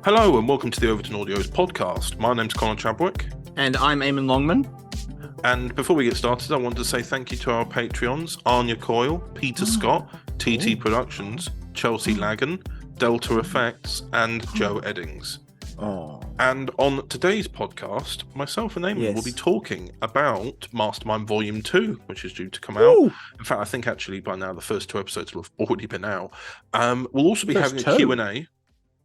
Hello and welcome to the Overton Audios podcast. My name's Colin Chadwick. And I'm Eamon Longman. And before we get started, I want to say thank you to our Patreons, Anya Coyle, Peter Scott, TT Productions, Chelsea Lagan, Delta Effects, and Joe Eddings. And on today's podcast, myself and Eamon will be talking about Mastermind Volume 2, which is due to come out. In fact, I think actually by now the first 2 episodes will have already been out. We'll also be having a Q&A.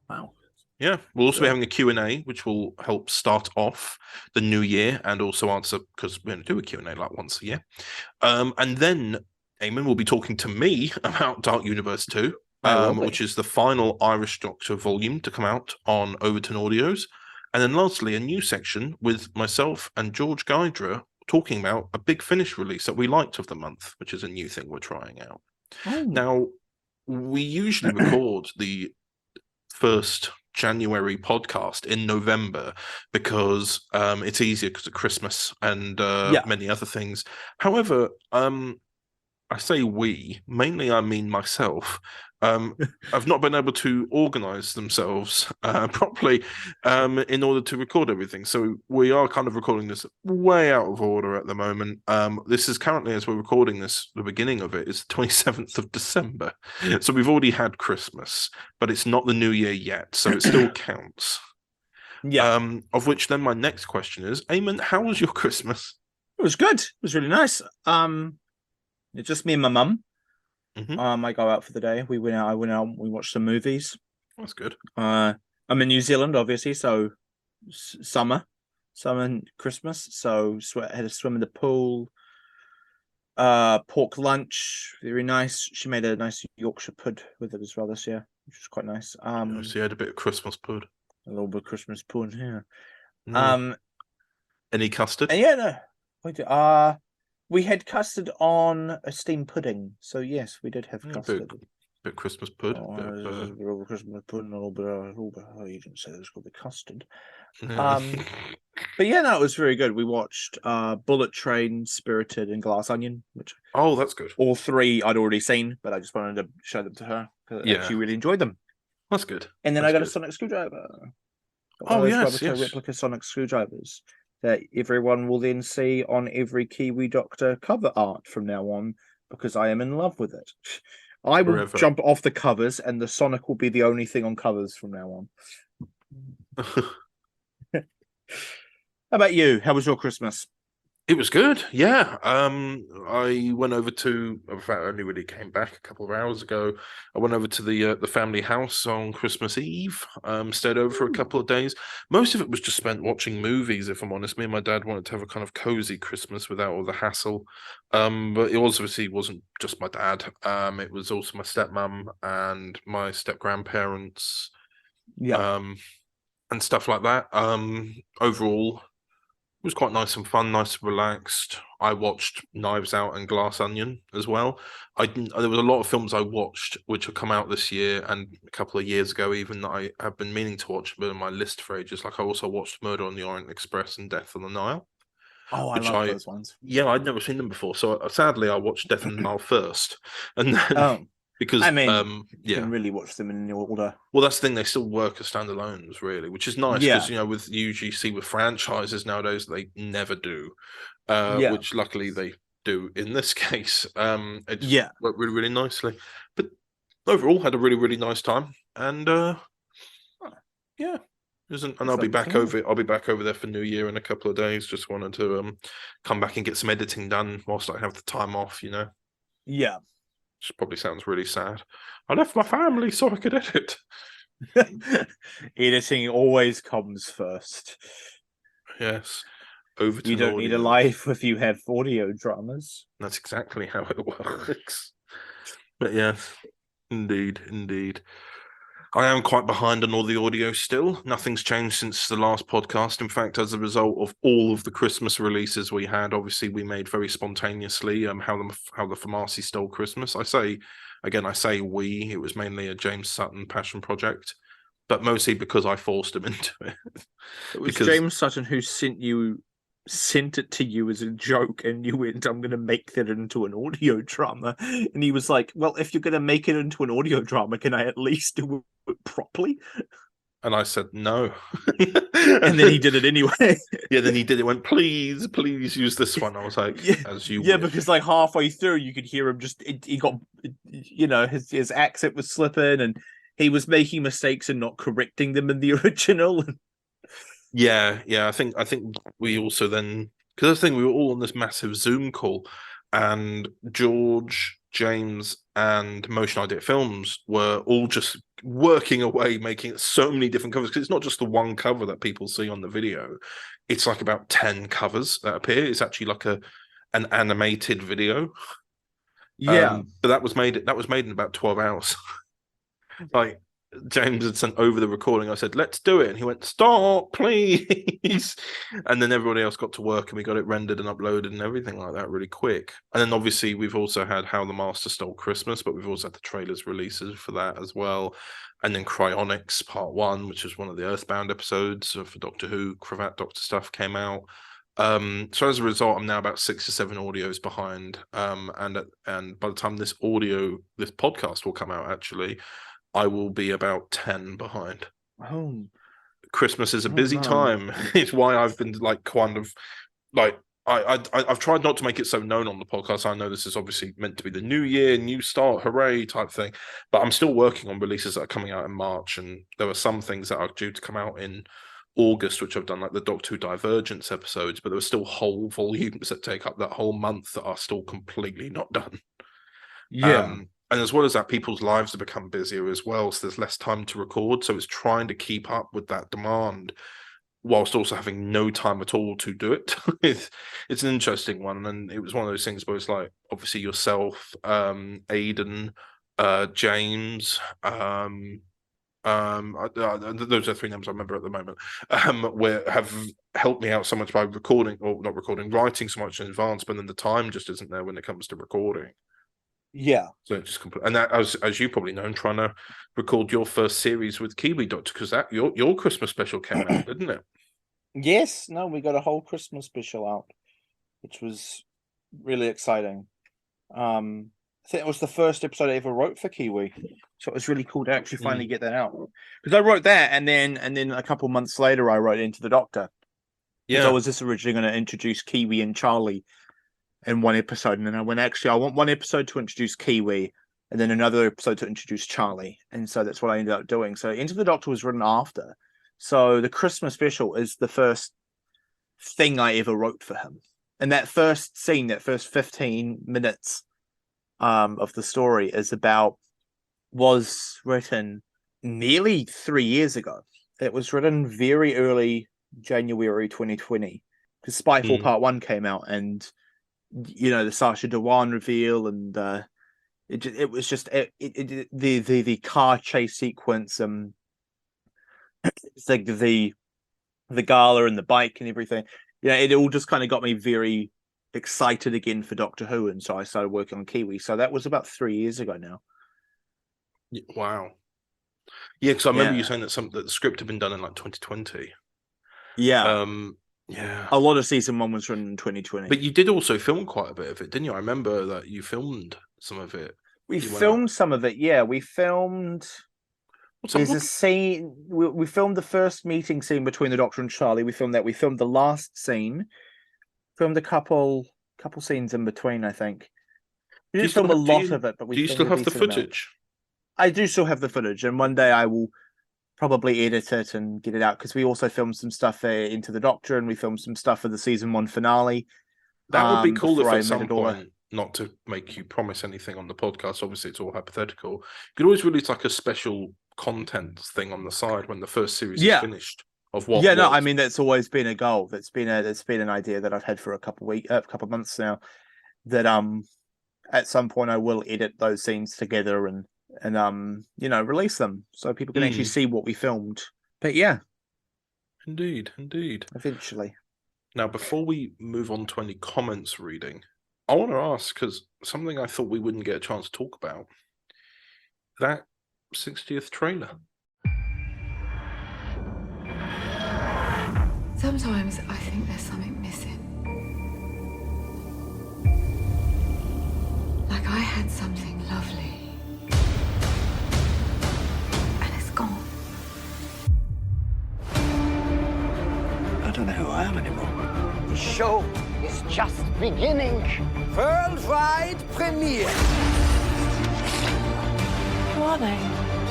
Wow. Yeah, we'll also be having a Q&A, which will help start off the new year and also answer, because we're going to do a Q&A like once a year. And then Eamon will be talking to me about Dark Universe 2, which is the final Irish Doctor volume to come out on Overton Audios. And then lastly, a new section with myself and George Guidera talking about a Big Finish release that we liked of the month, which is a new thing we're trying out. Now, we usually record the first January podcast in November because it's easier because of Christmas and many other things. However, I say we, mainly I mean myself, have not been able to organise themselves properly in order to record everything. So we are kind of recording this way out of order at the moment. This is currently, as we're recording this, the beginning of it is the 27th of December. So we've already had Christmas, but it's not the New Year yet, so it still counts. Of which then my next question is, Eamon, how was your Christmas? It was good. It was really nice. It's just me and my mum. I go out for the day. I went out, we watched some movies. That's good. I'm in New Zealand, obviously, so summer and Christmas. So had a swim in the pool. Pork lunch, very nice. She made a nice Yorkshire pud with it as well this year, which was quite nice. So you had a bit of Christmas pud. A little bit of Christmas pud, yeah. Any custard? No. We had custard on a steamed pudding, so yes, we did have custard. Bit of Christmas pud. A little Christmas pudding, a little bit. Oh, you didn't say there was going to be custard. Yeah. But yeah, no, it was very good. We watched Bullet Train, Spirited, and Glass Onion, which that's good. All 3 I'd already seen, but I just wanted to show them to her because I actually really enjoyed them. That's good. And then I got a sonic screwdriver. Yes. Replica sonic screwdrivers that everyone will then see on every Kiwi Doctor cover art from now on, because I am in love with it. I will jump off the covers, and the Sonic will be the only thing on covers from now on. How about you? How was your Christmas? It was good, yeah. I went over to, in fact, I only really came back a couple of hours ago. I went over to the family house on Christmas Eve, stayed over for a couple of days. Most of it was just spent watching movies, if I'm honest. Me and my dad wanted to have a kind of cozy Christmas without all the hassle. But it obviously wasn't just my dad. It was also my stepmom and my step-grandparents, and stuff like that. Overall, it was quite nice and fun, nice and relaxed. I watched Knives Out and Glass Onion as well. There was a lot of films I watched which have come out this year and a couple of years ago even that I have been meaning to watch, but on my list for ages. Like I also watched Murder on the Orient Express and Death on the Nile. Oh, I love those ones. Yeah, I'd never seen them before. So sadly, I watched Death on the Nile first. And then... Because you can really watch them in order. Well, that's the thing; they still work as standalones, really, which is nice because with usually with franchises nowadays they never do, which luckily they do in this case. It worked really, really nicely. But overall, had a really, really nice time, and and I'll be back over. I'll be back over there for New Year in a couple of days. Just wanted to come back and get some editing done whilst I have the time off. Yeah. Which probably sounds really sad. I left my family so I could edit. Editing always comes first. Yes. Overton You don't need a life if you have audio dramas. That's exactly how it works. But yes, indeed. I am quite behind on all the audio still. Nothing's changed since the last podcast. In fact, as a result of all of the Christmas releases we had, obviously we made very spontaneously how the Famasi stole Christmas. I say we. It was mainly a James Sutton passion project, but mostly because I forced him into it. It was James Sutton who sent it to you as a joke, and you went, I'm going to make that into an audio drama. And he was like, well, if you're going to make it into an audio drama, can I at least do it properly? And I said no. And then he did it anyway. Yeah, then he did it. Went, please use this one. I was like, yeah, as you yeah, wish. because like halfway through, you could hear him just. He got, his accent was slipping, and he was making mistakes and not correcting them in the original. Yeah. I think we also then, because I think we were all on this massive Zoom call, and George, James, and Motion Idea Films were all just working away, making so many different covers, because it's not just the one cover that people see on the video. It's like about 10 covers that appear. It's actually like an animated video. Yeah. But that was made in about 12 hours. Like, James had sent over the recording. I said, let's do it. And he went, stop, please. And then everybody else got to work, and we got it rendered and uploaded and everything like that really quick. And then obviously we've also had How the Master Stole Christmas, but we've also had the trailers releases for that as well. And then Cryonics Part 1, which is one of the Earthbound episodes for Doctor Who, Cravat Doctor stuff came out. So as a result, I'm now about 6 or 7 audios behind. And by the time this podcast will come out, actually, I will be about 10 behind. Oh, Christmas is a busy time. It's why I've been like kind of like I've tried not to make it so known on the podcast. I know this is obviously meant to be the new year, new start, hooray type thing, but I'm still working on releases that are coming out in March, and there are some things that are due to come out in August, which I've done, like the Doctor Who Divergence episodes, but there are still whole volumes that take up that whole month that are still completely not done. Yeah. And as well as that, people's lives have become busier as well, so there's less time to record. So it's trying to keep up with that demand whilst also having no time at all to do it. It's an interesting one, and it was one of those things where it's like, obviously yourself, Aidan, James, those are 3 names I remember at the moment, have helped me out so much by writing so much in advance, but then the time just isn't there when it comes to recording. Yeah. So it just and that, as you probably know, I'm trying to record your first series with Kiwi Doctor, because that your Christmas special came out, didn't it? Yes. No, we got a whole Christmas special out, which was really exciting. I think it was the first episode I ever wrote for Kiwi, so it was really cool to actually finally get that out. Because I wrote that, and then a couple months later, I wrote Into the Doctor. Yeah, I was just originally going to introduce Kiwi and Charlie in one episode, and then I went, actually, I want one episode to introduce Kiwi, and then another episode to introduce Charlie, and so that's what I ended up doing. So Into the Doctor was written after, so the Christmas special is the first thing I ever wrote for him, and that first scene, that first 15 minutes of the story was written nearly 3 years ago. It was written very early January 2020, because Spyfall Part 1 came out, and the Sacha Dhawan reveal, and it was just the car chase sequence, it's like the gala and the bike and everything. It all just kind of got me very excited again for Doctor Who, and so I started working on Kiwi. So that was about 3 years ago now. Wow. Yeah, because I remember you saying that the script had been done in like 2020. Yeah. Yeah. A lot of season 1 was written in 2020. But you did also film quite a bit of it, didn't you? I remember that you filmed some of it. We filmed some of it, yeah. We filmed... There's a scene... We filmed the first meeting scene between the Doctor and Charlie. We filmed that. We filmed the last scene. Filmed a couple scenes in between, I think. We didn't film a lot of it, but we do you still have the footage? I do still have the footage, and one day I will probably edit it and get it out, because we also filmed some stuff Into the Doctor, and we filmed some stuff for the season 1 finale. That would be cool if at some point, not to make you promise anything on the podcast, obviously it's all hypothetical, you could always release like a special content thing on the side when the first series is finished. Of what? Yeah, no, I mean, that's always been a goal. That's been an idea that I've had for a couple months now. That at some point I will edit those scenes together and release them so people can actually see what we filmed. But yeah, indeed, eventually. Now, before we move on to any comments reading, I want to ask, because something I thought we wouldn't get a chance to talk about, that 60th trailer. Sometimes I think there's something missing. Like I had something lovely, and it's gone. just beginning. Worldwide premiere. Who are they?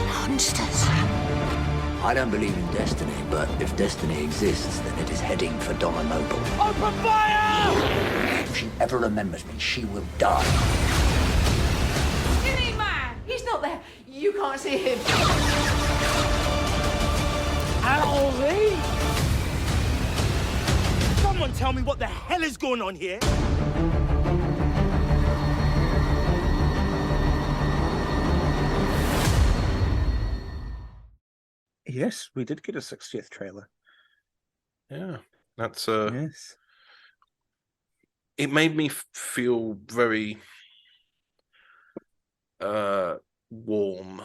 Monsters. I don't believe in destiny, but if destiny exists, then it is heading for Donna Noble. Open fire! If she ever remembers me, she will die. Skinny man! He's not there. You can't see him. Alvy! Someone tell me what the hell is going on here? Yes, we did get a 60th trailer. Yeah, that's Yes. It made me feel very warm.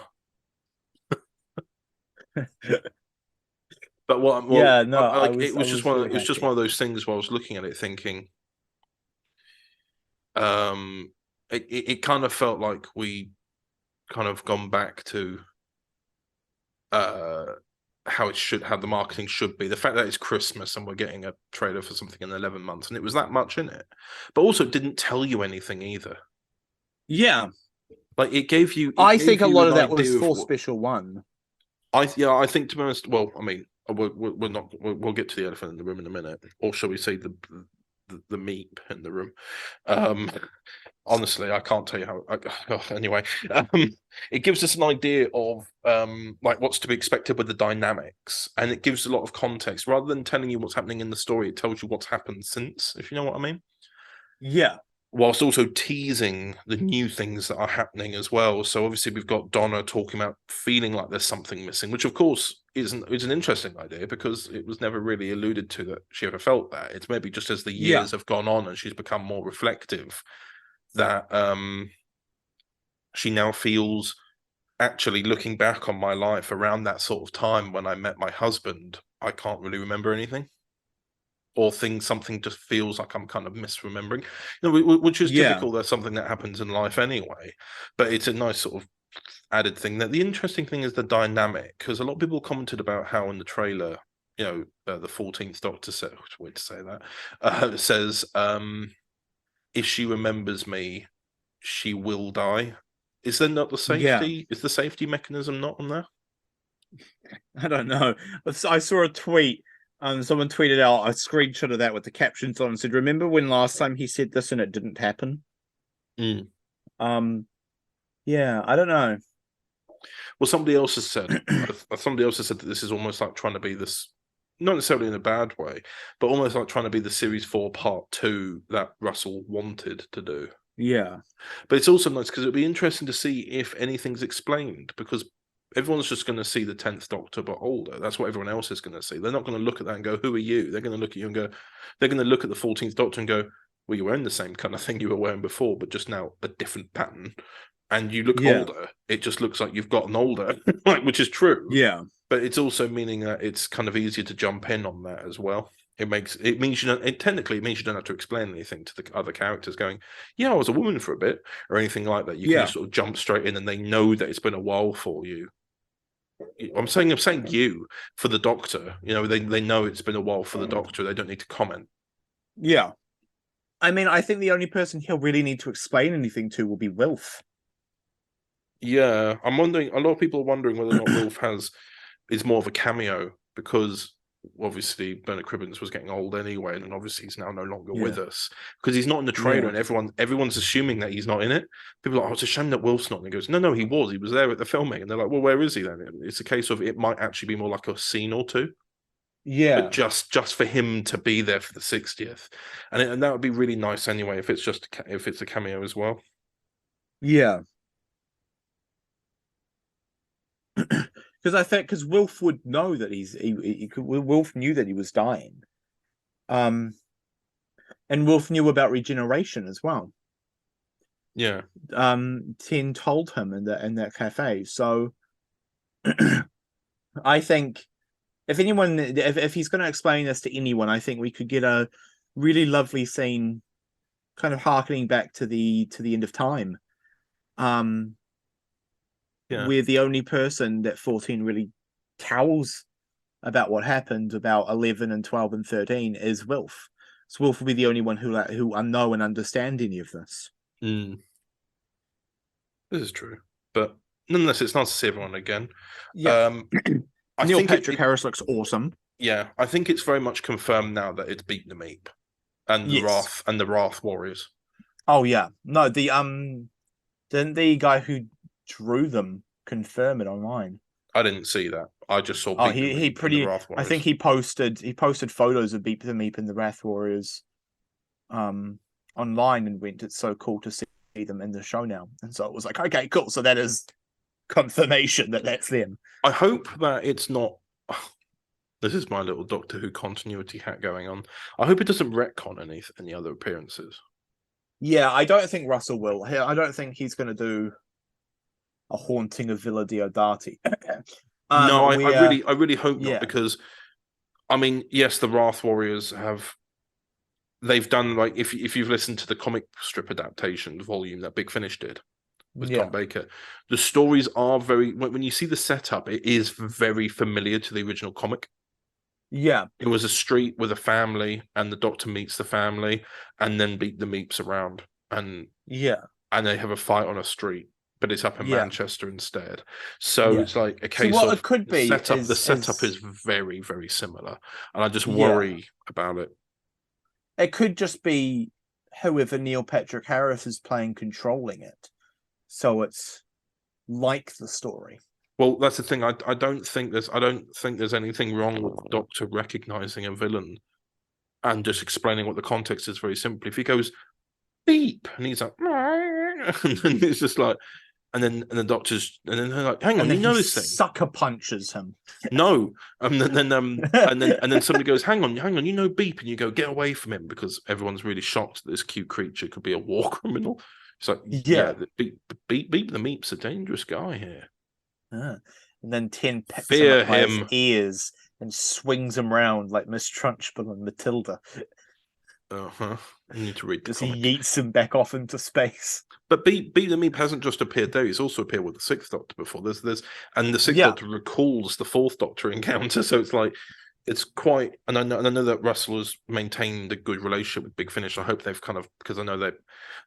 But what? Well, Yeah, no, it was just one. really It was just happy. one of those things where I was looking at it, thinking, it kind of felt like we kind of gone back to how the marketing should be. The fact that it's Christmas and we're getting a trailer for something in 11 months, and it was that much in it, but also it didn't tell you anything either. Yeah, like it gave you. I think a lot of that was for Special One. I think, to be honest, well, I mean, we'll get to the elephant in the room in a minute, or shall we say the meep in the room. Honestly, I can't tell you how. Anyway, it gives us an idea of like what's to be expected with the dynamics, and it gives a lot of context rather than telling you what's happening in the story. It tells you what's happened since, if you know what I mean. Yeah. Whilst also teasing the new things that are happening as well. So obviously we've got Donna talking about feeling like there's something missing, which of course is an interesting idea because it was never really alluded to that she ever felt that. It's maybe just as the years have gone on and she's become more reflective that she now feels, actually looking back on my life around that sort of time when I met my husband, I can't really remember anything. Or something just feels like I'm kind of misremembering, which is typical. That's something that happens in life anyway, but it's a nice sort of added thing. That the interesting thing is the dynamic, because a lot of people commented about how in the trailer, the 14th Doctor said, way to say that, says, if she remembers me, she will die. Is there not the safety? Yeah. Is the safety mechanism not on there? I don't know. I saw a tweet. Someone tweeted out a screenshot of that with the captions on and said, "Remember when last time he said this and it didn't happen?" Mm. Yeah, I don't know. Well, somebody else has said that this is almost like trying to be this, not necessarily in a bad way, but almost like trying to be the series 4 part 2 that Russell wanted to do. Yeah. But it's also nice because it'll be interesting to see if anything's explained, because everyone's just going to see the 10th Doctor but older. That's what everyone else is going to see. They're not going to look at that and go, who are you? They're going to look at you and go, they're going to look at the 14th Doctor and go, well, you're wearing the same kind of thing you were wearing before, but just now a different pattern. And you look older. It just looks like you've gotten older, which is true. Yeah. But it's also meaning that it's kind of easier to jump in on that as well. It means you don't, technically it means you don't have to explain anything to the other characters going, yeah, I was a woman for a bit, or anything like that. You can just sort of jump straight in and they know that it's been a while for you. I'm saying you for the Doctor. They know it's been a while for the Doctor. They don't need to comment. Yeah. I mean, I think the only person he'll really need to explain anything to will be Wilf. Yeah, I'm wondering. A lot of people are wondering whether or not Wilf is more of a cameo, because obviously Bernard Cribbins was getting old anyway, and obviously he's now no longer with us because he's not in the trailer, and everyone's assuming that he's not in it. People are like, oh, it's a shame that Wilf's not. And he goes, no, he was there at the filming, and they're like, well, where is he then? It's a case of it might actually be more like a scene or two. Yeah, but just for him to be there for the 60th, and that would be really nice anyway if it's a cameo as well. Yeah. Because Wilf would know that Wilf knew that he was dying, and Wilf knew about regeneration as well. Yeah. Ten told him in that cafe. So I think if he's going to explain this to anyone, I think we could get a really lovely scene, kind of harkening back to the end of time. Where the only person that 14 really cowls about what happened about 11 and 12 and 13 is Wilf. So Wilf will be the only one who know and understand any of this. This is true, but nonetheless, it's nice to see everyone again. Yeah. I Neil think Patrick Harris looks awesome. Yeah, I think it's very much confirmed now that it's Beat the Meep and the Wrath Warriors. Oh yeah, no, didn't the guy who drew them confirm it online? I didn't see that. I just saw. Oh, he pretty. I think he posted photos of Beat the Meep and the Wrath Warriors, online, and went, "It's so cool to see them in the show now." And so it was like, okay, cool. So that is confirmation that that's them. I hope that it's not. This is my little Doctor Who continuity hat going on. I hope it doesn't retcon any other appearances. Yeah, I don't think Russell will. I don't think he's going to do a haunting of Villa Diodati. No, I really hope not, because I mean, yes, the Wrath Warriors they've done, like, if you've listened to the comic strip adaptation volume that Big Finish did with Tom Baker, the stories are when you see the setup, it is very familiar to the original comic. Yeah, it was a street with a family, and the Doctor meets the family, and then Beat the Meeps around, and they have a fight on a street, but it's up in Manchester instead. So it's like a case of it could be the setup is very, very similar, and I just worry about it. It could just be whoever Neil Patrick Harris is playing controlling it, so it's like the story. Well, that's the thing. I don't think there's anything wrong with the Doctor recognizing a villain and just explaining what the context is very simply. If he goes beep and he's like, and then it's just like, and then the Doctor's, and then they're like, hang on, you know this thing? Sucker punches him. No, and then somebody goes, hang on, you know beep, and you go, get away from him, because everyone's really shocked that this cute creature could be a war criminal. It's like, beep the Meep's a dangerous guy here. And then Ten picks him up by his ears and swings him round like Miss Trunchbull and Matilda. I need to read this. He yeets him back off into space. But Beat the Meep hasn't just appeared there; he's also appeared with the Sixth Doctor before. And the Sixth Doctor recalls the Fourth Doctor encounter, so it's like it's quite. And I know that Russell has maintained a good relationship with Big Finish. I hope they've because I know that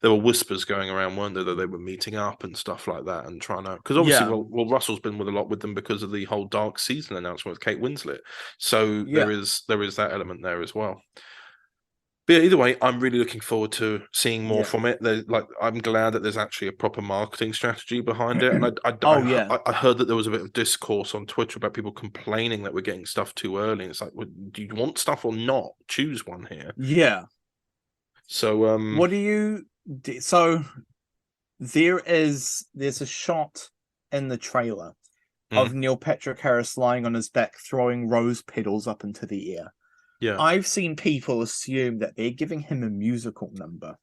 there were whispers going around, weren't there, that they were meeting up and stuff like that, and trying to. Because obviously, Russell's been with a lot with them because of the whole Dark Season announcement with Kate Winslet. So there is that element there as well. But either way, I'm really looking forward to seeing more from it. I'm glad that there's actually a proper marketing strategy behind it. And I heard that there was a bit of discourse on Twitter about people complaining that we're getting stuff too early. And it's like, well, do you want stuff or not? Choose one here. Yeah. So, what do you? So there's a shot in the trailer of Neil Patrick Harris lying on his back, throwing rose petals up into the air. Yeah, I've seen people assume that they're giving him a musical number.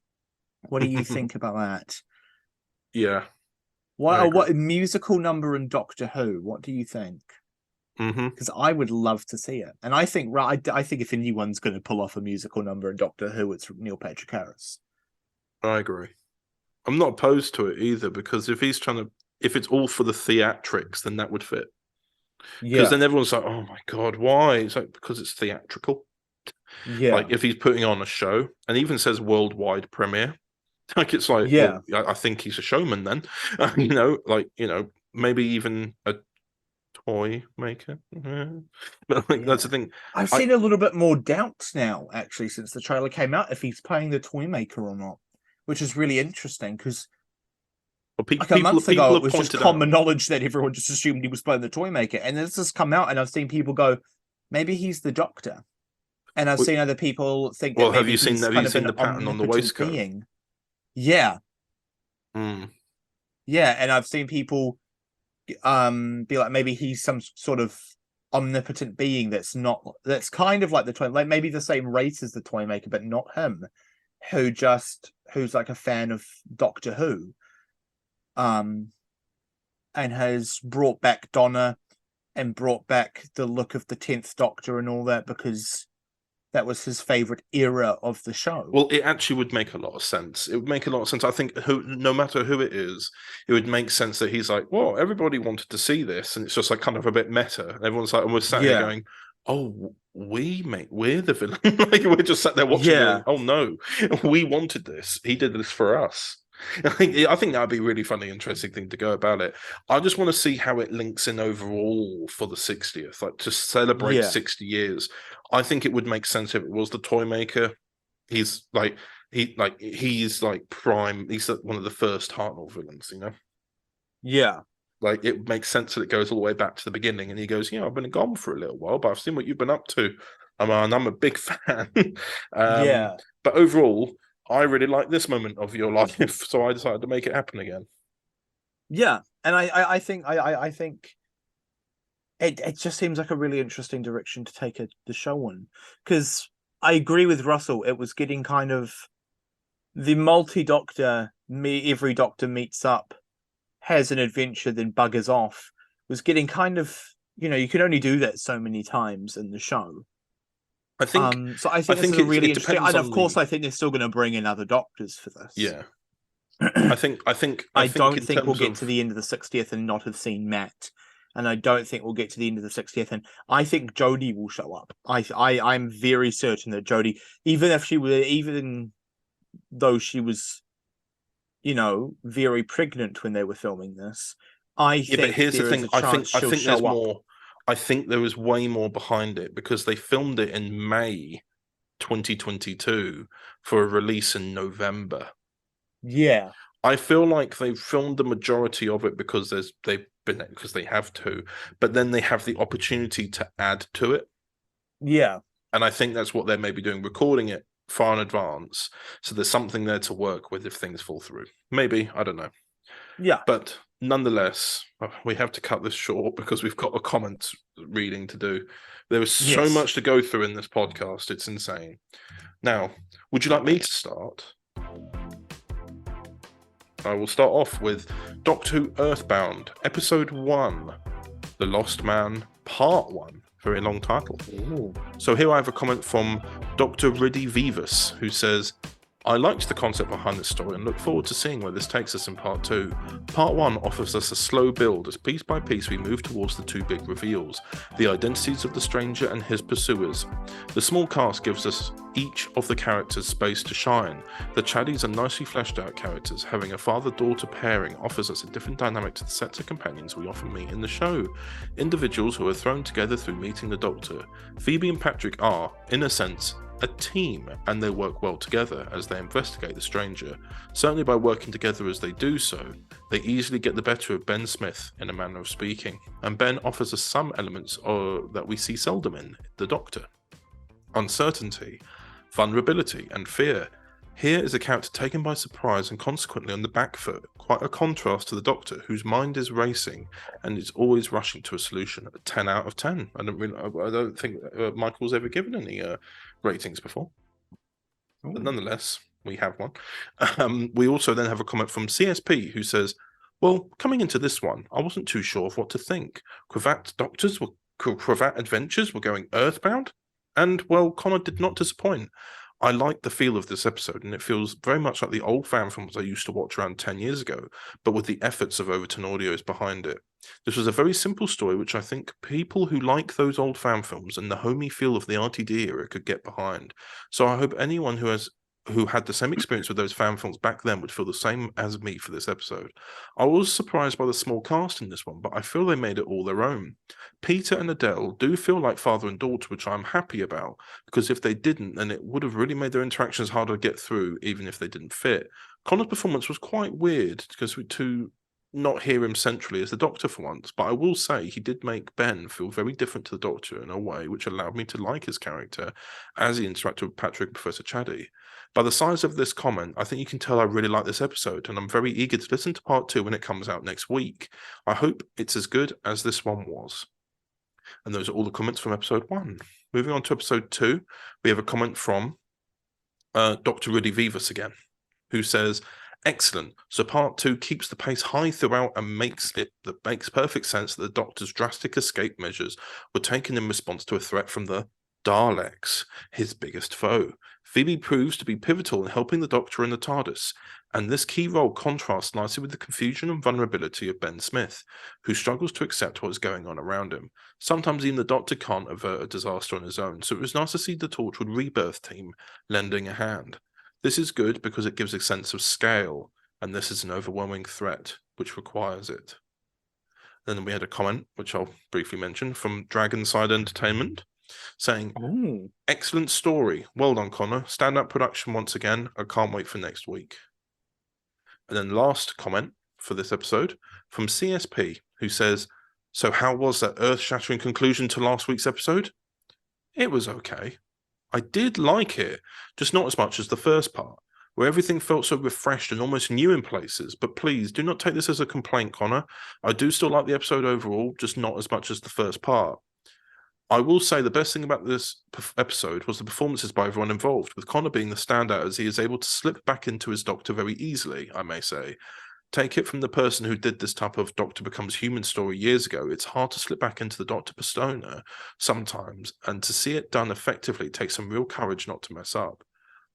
What do you think about that? Yeah. What a musical number in Doctor Who? What do you think? Because I would love to see it, and I think I think if anyone's going to pull off a musical number in Doctor Who, it's Neil Patrick Harris. I agree. I'm not opposed to it either, because if it's all for the theatrics, then that would fit. Because then everyone's like, oh my God, why? It's like, because it's theatrical. Yeah. Like if he's putting on a show and even says worldwide premiere, like it's like, well, I think he's a showman then. Maybe even a toy maker. But that's the thing. I've seen a little bit more doubts now, actually, since the trailer came out, if he's playing the toy maker or not, which is really interesting because a month ago, it was just common knowledge that everyone just assumed he was playing the toy maker. And this has come out, and I've seen people go, maybe he's the Doctor. And I've seen other people think that have you seen the pattern on the waistcoat? Being. Yeah. Yeah, and I've seen people be like, maybe he's some sort of omnipotent being that's kind of like the toy, like maybe the same race as the toy maker, but not him, who's like a fan of Doctor Who. And has brought back Donna and brought back the look of the 10th Doctor and all that, because that was his favorite era of the show. Well, it actually would make a lot of sense. It would make a lot of sense. I think no matter who it is, it would make sense that he's like, well, everybody wanted to see this, and it's just like kind of a bit meta. Everyone's like, and we're sat here going, oh, we're the villain. Like, we're just sat there watching going, oh no, we wanted this. He did this for us. I think that'd be a really funny, interesting thing to go about it. I just want to see how it links in overall for the 60th, like to celebrate 60 years. I think it would make sense if it was the toy maker. He's like prime. He's like one of the first Hartnell villains, you know. Yeah. Like, it makes sense that it goes all the way back to the beginning, and he goes, "Yeah, I've been gone for a little while, but I've seen what you've been up to. I'm a big fan." But overall, I really like this moment of your life, so I decided to make it happen again. Yeah, and I think it just seems like a really interesting direction to take the show on, because I agree with Russell. It was getting kind of the multi-doctor, every doctor meets up, has an adventure, then buggers off, was getting kind of, you can only do that so many times in the show. I think so I think this is really interesting, and of course I think they're still going to bring in other doctors for this. Yeah. I don't think we'll get to the end of the 60th and not have seen Matt, and I don't think we'll get to the end of the 60th and I think Jodie will show up. I'm very certain that Jodie, even though she was very pregnant when they were filming this, but here's the thing. I think there's more. I think there was way more behind it, because they filmed it in May 2022 for a release in November. Yeah, I feel like they filmed the majority of it because they have to, but then they have the opportunity to add to it. Yeah, and I think that's what they're maybe doing, recording it far in advance, so there's something there to work with if things fall through. Maybe, I don't know. Yeah, but nonetheless, we have to cut this short because we've got a comment reading to do. There is so much to go through in this podcast. It's insane. Now, would you like me to start? I will start off with Doctor Who Earthbound, Episode 1, The Lost Man, Part 1. Very long title. Ooh. So here I have a comment from Dr. Riddy Vivas, who says, I liked the concept behind this story and look forward to seeing where this takes us in part 2. Part 1 offers us a slow build as piece by piece we move towards the two big reveals, the identities of the stranger and his pursuers. The small cast gives us each of the characters space to shine. The Chaddies are nicely fleshed out characters. Having a father-daughter pairing offers us a different dynamic to the sets of companions we often meet in the show. Individuals who are thrown together through meeting the Doctor. Phoebe and Patrick are, in a sense, a team, and they work well together as they investigate the stranger. Certainly by working together as they do so, they easily get the better of Ben Smith, in a manner of speaking, and Ben offers us some elements that we see seldom in the Doctor. Uncertainty, vulnerability, and fear. Here is a character taken by surprise and consequently on the back foot, quite a contrast to the Doctor, whose mind is racing and is always rushing to a solution. A 10 out of 10. I don't think Michael's ever given any ratings before. But nonetheless, we have one. We also then have a comment from CSP, who says, well, coming into this one, I wasn't too sure of what to think. Cravat adventures were going earthbound? And, well, Connor did not disappoint. I like the feel of this episode, and it feels very much like the old fan films I used to watch around 10 years ago, but with the efforts of Overton Audios behind it. This was a very simple story, which I think people who like those old fan films and the homey feel of the RTD era could get behind. So I hope anyone who had the same experience with those fan films back then would feel the same as me for this episode. I was surprised by the small cast in this one, but I feel they made it all their own. Peter and Adele do feel like father and daughter, which I'm happy about, because if they didn't, then it would have really made their interactions harder to get through, even if they didn't fit. Connor's performance was quite weird, because to not hear him centrally as the Doctor for once, but I will say he did make Ben feel very different to the Doctor in a way which allowed me to like his character as he interacted with Patrick and Professor Chaddy. By the size of this comment, I think you can tell I really like this episode, and I'm very eager to listen to part 2 when it comes out next week. I hope it's as good as this one was. And those are all the comments from episode 1. Moving on to episode 2, we have a comment from Dr. Rudy Vivas again, who says, excellent. So part 2 keeps the pace high throughout and makes perfect sense that the Doctor's drastic escape measures were taken in response to a threat from the Daleks, his biggest foe. Phoebe proves to be pivotal in helping the Doctor and the TARDIS, And this key role contrasts nicely with the confusion and vulnerability of Ben Smith, who struggles to accept what is going on around him. Sometimes even the Doctor can't avert a disaster on his own, so it was nice to see the Torchwood Rebirth team lending a hand. This is good because it gives a sense of scale, and this is an overwhelming threat, which requires it. Then we had a comment, which I'll briefly mention, from Dragonside Entertainment, saying, excellent story. Well done, Connor. Standout production once again. I can't wait for next week. And then last comment for this episode from CSP, who says, so how was that earth-shattering conclusion to last week's episode? It was okay. I did like it, just not as much as the first part, where everything felt so refreshed and almost new in places. But please, do not take this as a complaint, Connor. I do still like the episode overall, just not as much as the first part. I will say the best thing about this episode was the performances by everyone involved, with Connor being the standout as he is able to slip back into his Doctor very easily, I may say. Take it from the person who did this type of Doctor Becomes Human story years ago, it's hard to slip back into the Doctor persona sometimes, and to see it done effectively takes some real courage not to mess up.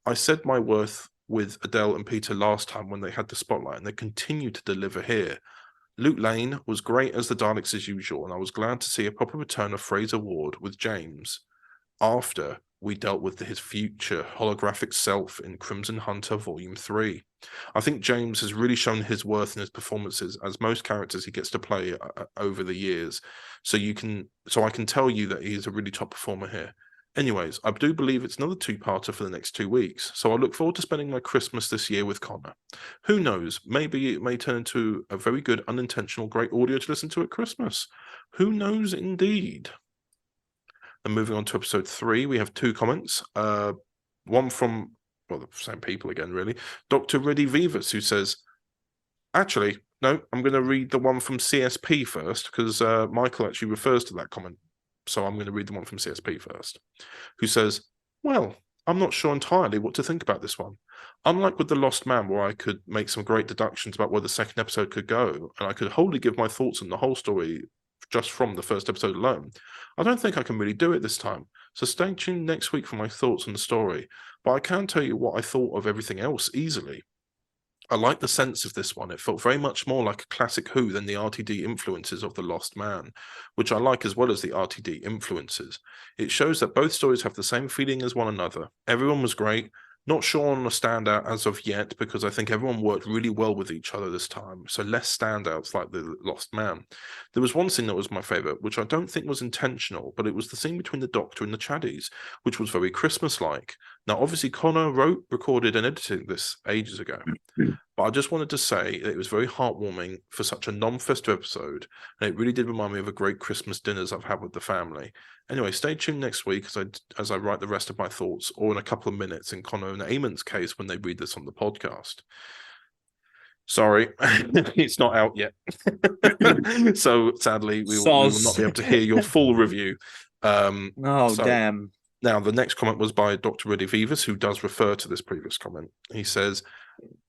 I said my worth with Adele and Peter last time when they had the spotlight, and they continue to deliver here. Luke Lane was great as the Daleks as usual, and I was glad to see a proper return of Fraser Ward with James after we dealt with his future holographic self in Crimson Hunter Volume 3. I think James has really shown his worth in his performances, as most characters he gets to play over the years. So I can tell you that he is a really top performer here. Anyways, I do believe it's another two-parter for the next 2 weeks, so I look forward to spending my Christmas this year with Connor. Who knows, maybe it may turn into a very good, unintentional, great audio to listen to at Christmas. Who knows indeed? And moving on to episode 3, we have 2 comments. One from, well, the same people again, really. Dr. Reddy Vivas, who says, actually, no, I'm going to read the one from CSP first, because Michael actually refers to that comment. So I'm going to read the one from CSP first, who says, well, I'm not sure entirely what to think about this one. Unlike with The Lost Man, where I could make some great deductions about where the second episode could go, and I could wholly give my thoughts on the whole story just from the first episode alone, I don't think I can really do it this time. So stay tuned next week for my thoughts on the story, but I can tell you what I thought of everything else easily. I like the sense of this one. It felt very much more like a classic Who than the RTD influences of The Lost Man, which I like as well as the RTD influences. It shows that both stories have the same feeling as one another. Everyone was great. Not sure on a standout as of yet, because I think everyone worked really well with each other this time, so less standouts like The Lost Man. There was one scene that was my favourite, which I don't think was intentional, but it was the scene between the Doctor and the Chaddies, which was very Christmas-like. Now, obviously, Connor wrote, recorded and edited this ages ago, but I just wanted to say that it was very heartwarming for such a non-festive episode, and it really did remind me of a great Christmas dinners I've had with the family. Anyway, stay tuned next week as I write the rest of my thoughts, or in a couple of minutes in Connor and Eamon's case when they read this on the podcast. Sorry, it's not out yet. So sadly, we will not be able to hear your full review. Damn. Now, the next comment was by Dr. Reddy Vivas, who does refer to this previous comment. He says,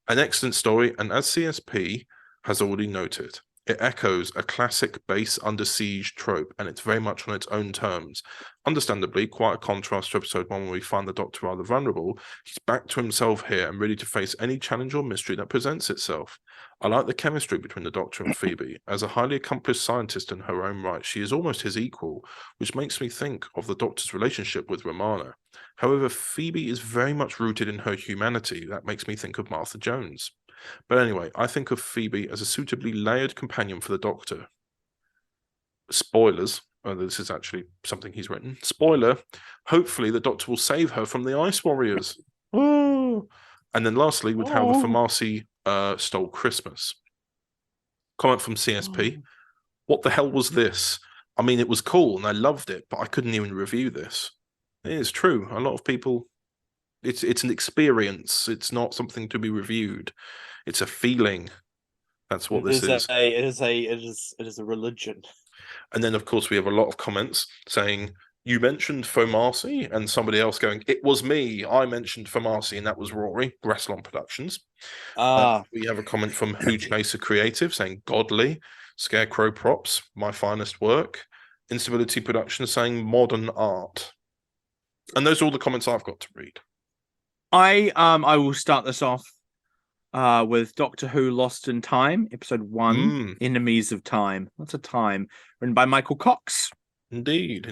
an excellent story, and as CSP has already noted, it echoes a classic base under siege trope, and it's very much on its own terms. Understandably, quite a contrast to episode 1 where we find the Doctor rather vulnerable. He's back to himself here and ready to face any challenge or mystery that presents itself. I like the chemistry between the Doctor and Phoebe. As a highly accomplished scientist in her own right, she is almost his equal, which makes me think of the Doctor's relationship with Romana. However, Phoebe is very much rooted in her humanity. That makes me think of Martha Jones. But anyway, I think of Phoebe as a suitably layered companion for the Doctor. Spoilers. This is actually something he's written. Spoiler. Hopefully the Doctor will save her from the Ice Warriors. Oh. And then lastly, with how the Famasi stole Christmas. Comment from CSP. What the hell was this? I mean, it was cool and I loved it, but I couldn't even review this. It is true. A lot of people... It's an experience. It's not something to be reviewed. It's a feeling. That's what this is. It is a religion. And then, of course, we have a lot of comments saying, you mentioned Fomasi, and somebody else going, it was me. I mentioned Fomasi, and that was Rory, Bresslon Productions. We have a comment from Who Chaser Creative saying, godly, Scarecrow Props, my finest work, Instability Productions saying, modern art. And those are all the comments I've got to read. I will start this off. with Doctor Who Lost in Time, episode 1, Enemies of Time. What's a time? Written by Michael Cox. Indeed.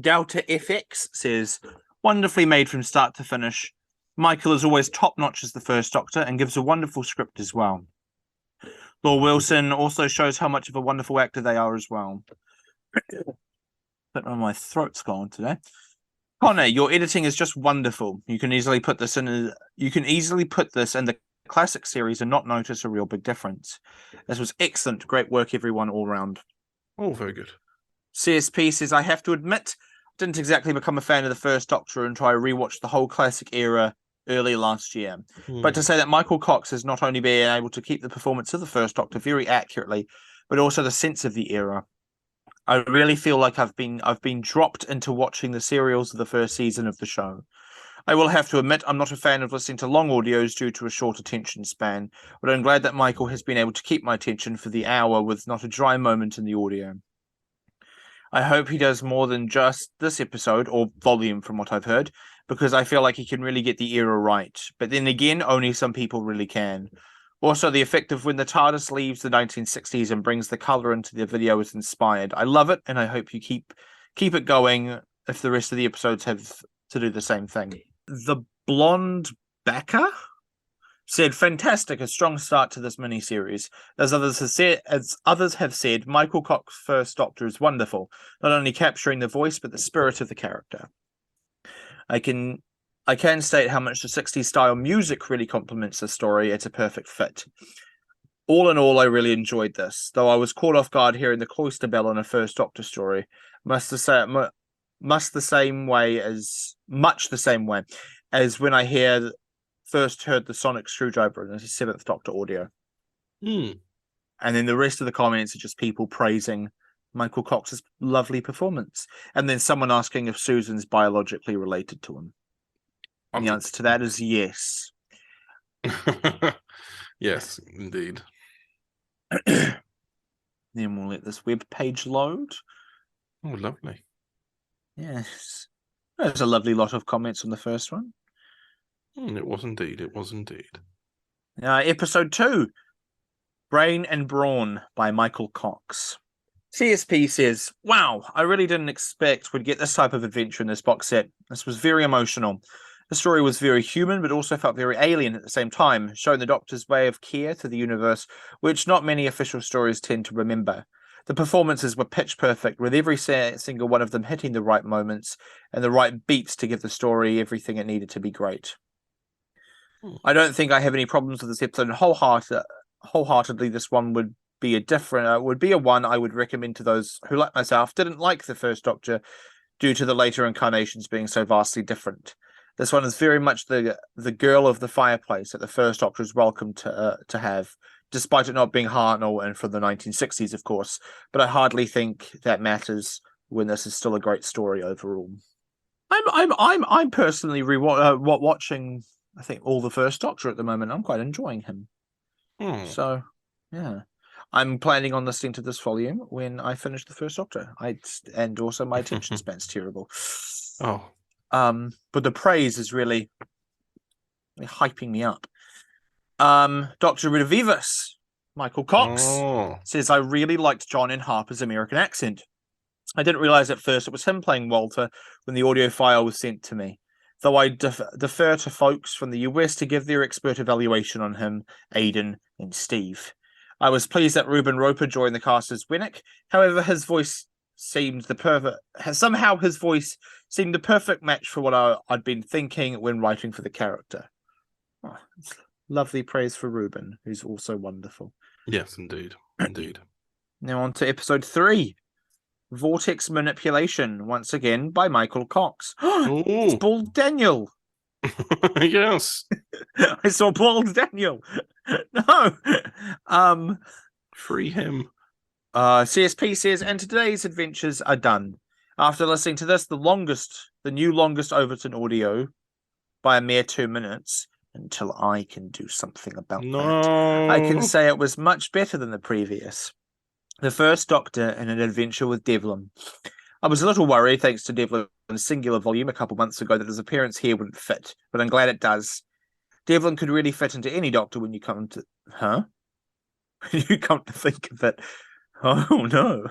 Delta FX says, wonderfully made from start to finish. Michael is always top-notch as the First Doctor and gives a wonderful script as well. Law Wilson also shows how much of a wonderful actor they are as well. But my throat's gone today. Connor, your editing is just wonderful. You can easily put this in the classic series and not notice a real big difference. This was excellent. Great work, everyone, all round. Oh, very good. CSP says, I have to admit, didn't exactly become a fan of the First Doctor until I rewatched the whole classic era early last year. But to say that Michael Cox has not only been able to keep the performance of the First Doctor very accurately, but also the sense of the era. I really feel like I've been dropped into watching the serials of the first season of the show. I will have to admit I'm not a fan of listening to long audios due to a short attention span, but I'm glad that Michael has been able to keep my attention for the hour with not a dry moment in the audio. I hope he does more than just this episode, or volume from what I've heard, because I feel like he can really get the era right. But then again, only some people really can. Also, the effect of when the TARDIS leaves the 1960s and brings the colour into the video is inspired. I love it, and I hope you keep it going if the rest of the episodes have to do the same thing. The Blonde Backer said, fantastic, a strong start to this miniseries. As others have said, Michael Cox's First Doctor is wonderful, not only capturing the voice, but the spirit of the character. I can state how much the 60s style music really complements the story. It's a perfect fit. All in all, I really enjoyed this, though I was caught off guard hearing the cloister bell in a First Doctor story. Much the same way as when I first heard the sonic screwdriver in the 7th Doctor audio. And then the rest of the comments are just people praising Michael Cox's lovely performance. And then someone asking if Susan's biologically related to him. And the answer to that is yes. Yes, indeed. Then we'll let this web page load. Oh, lovely. Yes. There's a lovely lot of comments on the first one. It was indeed. Episode 2, Brain and Brawn by Michael Cox. CSP says, wow, I really didn't expect we'd get this type of adventure in this box set. This was very emotional. The story was very human, but also felt very alien at the same time, showing the Doctor's way of care to the universe, which not many official stories tend to remember. The performances were pitch perfect, with every single one of them hitting the right moments and the right beats to give the story everything it needed to be great. I don't think I have any problems with this episode, and wholeheartedly this one would be a one I would recommend to those who, like myself, didn't like the First Doctor due to the later incarnations being so vastly different. This one is very much the girl of the fireplace that the First Doctor is welcome to have, despite it not being Hartnell and from the 1960s, of course. But I hardly think that matters when this is still a great story overall. I'm personally watching, I think, all the First Doctor at the moment. I'm quite enjoying him. So, yeah. I'm planning on listening to this volume when I finish the First Doctor. And also my attention span's terrible. But the praise is really hyping me up. Dr. Redivivus, Michael Cox, says, I really liked John in Harper's American accent. I didn't realize at first it was him playing Walter when the audio file was sent to me, though I defer to folks from the US to give their expert evaluation on him, Aidan, and Steve. I was pleased that Ruben Roper joined the cast as Winnick. However, his voice seemed the perfect match for what I'd been thinking when writing for the character. Oh, lovely praise for Ruben, who's also wonderful. Yes, indeed. Now on to episode 3, Vortex Manipulation, once again by Michael Cox. It's Bald Daniel. Yes. I saw Bald Daniel. No. Free him. CSP says, and today's adventures are done. After listening to this, the new longest Overton audio by a mere 2 minutes, until I can do something about that. I can say it was much better than the previous. The First Doctor in an adventure with Devlin. I was a little worried, thanks to Devlin's singular volume a couple months ago, that his appearance here wouldn't fit, but I'm glad it does. Devlin could really fit into any Doctor when you come to... Huh? When you come to think of it. Oh, no.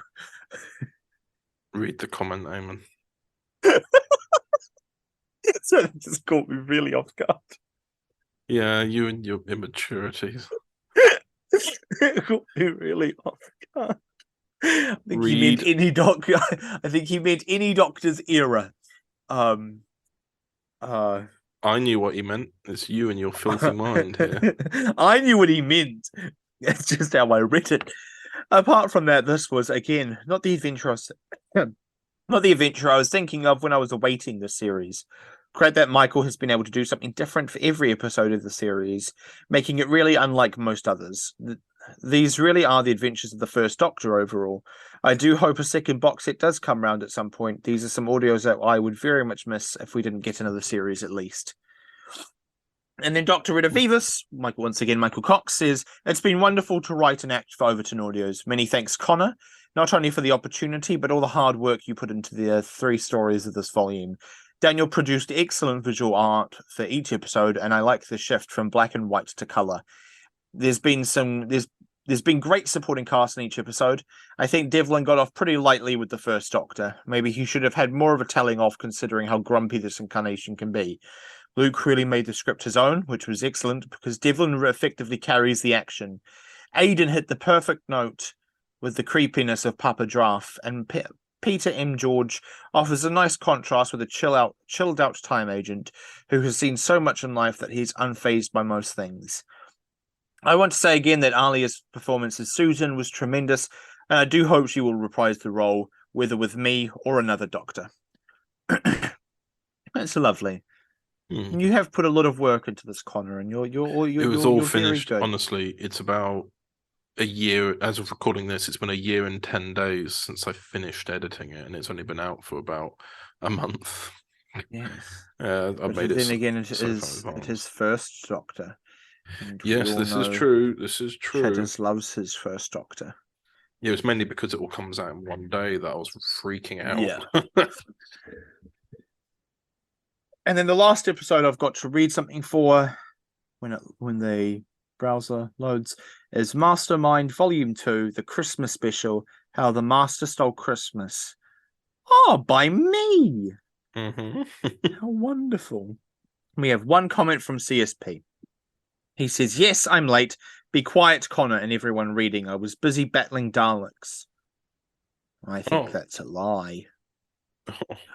Read the comment, Eamon. So that just caught me really off guard. Yeah, you and your immaturities. It caught me really off guard. I think he meant any Doctor. I think he meant any Doctor's era. I knew what he meant. It's you and your filthy mind here. I knew what he meant. That's just how I read it. Apart from that, this was again not the adventure I was thinking of when I was awaiting the series. Great that Michael has been able to do something different for every episode of the series, making it really unlike most others. These really are the adventures of the first Doctor overall. I do hope a second box set does come round at some point. These are some audios that I would very much miss if we didn't get another series at least. And then Dr. Redivivus, Michael Cox, says, it's been wonderful to write and act for Overton Audios. Many thanks, Connor, not only for the opportunity, but all the hard work you put into the 3 stories of this volume. Daniel produced excellent visual art for each episode, and I like the shift from black and white to colour. There's been great supporting cast in each episode. I think Devlin got off pretty lightly with the first Doctor. Maybe he should have had more of a telling off considering how grumpy this incarnation can be. Luke really made the script his own, which was excellent because Devlin effectively carries the action. Aidan hit the perfect note with the creepiness of Papa Draft, and Peter M. George offers a nice contrast with a chilled out time agent who has seen so much in life that he's unfazed by most things. I want to say again that Alia's performance as Susan was tremendous, and I do hope she will reprise the role, whether with me or another Doctor. That's lovely. And you have put a lot of work into this, Connor, and it was all finished. Honestly, it's about a year. As of recording this, it's been a year and 10 days since I finished editing it, and it's only been out for about a month. Yes. I've made it. Then again, it is first Doctor. Yes, this is true. This is true. Cheddars loves his first Doctor. Yeah, it was mainly because it all comes out in one day that I was freaking out. Yeah. And then the last episode I've got to read something for when the browser loads is Mastermind Volume 2, the Christmas special, How the Master Stole Christmas. Oh, by me! Mm-hmm. How wonderful. We have one comment from CSP. He says, yes, I'm late. Be quiet, Connor, and everyone reading. I was busy battling Daleks. I think that's a lie.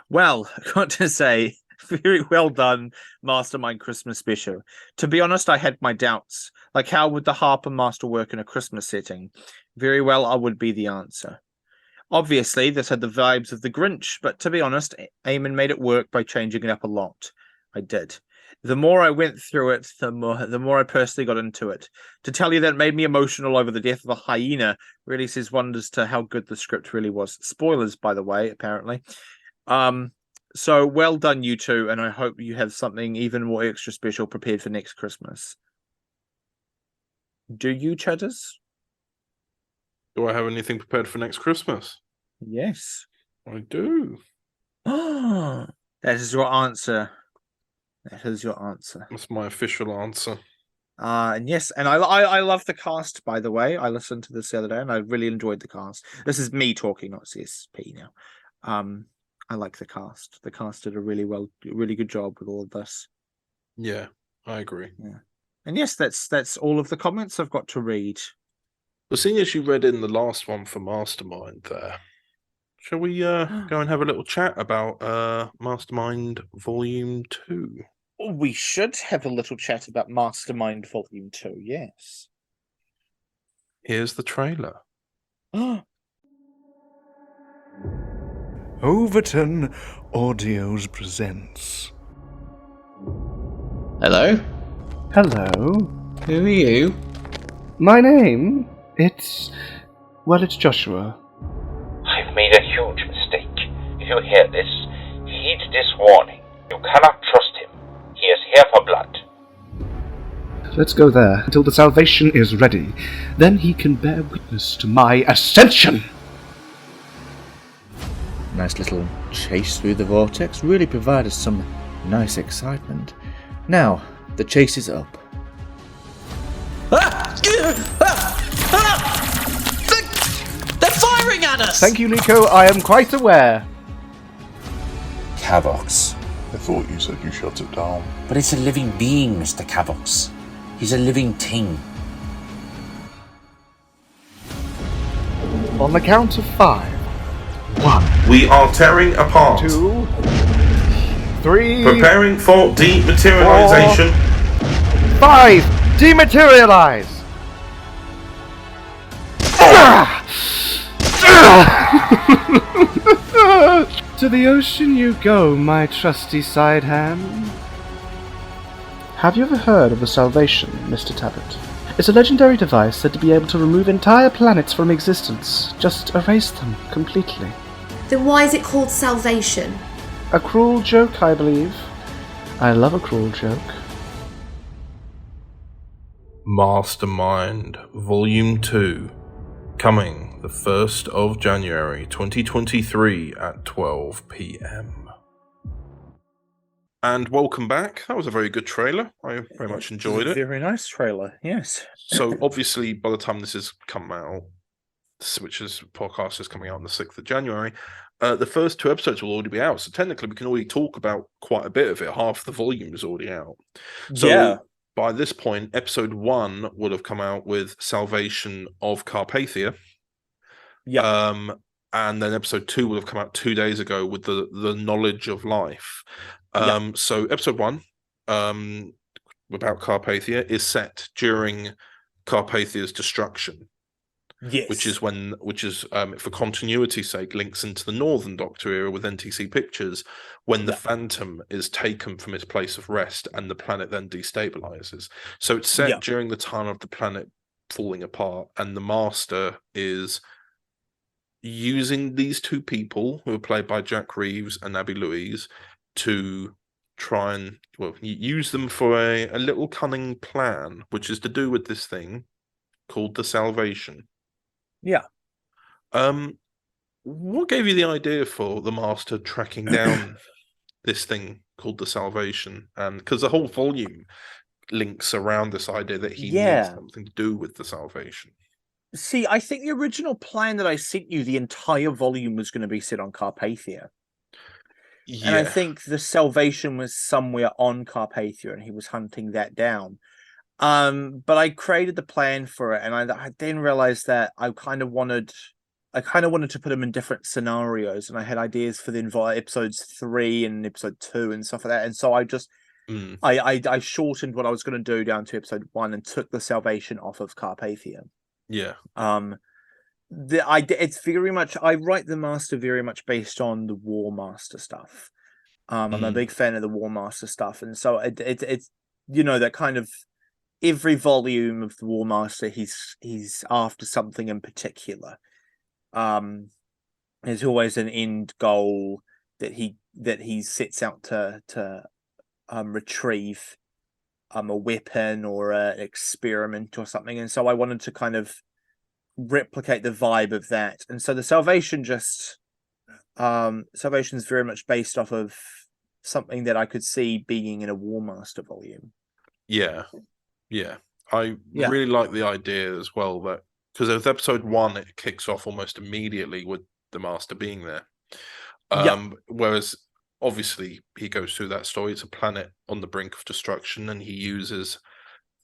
Well, I've got to say, very well done, Mastermind Christmas Special. To be honest, I had my doubts. Like, how would the Harper Master work in a Christmas setting? Very well, I would be the answer. Obviously, this had the vibes of the Grinch, but to be honest, Eamon made it work by changing it up a lot. I did. The more I went through it, the more I personally got into it. To tell you that it made me emotional over the death of a hyena really says wonders to how good the script really was. Spoilers, by the way, apparently. So well done, you two, and I hope you have something even more extra special prepared for next Christmas. Do you, Cheddars? Do I have anything prepared for next Christmas? Yes. I do. That is your answer. That is your answer. That's my official answer. And yes, and I love the cast, by the way. I listened to this the other day, and I really enjoyed the cast. This is me talking, not CSP now. I like the cast. The cast did a really good job with all of this. Yeah, I agree. Yeah, and yes, that's all of the comments I've got to read. Well, seeing as you read in the last one for Mastermind, there, shall we go and have a little chat about Mastermind Volume 2? We should have a little chat about Mastermind Volume 2. Yes. Here's the trailer. Overton Audios presents. Hello? Hello. Who are you? My name? It's Joshua. I've made a huge mistake. If you hear this, heed this warning. You cannot trust him. He is here for blood. Let's go there until the salvation is ready. Then he can bear witness to my ascension. Nice little chase through the vortex really provided some nice excitement. Now, The chase is up. They're firing at us! Thank you, Nico. I am quite aware. Cavox. I thought you said you shut it down. But it's a living being, Mr. Cavox. He's a living thing. On the count of 5. 1. We are tearing apart. 2. 3. Preparing for dematerialization. 4, 5. Dematerialize. To the ocean you go, my trusty side hand. Have you ever heard of the Salvation, Mr. Tabbert? It's a legendary device said to be able to remove entire planets from existence. Just erase them completely. Then why is it called Salvation? A cruel joke, I believe. I love a cruel joke. Mastermind Volume 2, coming the 1st of January 2023 at 12 PM. And welcome back. That was a very good trailer. I very much enjoyed it. Very nice trailer, yes. So obviously by the time this has come out, which is podcast is coming out on the 6th of January, the first 2 episodes will already be out. So technically we can already talk about quite a bit of it. Half the volume is already out. So yeah. By this point, episode 1 would have come out with Salvation of Carpathia. Yeah. And then episode 2 would have come out 2 days ago with the Knowledge of Life. So episode 1, about Carpathia, is set during Carpathia's destruction. Yes. Which is for continuity's sake, links into the Northern Doctor era with NTC Pictures, when the Phantom is taken from its place of rest and the planet then destabilizes. So it's set during the time of the planet falling apart, and the Master is using these 2 people, who are played by Jack Reeves and Abby Louise, to try and use them for a little cunning plan, which is to do with this thing called the Salvation. Yeah. What gave you the idea for the Master tracking down this thing called the Salvation? And because the whole volume links around this idea that he needs something to do with the Salvation. See, I think the original plan that I sent you, the entire volume was going to be set on Carpathia. Yeah. And I think the Salvation was somewhere on Carpathia and he was hunting that down. But I created the plan for it, and I then realized that I kind of wanted to put them in different scenarios, and I had ideas for the episodes 3 and episode 2 and stuff like that. And so I just I shortened what I was going to do down to episode 1 and took the Salvation off of Carpathia. Yeah. It's very much, I write the Master very much based on the War Master stuff. I'm a big fan of the War Master stuff, and so it's that kind of. Every volume of the War Master, he's after something in particular. There's always an end goal that he sets out to retrieve, a weapon or an experiment or something. And so I wanted to kind of replicate the vibe of that. And so the Salvation Salvation's very much based off of something that I could see being in a War Master volume. Yeah. Yeah, I really like the idea as well, that because with episode 1, it kicks off almost immediately with the Master being there. Whereas obviously he goes through that story. It's a planet on the brink of destruction, and he uses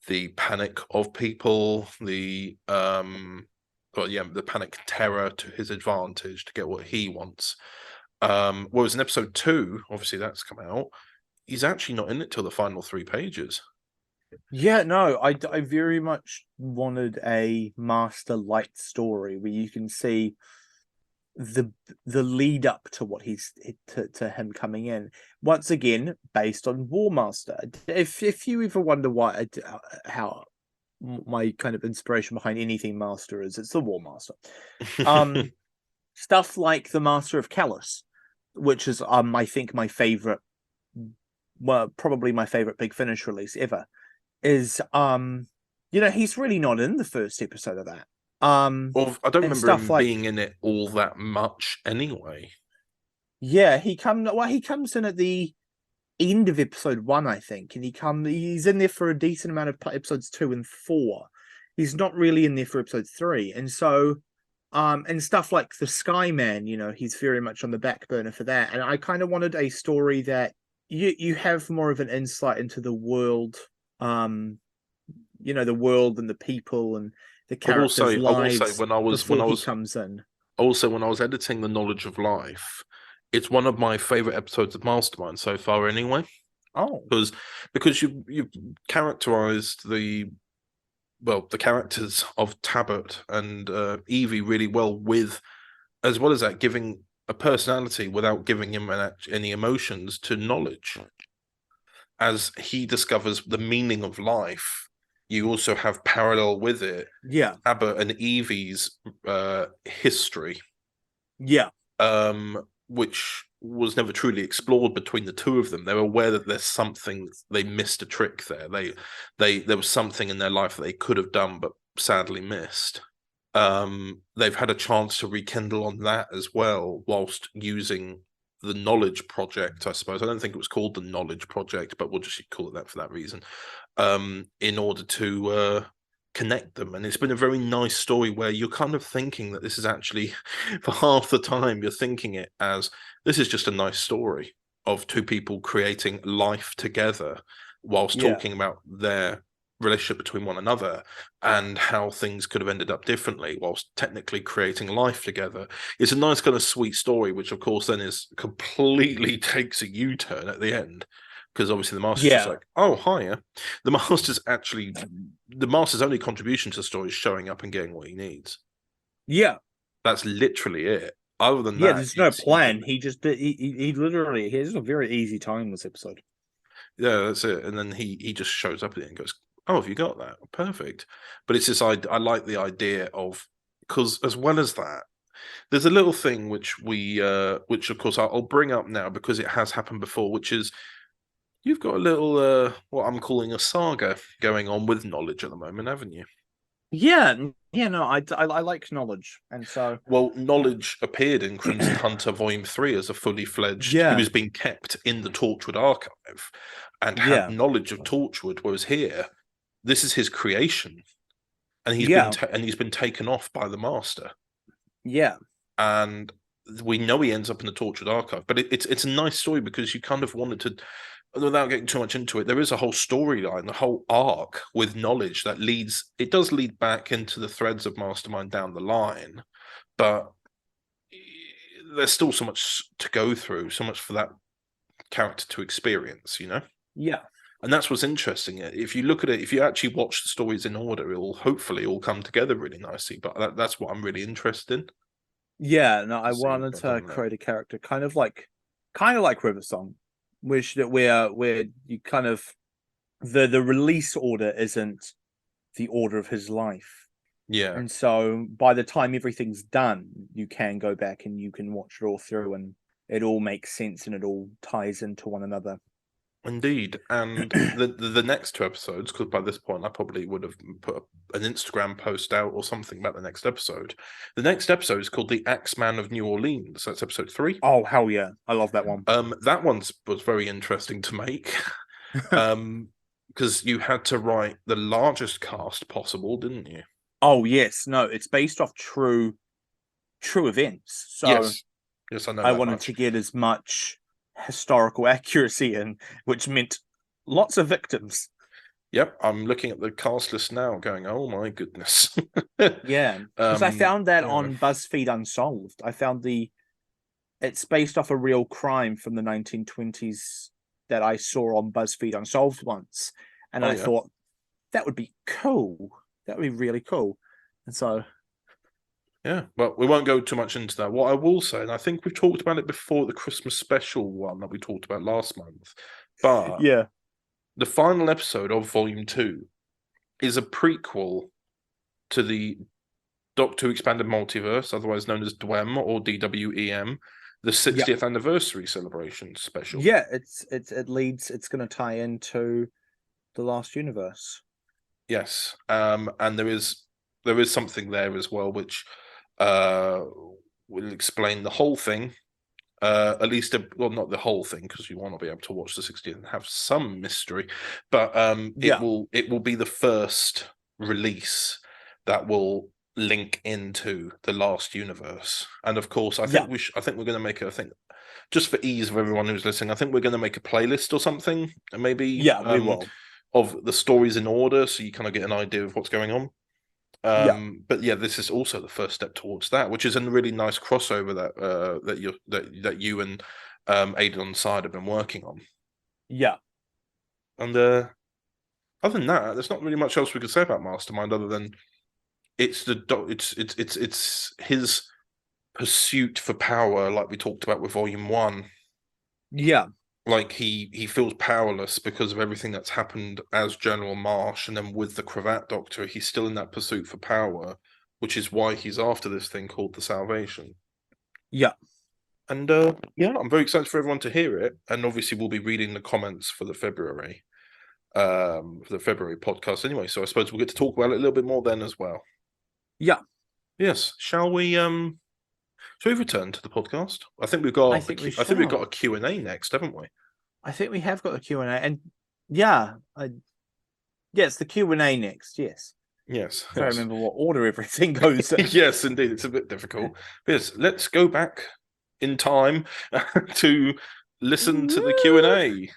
the panic of people, the panic terror to his advantage to get what he wants. Whereas in episode 2, obviously that's come out, he's actually not in it till the final 3 pages. Yeah, no, I very much wanted a Master light story where you can see the lead up to what to him coming in. Once again, based on War Master. If you ever wonder how my kind of inspiration behind anything Master is, it's the War Master. Stuff like the Master of Callus, which is I think my favorite, probably my favorite Big Finish release ever. Is he's really not in the first episode of that. I don't remember him being in it all that much anyway. Yeah, he comes in at the end of episode 1, I think, and he's in there for a decent amount of episodes 2 and 4. He's not really in there for episode 3, and so and stuff like the Skyman, he's very much on the back burner for that. And I kind of wanted a story that you have more of an insight into the world, the world and the people and the characters' lives. I will say when I was comes in. Also, when I was editing The Knowledge of Life, it's one of my favorite episodes of Mastermind so far. Anyway, because you've characterized the characters of Tabit and Evie really well, as well as that, giving a personality without giving him any emotions to Knowledge. As he discovers the meaning of life, you also have parallel with it. Yeah. Tabit and Evie's history. Yeah. Which was never truly explored between the two of them. They're aware that there's something, they missed a trick there. There was something in their life that they could have done, but sadly missed. They've had a chance to rekindle on that as well, whilst using the Knowledge Project, I suppose. I don't think it was called the Knowledge Project, but we'll just call it that for that reason, in order to connect them. And it's been a very nice story where you're kind of thinking that this is actually, for half the time, you're thinking it as this is just a nice story of two people creating life together whilst talking about their relationship between one another and how things could have ended up differently whilst technically creating life together. It's a nice kind of sweet story, which of course then completely takes a U-turn at the end, because obviously the Master's just like, oh, hiya. The Master's only contribution to the story is showing up and getting what he needs. Yeah. That's literally it. Other than that, there's no plan. He literally, he has a very easy time this episode. Yeah, that's it. And then he just shows up at it and goes, oh, have you got that? Perfect. But it's this, I like the idea of, because as well as that, there's a little thing which of course I'll bring up now because it has happened before, which is you've got a little, what I'm calling a saga going on with Knowledge at the moment, haven't you? Yeah, no, I like Knowledge, and so... Well, Knowledge appeared in Crimson Hunter Volume 3 as a fully fledged, he was being kept in the Torchwood archive, and had knowledge of Torchwood, whereas here, this is his creation, and he's been taken off by the Master. Yeah. And we know he ends up in the Torchwood archive, but it's a nice story because you kind of wanted to, without getting too much into it, there is a whole storyline, the whole arc with Knowledge that does lead back into the threads of Mastermind down the line, but there's still so much to go through, so much for that character to experience, Yeah. And that's what's interesting. If you look at it, if you actually watch the stories in order, it'll hopefully all come together really nicely, but that's what I'm really interested in. Yeah, no, I wanted to create a character kind of like River Song, where you kind of the release order isn't the order of his life. Yeah. And so by the time everything's done, you can go back and you can watch it all through and it all makes sense and it all ties into one another. Indeed. And the next two episodes, because by this point I probably would have put an Instagram post out or something about the next episode. The next episode is called The Axeman of New Orleans. That's episode 3. Oh, hell yeah. I love that one. That one was very interesting to make. Because you had to write the largest cast possible, didn't you? Oh, yes. No, it's based off true events. So yes, I know. I wanted to get as much historical accuracy in, which meant lots of victims. Yep, I'm looking at the cast list now going, oh my goodness. Yeah, because I found that on BuzzFeed Unsolved. I found it's based off a real crime from the 1920s that I saw on BuzzFeed Unsolved once. And I thought, that would be cool. That would be really cool. And so... Yeah, well, we won't go too much into that. What I will say, and I think we've talked about it before, the Christmas special one that we talked about last month, but the final episode of Volume 2 is a prequel to the Doctor Who Expanded Multiverse, otherwise known as DWEM or DWEM, the 60th anniversary celebration special. Yeah, it's going to tie into the Last Universe. Yes, and there is something there as well which will explain the whole thing, At least, well, not the whole thing, because you want to be able to watch the 60th and have some mystery. But it will be the first release that will link into the last universe. And of course, I think we're going to make it. I think just for ease of everyone who's listening, I think we're going to make a playlist or something, and maybe we will, of the stories in order, so you kind of get an idea of what's going on. But yeah, this is also the first step towards that, which is a really nice crossover that you and Aidan on the side have been working on. Yeah, and other than that, there's not really much else we could say about Mastermind other than it's his pursuit for power, like we talked about with Volume 1. Yeah. Like he feels powerless because of everything that's happened as General Marsh, and then with the Cravat Doctor, he's still in that pursuit for power, which is why he's after this thing called the Salvation. Yeah. And I'm very excited for everyone to hear it. And obviously we'll be reading the comments for the February podcast anyway. So I suppose we'll get to talk about it a little bit more then as well. Yeah. Yes. Shall we return to the podcast? I think we've got we've got a Q&A next, haven't we? I think we have got a Q&A, and it's the Q&A next. Yes. I remember what order everything goes in. Yes, indeed, it's a bit difficult. Yes, let's go back in time to listen to the Q&A.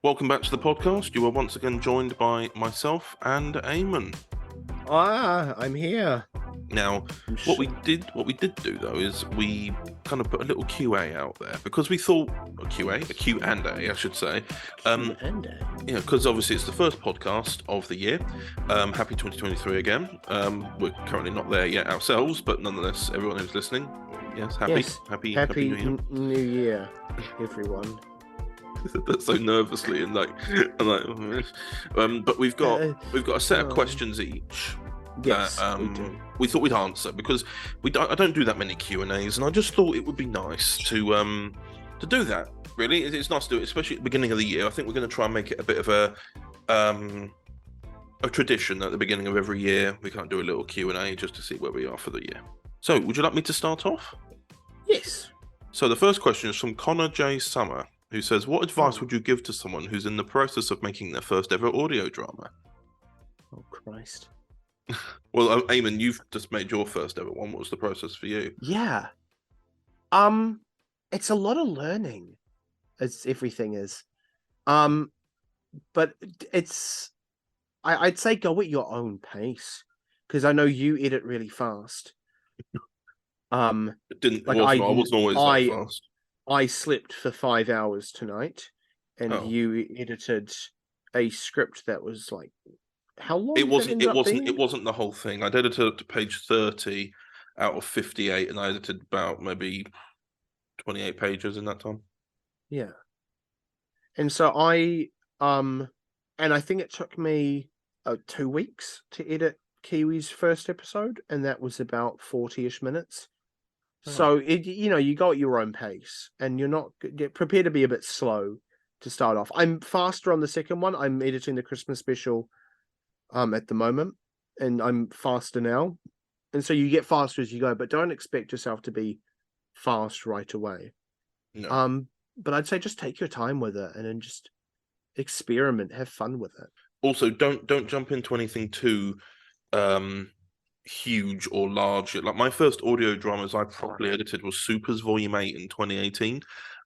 Welcome back to the podcast. You are once again joined by myself and Eamon. I'm here. Now, what we did do though is we kind of put a little QA out there because we thought a Q&A, I should say. Because obviously it's the first podcast of the year. Happy 2023 again. We're currently not there yet ourselves, but nonetheless, everyone who's listening, happy New Year, everyone. That's so nervously and but we've got a set of questions each. Yes, we thought we'd answer because I don't do that many Q&As, and I just thought it would be nice to do that. Really, it's nice to do it, especially at the beginning of the year. I think we're going to try and make it a bit of a tradition at the beginning of every year. We can't do a little Q&A just to see where we are for the year. So, would you like me to start off? Yes. So the first question is from Connor J. Summer, who says, what advice would you give to someone who's in the process of making their first ever audio drama? Oh, Christ. Well, Eamon, you've just made your first ever one. What was the process for you? Yeah. It's a lot of learning, as everything is. But I'd say go at your own pace, because I know you edit really fast. I wasn't always that fast. I slept for 5 hours tonight, and you edited a script that was like, how long? It wasn't the whole thing. I edited up to page 30 out of 58, and I edited about maybe 28 pages in that time. Yeah. And so I think it took me 2 weeks to edit Kiwi's first episode, and that was about 40-ish minutes. So you go at your own pace, and you're not prepared to be a bit slow to start off. I'm faster on the second one. I'm editing the Christmas special at the moment, and I'm faster now. And so you get faster as you go, but don't expect yourself to be fast right away. No. But I'd say just take your time with it, and then just experiment, have fun with it. Also, don't jump into anything too huge or large. Like my first audio dramas I properly edited was Supers Volume 8 in 2018,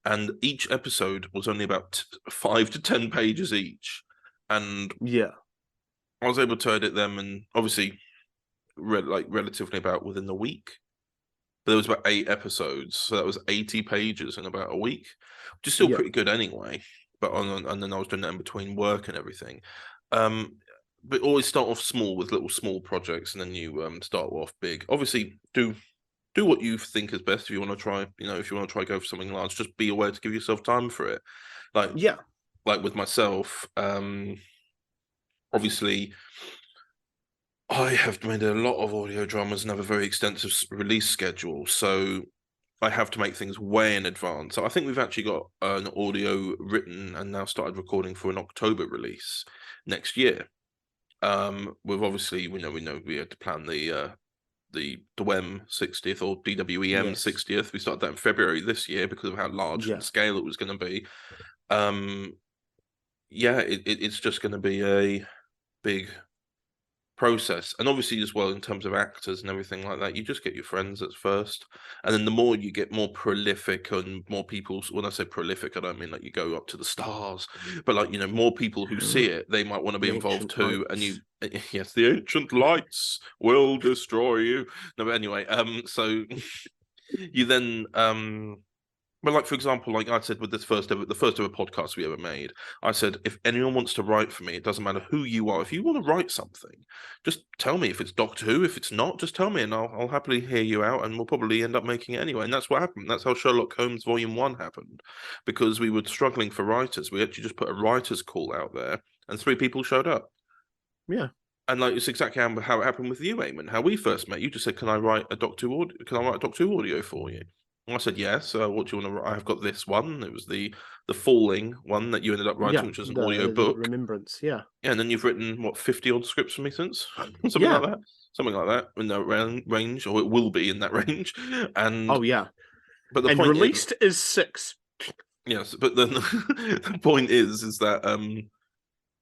and each episode was only about 5 to 10 pages each, and I was able to edit them, and obviously relatively about within the week. But there was about 8 episodes, so that was 80 pages in about a week, which is still pretty good anyway. But and then I was doing that in between work and everything. But always start off small with little small projects, and then you start off big. Obviously, do what you think is best. If you want to try, if you want to try go for something large, just be aware to give yourself time for it. Like with myself, obviously, I have made a lot of audio dramas and have a very extensive release schedule, so I have to make things way in advance. So I think we've actually got an audio written and now started recording for an October release next year. We've obviously we know we had to plan the the DWEM 60th or DWEM 60th. We started that in February this year because of how large and scale it was going to be. It's just going to be a big process, and obviously as well in terms of actors and everything like that, you just get your friends at first, and then the more you get more prolific and more people. When I say prolific, I don't mean like you go up to the stars, but like, you know, more people who see it, they might want to be involved too. And you, yes, the ancient lights will destroy you. No, but anyway, so you then but like, for example, like I said with the first ever podcast we ever made, I said, if anyone wants to write for me, it doesn't matter who you are. If you want to write something, just tell me. If it's Doctor Who, if it's not, just tell me, and I'll happily hear you out, and we'll probably end up making it anyway. And that's what happened. That's how Sherlock Holmes Volume 1 happened, because we were struggling for writers. We actually just put a writer's call out there, and 3 people showed up. Yeah. And like, it's exactly how it happened with you, Eamon. How we first met. You just said, "Can I write a Doctor Who audio? Can I write a Doctor Who audio for you?" And I said, "Yes. What do you want to write?" I've got this one. It was the Falling one that you ended up writing, which is an audio book. Remembrance, yeah. Yeah, and then you've written what 50 odd scripts for me since, something like that. Something like that in that range, or it will be in that range. And but the point released is 6. Yes, but then the point is that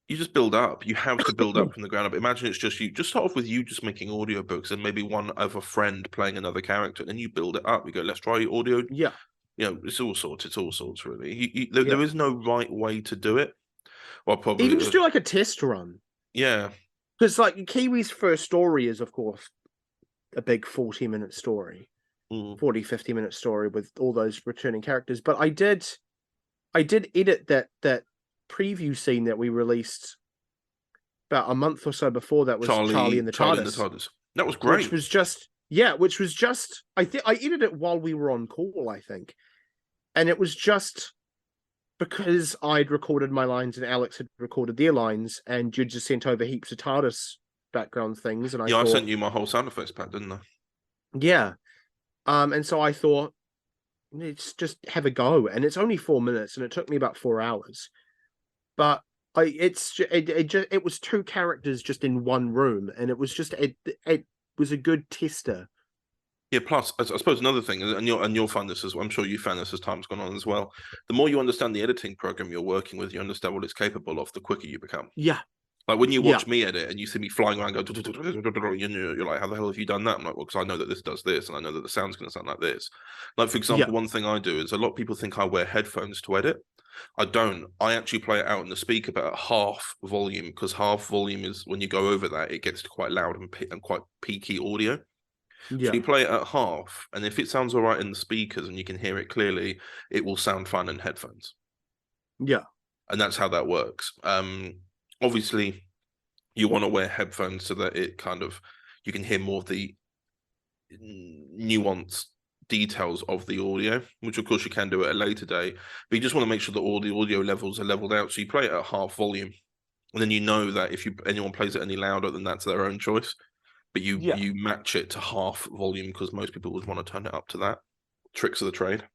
you just build up. You have to build up from the ground up. Imagine it's just you. Just start off with you just making audiobooks and maybe one other friend playing another character. And then you build it up. You go, let's try audio. Yeah. You know, it's all sorts. It's all sorts, really. There is no right way to do it. Well, probably even just do like a test run. Yeah. Because like Kiwi's first story is, of course, a big 40-minute story. 40, 50-minute story with all those returning characters. But I did edit that preview scene that we released about a month or so before that was Charlie in the TARDIS. That was great. Which was just I edited it while we were on call, I think. And it was just because I'd recorded my lines and Alex had recorded their lines, and you'd just sent over heaps of TARDIS background things. And I sent you my whole sound effects pack, didn't I? Yeah. And so I thought, let's just have a go. And it's only 4 minutes, and it took me about 4 hours. But it was 2 characters just in one room, and it was just it was a good tester. Yeah. Plus, I suppose another thing, and you'll find this as well. I'm sure you found this as time's gone on as well. The more you understand the editing program you're working with, you understand what it's capable of, the quicker you become. Yeah. Like when you watch me edit and you see me flying around, you're like, how the hell have you done that? I'm like, well, because I know that this does this, and I know that the sound's going to sound like this. Like, for example, one thing I do is a lot of people think I wear headphones to edit. I don't. I actually play it out in the speaker, but at half volume, because half volume is when you go over that, it gets quite loud and quite peaky audio. Yeah. So you play it at half, and if it sounds all right in the speakers and you can hear it clearly, it will sound fine in headphones. Yeah. And that's how that works. Obviously, you want to wear headphones so that it kind of, you can hear more of the nuanced details of the audio, which of course you can do at a later date, but you just want to make sure that all the audio levels are leveled out. So you play it at half volume, and then you know that if anyone plays it any louder, then that's their own choice. But you match it to half volume, because most people would want to turn it up to that. Tricks of the trade.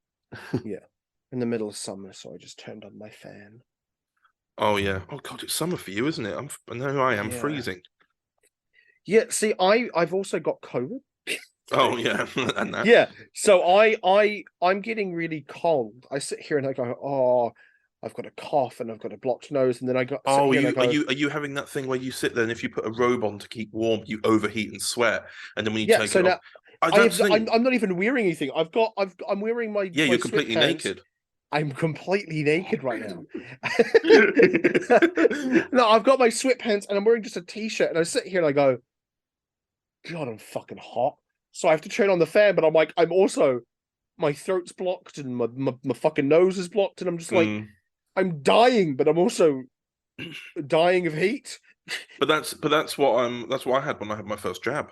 Yeah. In the middle of summer, so I just turned on my fan. Oh yeah. Oh god, it's summer for you, isn't it? I know I am freezing. Yeah. See, I've also got COVID. Oh yeah, and that. Yeah. So I'm getting really cold. I sit here and I go, oh, I've got a cough and I've got a blocked nose, and then I got. Oh, are you having that thing where you sit there and if you put a robe on to keep warm, you overheat and sweat, and then when you take it off, I'm not even wearing anything. I'm wearing my. Yeah, my you're completely naked. I'm completely naked right now. No, I've got my sweatpants and I'm wearing just a t-shirt, and I sit here and I go, God, I'm fucking hot. So I have to turn on the fan, but I'm like, my throat's blocked and my fucking nose is blocked, and I'm just like, I'm dying, but I'm also dying of heat. But that's what I had when I had my first jab.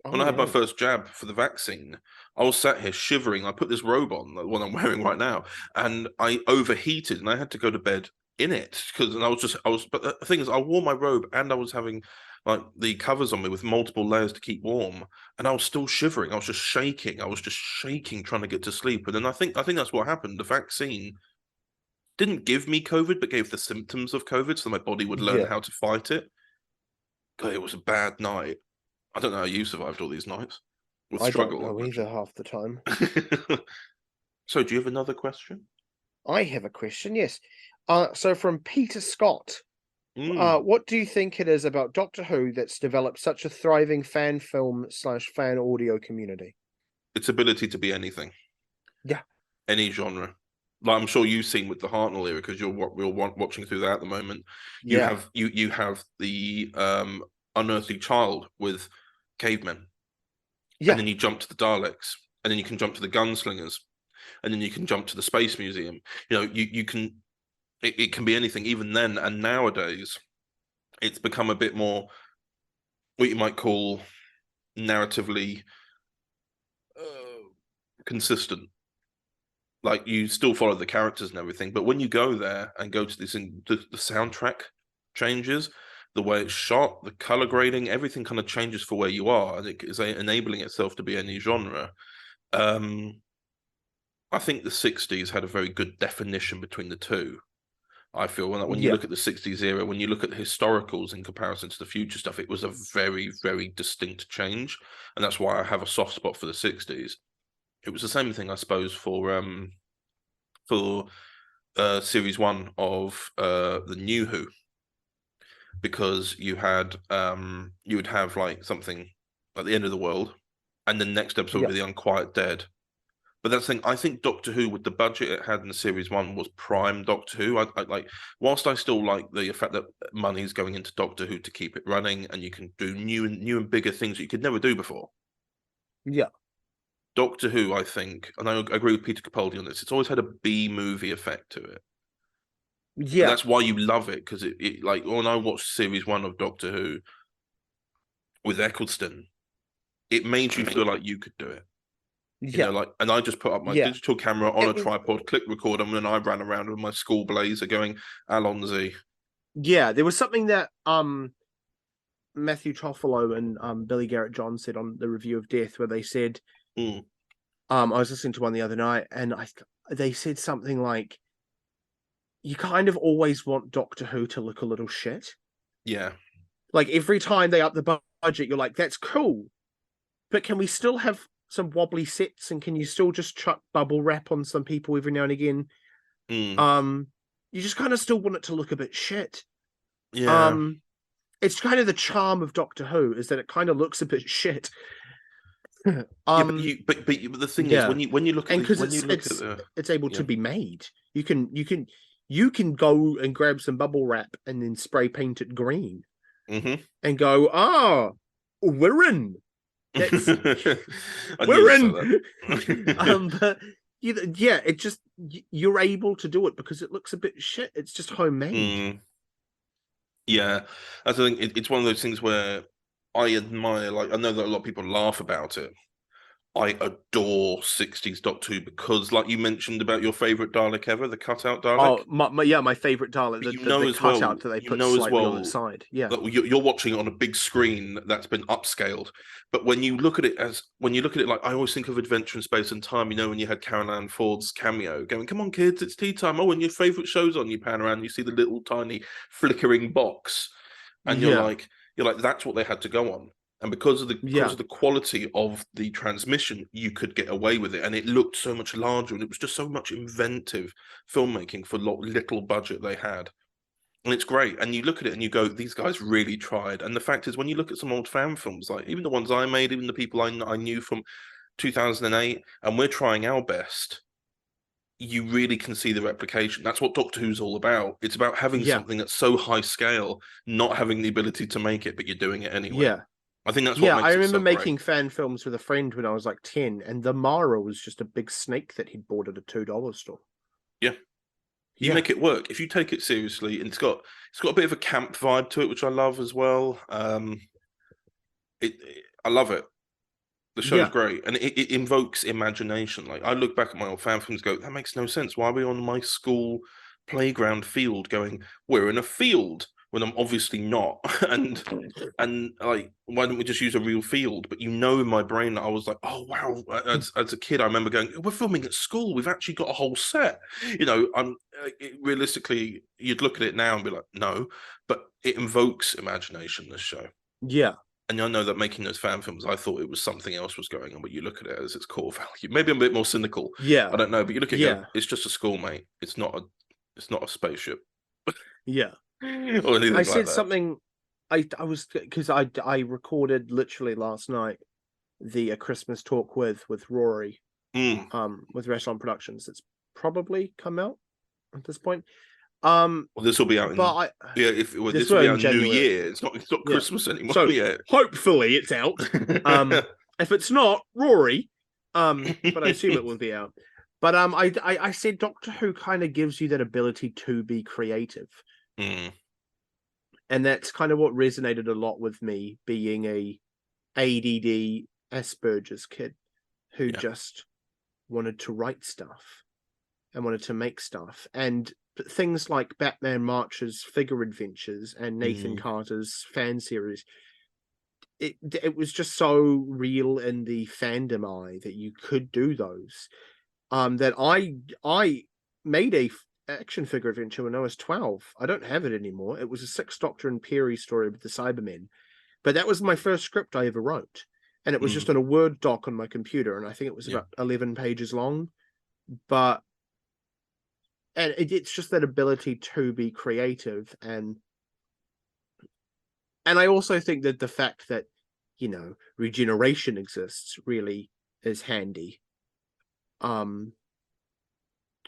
When I had my first jab for the vaccine, I was sat here shivering. I put this robe on, the one I'm wearing right now, and I overheated, and I had to go to bed in it but the thing is, I wore my robe and I was having like the covers on me with multiple layers to keep warm, and I was still shivering. I was just shaking. Trying to get to sleep. And then I think that's what happened. The vaccine didn't give me COVID, but gave the symptoms of COVID, so my body would learn how to fight it. God, it was a bad night. I don't know how you survived all these nights. With I struggle. don't know either half the time. So, do you have another question? I have a question, yes. So from Peter Scott, Mm. what do you think it is about Doctor Who that's developed such a thriving fan film / fan audio community? Its ability to be anything. Yeah. Any genre. Like I'm sure you've seen with the Hartnell era, because we're watching through that at the moment. Yeah. You have the Unearthly Child with cavemen. Yeah. And then you jump to the Daleks, and then you can jump to the Gunslingers, and then you can jump to the Space Museum. You know, you can. It can be anything even then, and nowadays, it's become a bit more what you might call narratively consistent. Like you still follow the characters and everything, but when you go there and go to this, the soundtrack changes, the way it's shot, the color grading, everything kind of changes for where you are, and it is enabling itself to be any genre. I think the 60s had a very good definition between the two. I feel when you look at the 60s era, when you look at the historicals in comparison to the future stuff, it was a very, very distinct change. And that's why I have a soft spot for the 60s. It was the same thing, I suppose, for series 1 of the New Who, because you would have like something at the end of the world, and the next episode would be the Unquiet Dead. But that's the thing. I think Doctor Who, with the budget it had in series 1, was prime Doctor Who. I like, whilst I still like the fact that money's going into Doctor Who to keep it running, and you can do new and bigger things that you could never do before. Yeah. Doctor Who, I think, and I agree with Peter Capaldi on this, it's always had a B movie effect to it. Yeah. And that's why you love it, because it like when I watched series 1 of Doctor Who with Eccleston, it made you feel like you could do it. You know, like, and I just put up my digital camera on a tripod, click record, and then I ran around with my school blazer going, Alonzi. Yeah, there was something that Matthew Toffolo and Billy Garrett John said on the review of Death, where they said, I was listening to one the other night, and they said something like, you kind of always want Doctor Who to look a little shit. Yeah. Like every time they up the budget, you're like, that's cool, but can we still have some wobbly sets, and can you still just chuck bubble wrap on some people every now and again? You just kind of still want it to look a bit shit. Yeah. It's kind of the charm of Doctor Who, is that it kind of looks a bit shit. But the thing is, when you look at it's able to be made. You can go and grab some bubble wrap and then spray paint it green, and go, we're in. We're in. But it just, you're able to do it because it looks a bit shit. It's just homemade. Yeah, I think it's one of those things where I admire. Like, I know that a lot of people laugh about it. I adore 60s Doctor Who because, like you mentioned about your favorite Dalek ever, the cutout Dalek. Oh, my favorite Dalek, the cutout that they put slightly on the side. Yeah, you're watching it on a big screen that's been upscaled. But when you look at it like, I always think of Adventure in Space and Time. You know, when you had Carol Ann Ford's cameo, going, "Come on, kids, it's tea time." Oh, and your favorite show's on. You pan around, you see the little tiny flickering box, and you're like, that's what they had to go on. And because of the quality of the transmission, you could get away with it, and it looked so much larger, and it was just so much inventive filmmaking for little budget they had, and it's great. And you look at it and you go, these guys really tried. And the fact is, when you look at some old fan films, like even the ones I made, even the people I knew from 2008, and we're trying our best, you really can see the replication. That's what Doctor Who's all about. It's about having something that's so high scale, not having the ability to make it, but you're doing it anyway. Yeah. I think that's what makes I remember it so making great. fan films with a friend when I was like 10, and the Mara was just a big snake that he'd bought at a $2 store. Yeah. You make it work. If you take it seriously, and it's got a bit of a camp vibe to it, which I love as well. I love it. The show's great, and it invokes imagination. Like, I look back at my old fan films and go, that makes no sense. Why are we on my school playground field going, we're in a field, when I'm obviously not? and like, why don't we just use a real field? But in my brain, I was like, oh wow. As a kid, I remember going, we're filming at school, we've actually got a whole set. Realistically, you'd look at it now and be like, no, but it invokes imagination, this show. Yeah. And I know that making those fan films, I thought it was something else was going on, but you look at it as its core value. Maybe I'm a bit more cynical. Yeah. I don't know, but you look at it, it's just a school, mate. It's not a spaceship. Yeah. Or anything I like said that. something. I was because I recorded literally last night the A Christmas Talk with Rory, with Restaurant Productions. It's probably come out at this point. Well, this will be out in this will be out in New Year. It's not Christmas anymore. So yet. hopefully it's out. If it's not, Rory, but I assume it will be out. But I said Doctor Who kind of gives you that ability to be creative. And that's kind of what resonated a lot with me, being a ADD Asperger's kid who just wanted to write stuff and wanted to make stuff. And things like Batman March's figure adventures and Nathan Carter's fan series, it was just so real in the fandom eye that you could do those. That I made a action figure adventure when I was 12. I don't have it anymore. It was a Sixth Doctor and Perry story with the Cybermen, but that was my first script I ever wrote, and it was just on a Word doc on my computer, and I think it was about 11 pages long. But it's just that ability to be creative, and I also think that the fact that regeneration exists really is handy.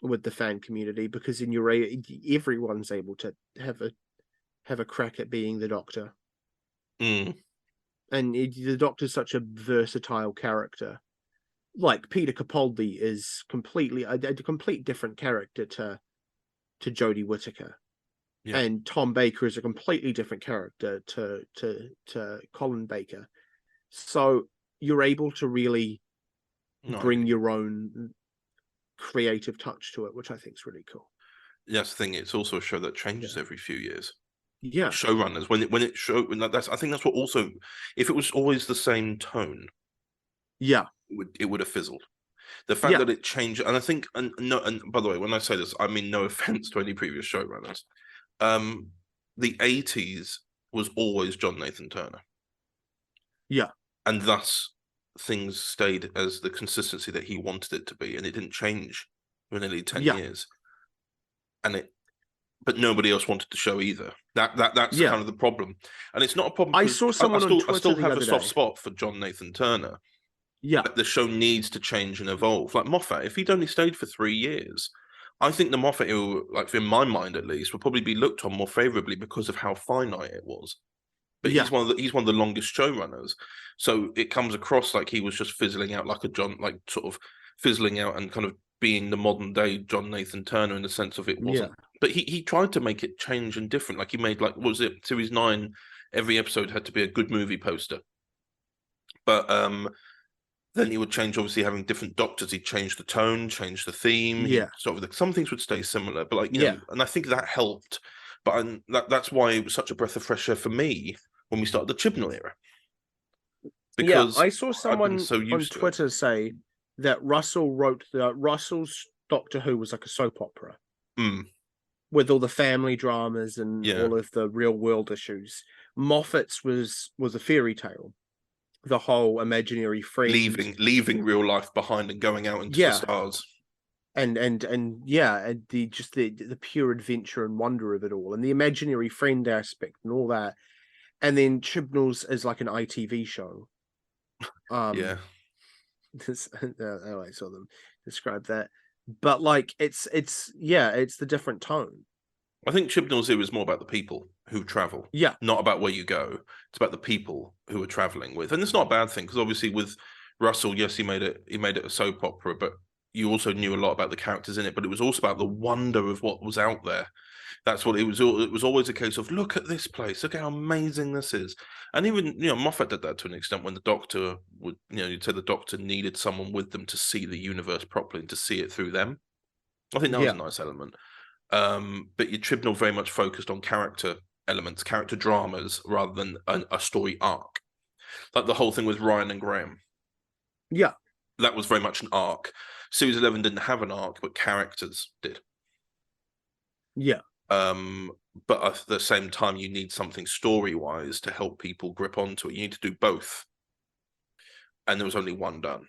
With the fan community, because in everyone's able to have a crack at being the Doctor, and the Doctor's such a versatile character. Like Peter Capaldi is completely a complete different character to Jodie Whittaker, and Tom Baker is a completely different character to Colin Baker. So you're able to really bring your own creative touch to it, which I think is really cool. That's the thing. It's also a show that changes every few years. Yeah, showrunners I think that's what also, if it was always the same tone, it would have fizzled. The fact that it changed, and I think, and by the way, when I say this, I mean no offense to any previous showrunners. The 80s was always John Nathan Turner. Yeah, and thus things stayed as the consistency that he wanted it to be, and it didn't change for nearly 10 years. But nobody else wanted the show either. That's kind of the problem, and it's not a problem. I saw someone on Twitter I still have the a soft day. spot for John Nathan Turner. Yeah, but the show needs to change and evolve. Like Moffat, if he'd only stayed for 3 years, I think the Moffat era, like in my mind at least, would probably be looked on more favorably because of how finite it was. But he's one of the longest showrunners, so it comes across like he was just fizzling out, like sort of fizzling out and kind of being the modern day John Nathan Turner in the sense of it wasn't. But he tried to make it change and different. Like he made what was it, Series 9? Every episode had to be a good movie poster. But then he would change, obviously having different doctors. He'd change the tone, change the theme. Sort of some things would stay similar, but you know, and I think that helped. But that's why it was such a breath of fresh air for me when we started the Chibnall era. Because I saw someone on Twitter say that Russell wrote Russell's Doctor Who was like a soap opera with all the family dramas and all of the real world issues. Moffat's was a fairy tale. The whole imaginary friend leaving real life behind and going out into the stars. And the pure adventure and wonder of it all, and the imaginary friend aspect and all that. And then Chibnall's is like an ITV show. I saw them describe that, but like it's the different tone. I think Chibnall's era is more about the people who travel, not about where you go. It's about the people who are traveling with, and it's not a bad thing because obviously with Russell, yes, he made it a soap opera, but you also knew a lot about the characters in it. But it was also about the wonder of what was out there. That's what it was. It was always a case of look at this place, look how amazing this is. And even Moffat did that to an extent when the Doctor would, you'd say the Doctor needed someone with them to see the universe properly and to see it through them. I think that was a nice element. But your Chibnall very much focused on character elements, character dramas, rather than a story arc. Like the whole thing with Ryan and Graham. Yeah. That was very much an arc. Series 11 didn't have an arc, but characters did. Yeah. but at the same time, you need something story-wise to help people grip onto it. You need to do both. And there was only one done.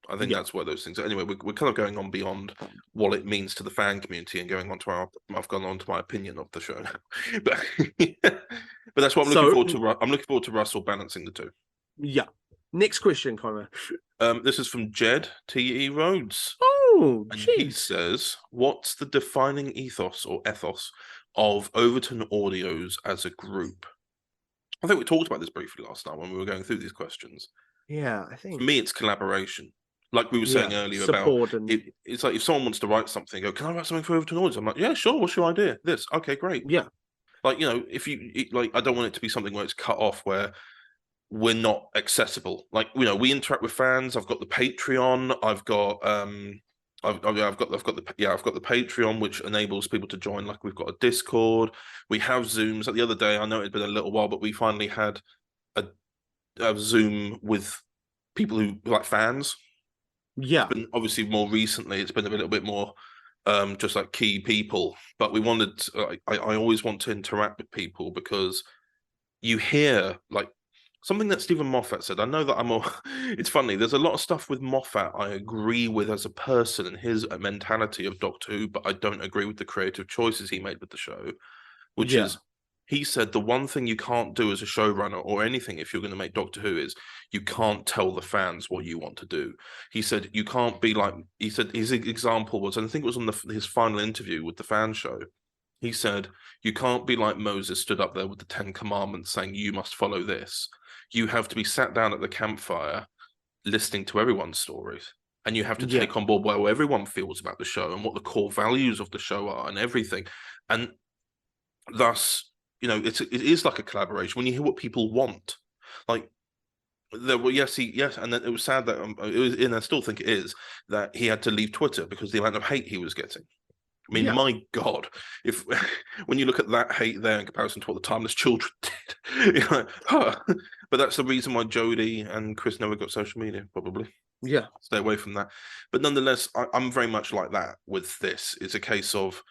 I think that's where those things are. Anyway, we're kind of going on beyond what it means to the fan community and going on to I've gone on to my opinion of the show now. but that's what I'm looking forward to. I'm looking forward to Russell balancing the two. Yeah. Next question, Connor. This is from Jed T.E. Rhodes. Oh, and he says, what's the defining ethos of Overton Audios as a group? I think we talked about this briefly last night when we were going through these questions. Yeah, I think. For me, it's collaboration. Like we were saying earlier about it's like if someone wants to write something, go, can I write something for Overton Audios? I'm like, yeah, sure. What's your idea? This. Okay, great. Yeah. Like, if I don't want it to be something where it's cut off, where we're not accessible. Like, we interact with fans. I've got the Patreon. I've got the Patreon, which enables people to join. Like, we've got a Discord. We have Zooms. Like the other day, I know it'd been a little while, but we finally had a Zoom with people who like fans. Yeah. But obviously, more recently, it's been a little bit more just like key people. But we wanted. I always want to interact with people because you hear like something that Stephen Moffat said. I know that it's funny. There's a lot of stuff with Moffat I agree with as a person and his mentality of Doctor Who, but I don't agree with the creative choices he made with the show, which is, he said the one thing you can't do as a showrunner or anything if you're going to make Doctor Who is you can't tell the fans what you want to do. He said you can't be like, he said his example was, and I think it was on his final interview with the fan show, he said, you can't be like Moses stood up there with the 10 Commandments saying you must follow this. You have to be sat down at the campfire listening to everyone's stories. And you have to take on board what everyone feels about the show and what the core values of the show are and everything. And thus, it is like a collaboration when you hear what people want. Like, and then it was sad that and I still think it is, that he had to leave Twitter because the amount of hate he was getting. I mean, my God, when you look at that hate there in comparison to what the Timeless Children did, you're like, huh. But that's the reason why Jodie and Chris never got social media, probably. Yeah. Stay away from that. But nonetheless, I'm very much like that with this. It's a case of,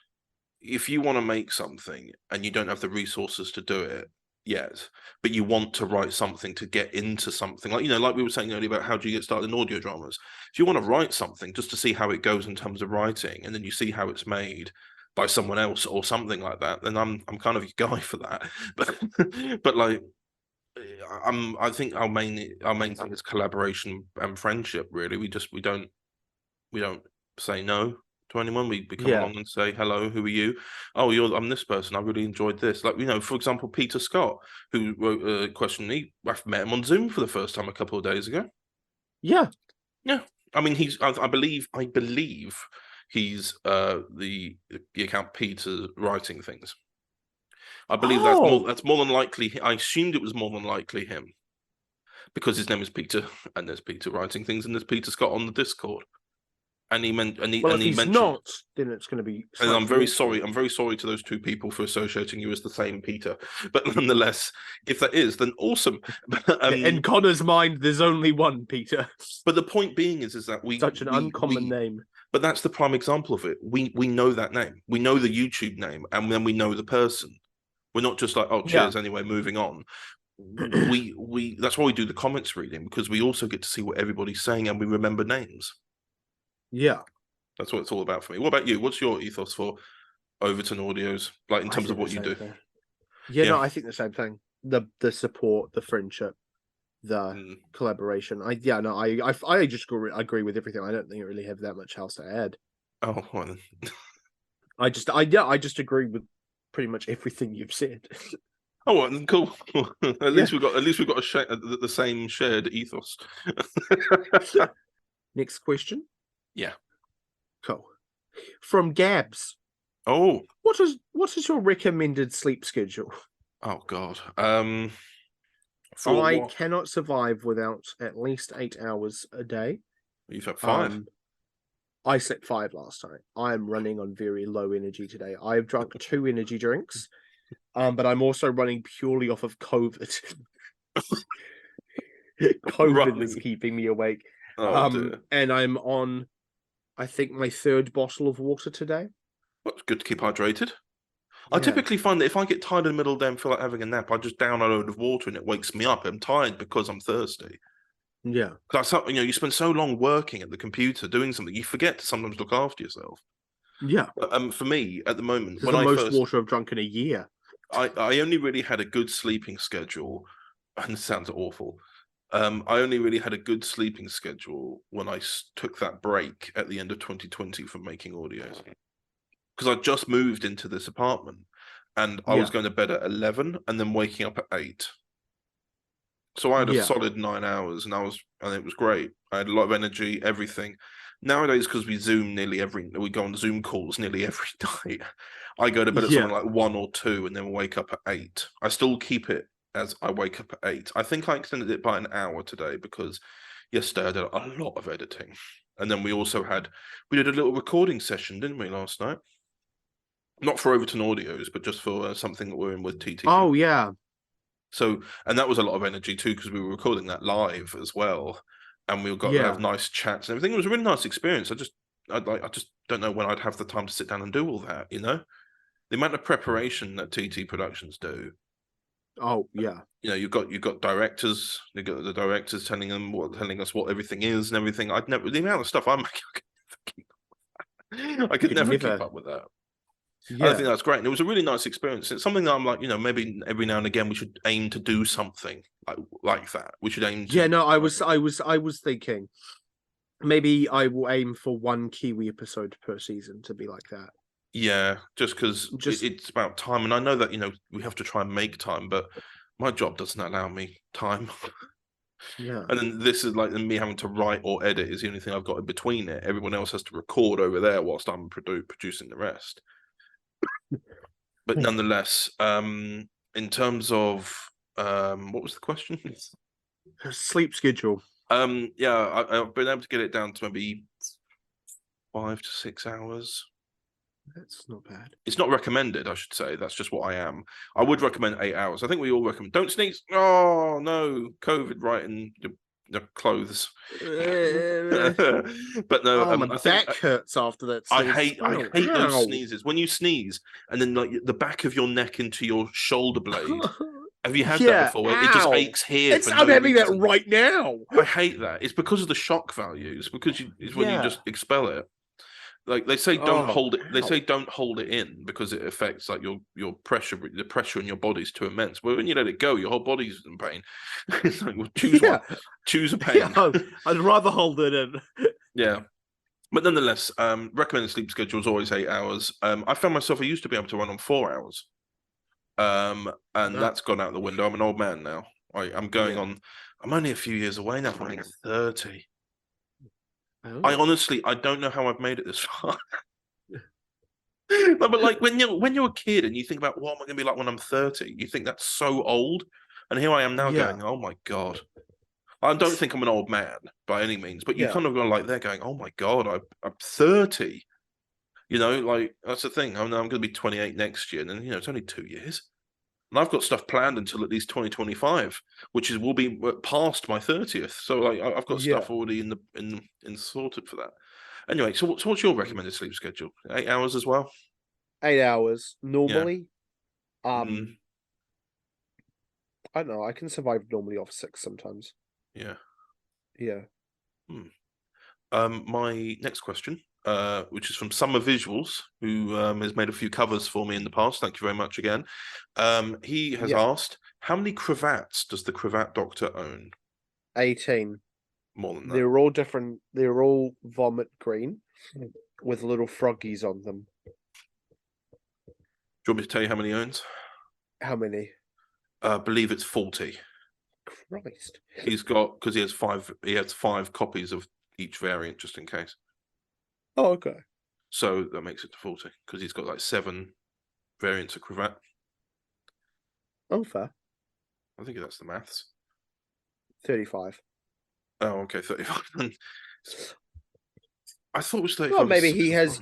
if you want to make something and you don't have the resources to do it yet, but you want to write something to get into something, like, like we were saying earlier about how do you get started in audio dramas. If you want to write something just to see how it goes in terms of writing, and then you see how it's made by someone else or something like that, then I'm kind of your guy for that. But like, I think our main thing is collaboration and friendship. Really, we don't say no to anyone. We come along and say, hello, who are you? Oh, I'm this person. I really enjoyed this. Like, for example, Peter Scott, who wrote a question. I've met him on Zoom for the first time a couple of days ago. Yeah. I mean, I believe he's the account Peter writing things. I believe that's more than likely. I assumed it was more than likely him, because his name is Peter, and there's Peter writing things, and there's Peter Scott on the Discord. And he mentioned, not, then it's going to be. And I'm very sorry. I'm very sorry to those two people for associating you as the same Peter. But nonetheless, if that is, then awesome. In Connor's mind, there's only one Peter. But the point being is that such an uncommon name. But that's the prime example of it. We know that name. We know the YouTube name, and then we know the person. We're not just like, oh, cheers, anyway, moving on. We that's why we do the comments reading, because we also get to see what everybody's saying and we remember names. Yeah. That's what it's all about for me. What about you? What's your ethos for Overton Audios, like in terms of what you do? No, I think the same thing. The support, the friendship, the collaboration. I just agree with everything. I don't think I really have that much else to add. Oh, well. I just agree with pretty much everything you've said. Oh, well, cool. At least we've got the same shared ethos. Next question. Yeah. Cool. From Gabs. Oh. What is your recommended sleep schedule? Oh God. I cannot survive without at least 8 hours a day. You've had 5. I slept 5 last night. I am running on very low energy today. I've drunk 2 energy drinks, but I'm also running purely off of COVID. COVID is keeping me awake. And I'm on, I think, my 3rd bottle of water today. What's good to keep hydrated? I typically find that if I get tired in the middle of the day and feel like having a nap, I just down a load of water and it wakes me up. I'm tired because I'm thirsty. Yeah. Because you spend so long working at the computer doing something, you forget to sometimes look after yourself. Yeah. For me, at the moment, this is the most water I've drunk in a year. I only really had a good sleeping schedule, and it sounds awful. I only really had a good sleeping schedule when I took that break at the end of 2020 from making audios. Because I just moved into this apartment, and I was going to bed at 11 and then waking up at 8. So I had a solid 9 hours, and it was great. I had a lot of energy, everything. Nowadays, because we go on Zoom calls nearly every night. I go to bed at something like 1 or 2, and then wake up at 8. I still keep it as I wake up at 8. I think I extended it by an hour today because yesterday I did a lot of editing, and then we did a little recording session, didn't we, last night? Not for Overton Audios, but just for something that we're in with TT. Oh yeah. So, and that was a lot of energy too, because we were recording that live as well, and we got to have nice chats and everything. It was a really nice experience. I just don't know when I'd have the time to sit down and do all that. The amount of preparation that TT Productions do. Oh yeah. You've got directors. You've got the directors telling us what everything is and everything. The amount of stuff I could never keep up with that. Yeah. I think that's great, and it was a really nice experience. It's something that I'm like, maybe every now and again we should aim to do something like that. We should aim to. Yeah, no, I was thinking maybe I will aim for 1 Kiwi episode per season to be like that. Yeah, just because it's about time, and I know that we have to try and make time, but my job doesn't allow me time. Yeah, and then this is like me having to write or edit is the only thing I've got in between it. Everyone else has to record over there whilst I'm producing the rest. But nonetheless, in terms of what was the question? Sleep schedule. Yeah, I've been able to get it down to maybe 5 to 6 hours. That's not bad. It's not recommended, I should say. That's just what I am. I would recommend 8 hours. I think we all recommend. Don't sneeze. Oh no, COVID right in your clothes. But no, my back hurts after that. I hate those sneezes. When you sneeze and then like the back of your neck into your shoulder blade. Have you had that before? It just aches here. I'm having that right now. I hate that. It's because of the shock values. Because it's when you just expel it. Like they say, don't hold it. They say don't hold it in because it affects like your pressure. The pressure in your body's too immense. But when you let it go, your whole body's in pain. It's like, well, choose one. Choose a pain. Yeah, I'd rather hold it in. Yeah, but nonetheless, recommended sleep schedule is always 8 hours. I found myself. I used to be able to run on 4 hours. And that's gone out the window. I'm an old man now. I'm going on. I'm only a few years away now from being 30. Oh. I don't know how I've made it this far. But like when you're a kid and you think about what am I going to be like when I'm 30, you think that's so old. And here I am now going, oh my God. I don't think I'm an old man by any means, but you kind of go like they're going, oh my God, I'm 30. Like that's the thing. I'm going to be 28 next year, and then it's only 2 years. And I've got stuff planned until at least 2025, which will be past my 30th. So like I've got stuff already in sorted for that. Anyway, so what's your recommended sleep schedule? 8 hours as well? 8 hours normally. I don't know. I can survive normally off 6 sometimes. Yeah. Yeah. My next question, which is from Summer Visuals, who has made a few covers for me in the past. Thank you very much again. He has asked, how many cravats does the Cravat Doctor own? 18. More than that. They're all different. They're all vomit green with little froggies on them. Do you want me to tell you how many he owns? How many? I believe it's 40. Christ. He's got, because he has 5. He has 5 copies of each variant, just in case. Oh, okay. So that makes it to 40 because he's got like 7 variants of cravat. Oh, fair. I think that's the maths. 35. Oh, okay, 35. I thought it was 35. Well, maybe he has.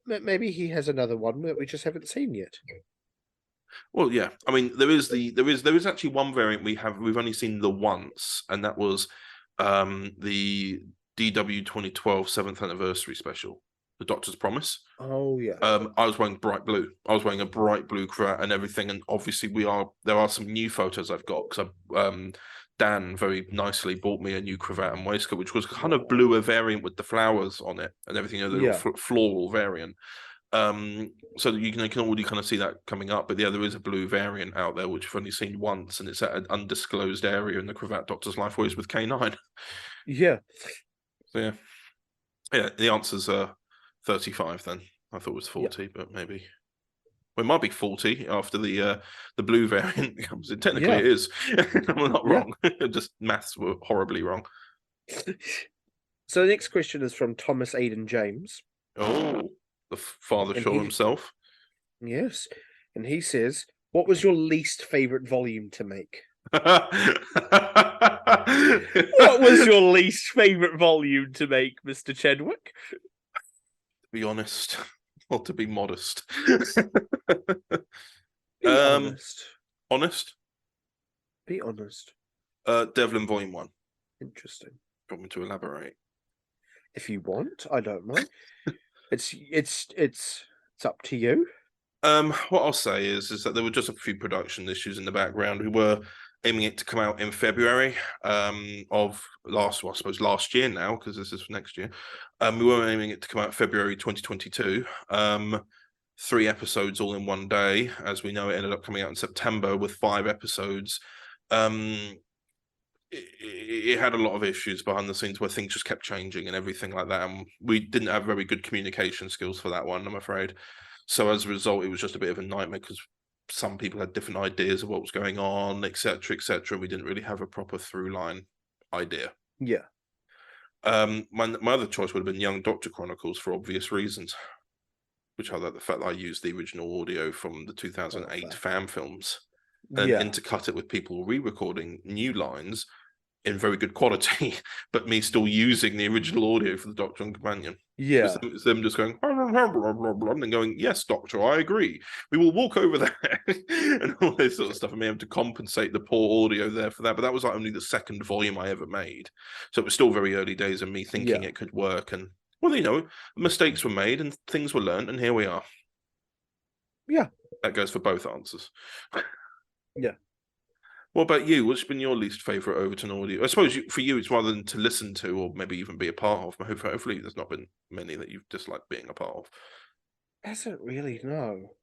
Maybe he has another one that we just haven't seen yet. Well, yeah. I mean, there is actually one variant we've only seen the once, and that was the DW 2012 7th anniversary special. The Doctor's Promise. Oh yeah. I was wearing bright blue. I was wearing a bright blue cravat and everything. And obviously, there are some new photos I've got because Dan very nicely bought me a new cravat and waistcoat, which was kind of bluer variant with the flowers on it and everything. The little floral variant. So you can already kind of see that coming up. But yeah, there is a blue variant out there which I've only seen once, and it's at an undisclosed area in the Cravat Doctor's Life, always with K9. Yeah. So yeah. The answer's 35 then. I thought it was 40, but maybe it might be 40 after the blue variant comes in. Technically, it is. I'm not wrong. Just maths were horribly wrong. So the next question is from Thomas Aidan James. Oh, the Father Shaw himself. Yes, and he says, "What was your least favorite volume to make?" What was your least favorite volume to make, Mr. Chadwick? To be honest, or to be modest. Be honest. Honest? Be honest. Devlin Volume 1. Interesting. Do you want me to elaborate? If you want, I don't mind. It's up to you. What I'll say is that there were just a few production issues in the background. We were aiming it to come out in February of last year now, because this is for next year. We were aiming it to come out February 2022. 3 episodes all in one day. As we know, it ended up coming out in September with 5 episodes. It had a lot of issues behind the scenes where things just kept changing and everything like that. And we didn't have very good communication skills for that one, I'm afraid. So as a result, it was just a bit of a nightmare because some people had different ideas of what was going on, etc., etc. We didn't really have a proper through line idea. Yeah. My other choice would have been Young Doctor Chronicles for obvious reasons, which are the fact that I used the original audio from the 2008 fan films and intercut it with people re-recording new lines in very good quality, but me still using the original audio for the Doctor and Companion. Yeah. It's them just going, blah, blah, blah, blah, blah, and then going, yes, Doctor, I agree. We will walk over there and all this sort of stuff. I may have to compensate the poor audio there for that, but that was like only the second volume I ever made. So it was still very early days of me thinking it could work. And, well, you know, mistakes were made and things were learned, and here we are. Yeah. That goes for both answers. Yeah. What about you? What's been your least favourite Overton audio? I suppose for you, it's rather than to listen to or maybe even be a part of. Hopefully, there's not been many that you've disliked being a part of. Hasn't really, no.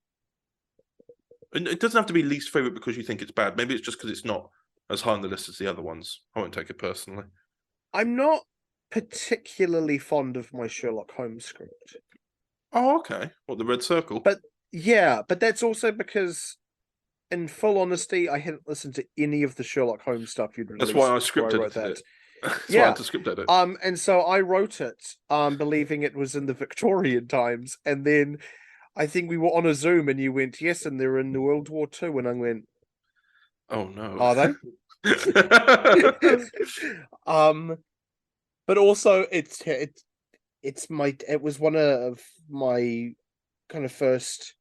And it doesn't have to be least favourite because you think it's bad. Maybe it's just because it's not as high on the list as the other ones. I won't take it personally. I'm not particularly fond of my Sherlock Holmes script. Oh, okay. What, the Red Circle? But that's also because, in full honesty, I hadn't listened to any of the Sherlock Holmes stuff you'd released. That's why I script edited it. That's why I had to script edit. And so I wrote it, believing it was in the Victorian times, and then I think we were on a Zoom, and you went, "Yes, and they're in the World War II," and I went, "Oh no, are they?" But also it was one of my kind of first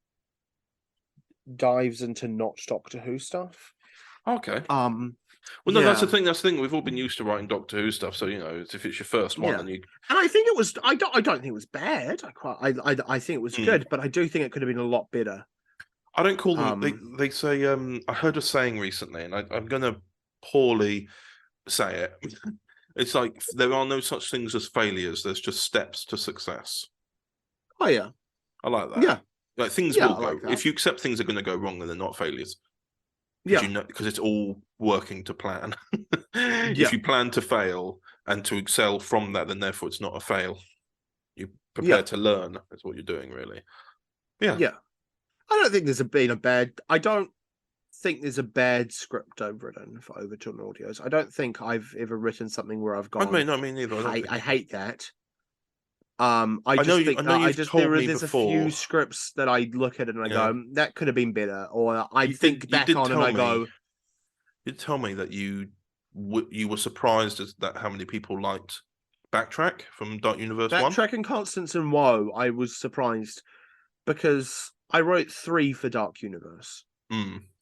dives into not Doctor Who stuff. Okay. Well, no, that's the thing. That's the thing. We've all been used to writing Doctor Who stuff, so you know, if it's your first one, then you. And I think it was. I don't think it was bad. I think it was good, but I do think it could have been a lot better. I don't call them. They say. I heard a saying recently, and I'm going to poorly say it. It's like there are no such things as failures. There's just steps to success. Oh yeah, I like that. Yeah, like things will go. If you accept things are going to go wrong, then they're not failures. Yeah, you know, because it's all working to plan. If you plan to fail and to excel from that, then therefore it's not a fail. You prepare to learn. That's what you're doing, really. Yeah. Yeah. I don't think there's been a bad. I don't think there's a bad script I've written for Overton Audios. I don't think I've ever written something where I've gone. I mean, neither. I hate that. There's a few scripts that I look at and I go, that could have been better, or I think back on and I go. You tell me that you were surprised at how many people liked Backtrack from Dark Universe 1? Backtrack and Constance and Woe, I was surprised because I wrote 3 for Dark Universe.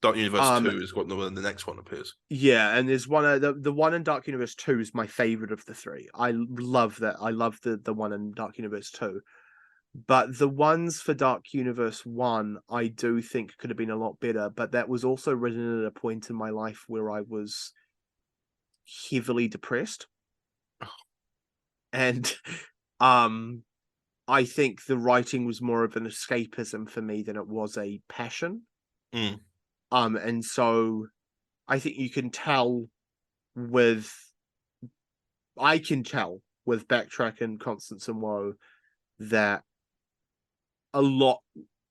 Dark Universe 2 is what the next one appears. Yeah, and there's one the one in Dark Universe 2 is my favorite of the 3. I love that. I love the one in Dark Universe 2. But the ones for Dark Universe 1, I do think could have been a lot better. But that was also written at a point in my life where I was heavily depressed. And I think the writing was more of an escapism for me than it was a passion. And so I think you can tell I can tell with Backtrack and Constance and Woe that a lot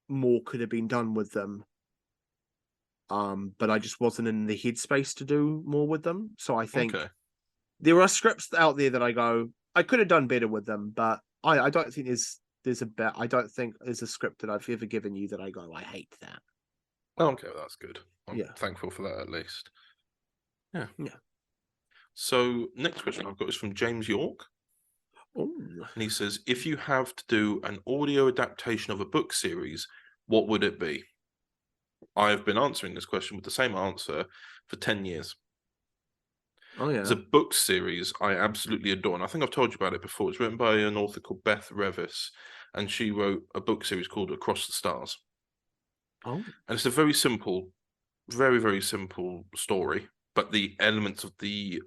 more could have been done with them. But I just wasn't in the headspace to do more with them. So I think there are scripts out there that I go, I could have done better with them, but I don't think I don't think there's a script that I've ever given you that I go, I hate that. Okay, that's good. I'm thankful for that at least. Yeah. Yeah. So next question I've got is from James York. And he says, if you have to do an audio adaptation of a book series, what would it be? I've been answering this question with the same answer for 10 years. Oh, yeah. There's a book series I absolutely adore, and I think I've told you about it before. It's written by an author called Beth Revis, and she wrote a book series called Across the Stars. Oh. And it's a very simple, very, very simple story, but the elements of the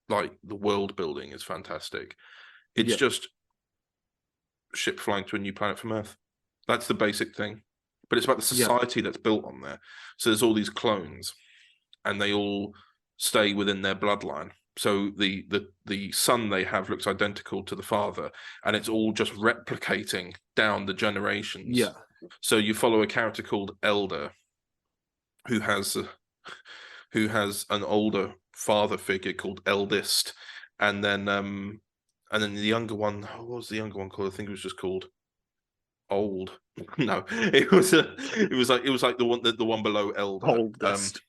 the world building is fantastic. It's just ship flying to a new planet from Earth. That's the basic thing. But it's about the society that's built on there. So there's all these clones, and they all stay within their bloodline. So the son they have looks identical to the father, and it's all just replicating down the generations. Yeah. So you follow a character called Elder, who has an older father figure called Eldest, and then the younger one. What was the younger one called? I think it was just called Old. No, it was like the one below Elder. Oldest.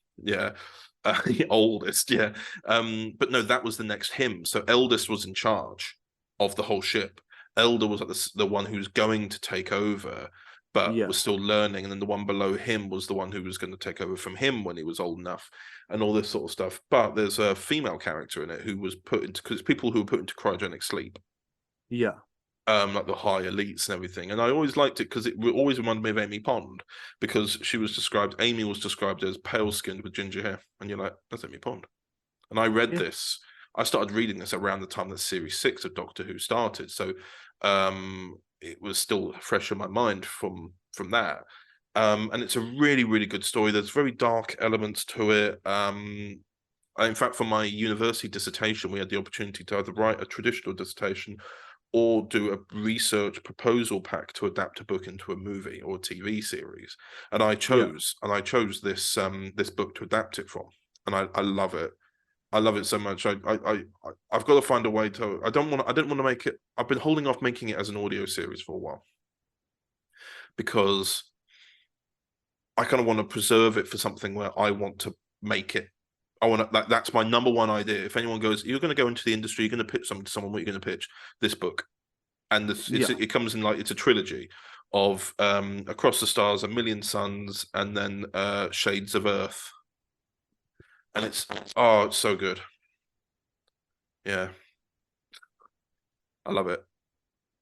Oldest. Yeah. But no, that was the next him. So Eldest was in charge of the whole ship. Elder was like the one who was going to take over, but was still learning. And then the one below him was the one who was going to take over from him when he was old enough, and all this sort of stuff. But there's a female character in it who was put into, because people who were put into cryogenic sleep. Yeah. Like the high elites and everything. And I always liked it because it always reminded me of Amy Pond, because Amy was described as pale skinned with ginger hair. And you're like, that's Amy Pond. And I read this. I started reading this around the time that Series 6 of Doctor Who started. So it was still fresh in my mind from that. And it's a really, really good story. There's very dark elements to it. In fact, for my university dissertation, we had the opportunity to either write a traditional dissertation or do a research proposal pack to adapt a book into a movie or a TV series. And I chose this this book to adapt it from. And I love it. I love it so much. I've got to find a way to. I didn't want to make it. I've been holding off making it as an audio series for a while, because I kind of want to preserve it for something where I want to make it. I want to. That's my number one idea. If anyone goes, you're going to go into the industry, you're going to pitch something to someone. What are you going to pitch? This book, and it comes in it's a trilogy of Across the Stars, A Million Suns, and then Shades of Earth. And it's so good. Yeah, I love it.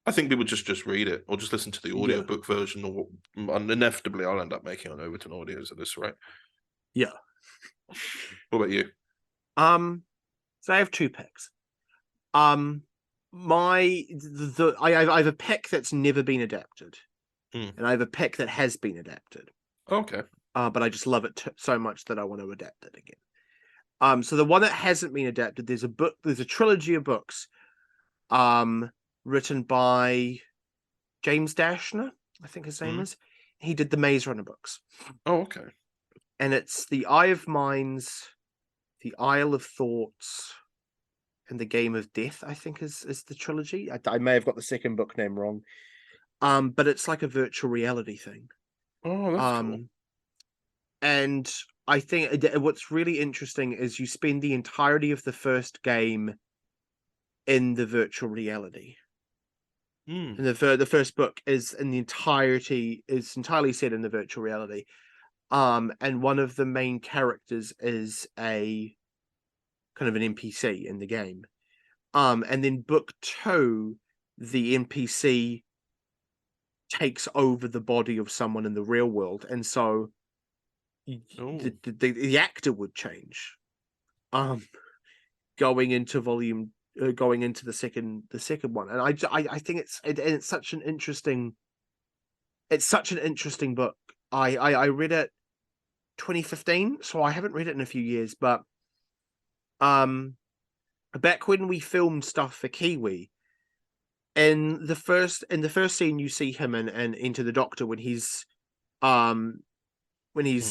I think people just read it or just listen to the audiobook version, or inevitably I'll end up making on Overton Audios at this rate. Yeah. What about you? So I have two picks. I have a pick that's never been adapted, and I have a pick that has been adapted. Okay. But I just love it so much that I want to adapt it again. So the one that hasn't been adapted, there's a trilogy of books, written by James Dashner, I think his name is. He did the Maze Runner books. Oh, okay. And it's The Eye of Minds, The Isle of Thoughts, and The Game of Death, I think is the trilogy. I may have got the second book name wrong. But it's like a virtual reality thing. Oh, that's cool. And I think what's really interesting is you spend the entirety of the first game in the virtual reality. And the first book is entirely set in the virtual reality. And one of the main characters is a kind of an NPC in the game. And then book 2, the NPC takes over the body of someone in the real world, and so the actor would change. Going into the second one, and I think it's such an interesting. It's such an interesting book. I read it 2015, so I haven't read it in a few years, but back when we filmed stuff for Kiwi, in the first scene you see him and Enter the Doctor when he's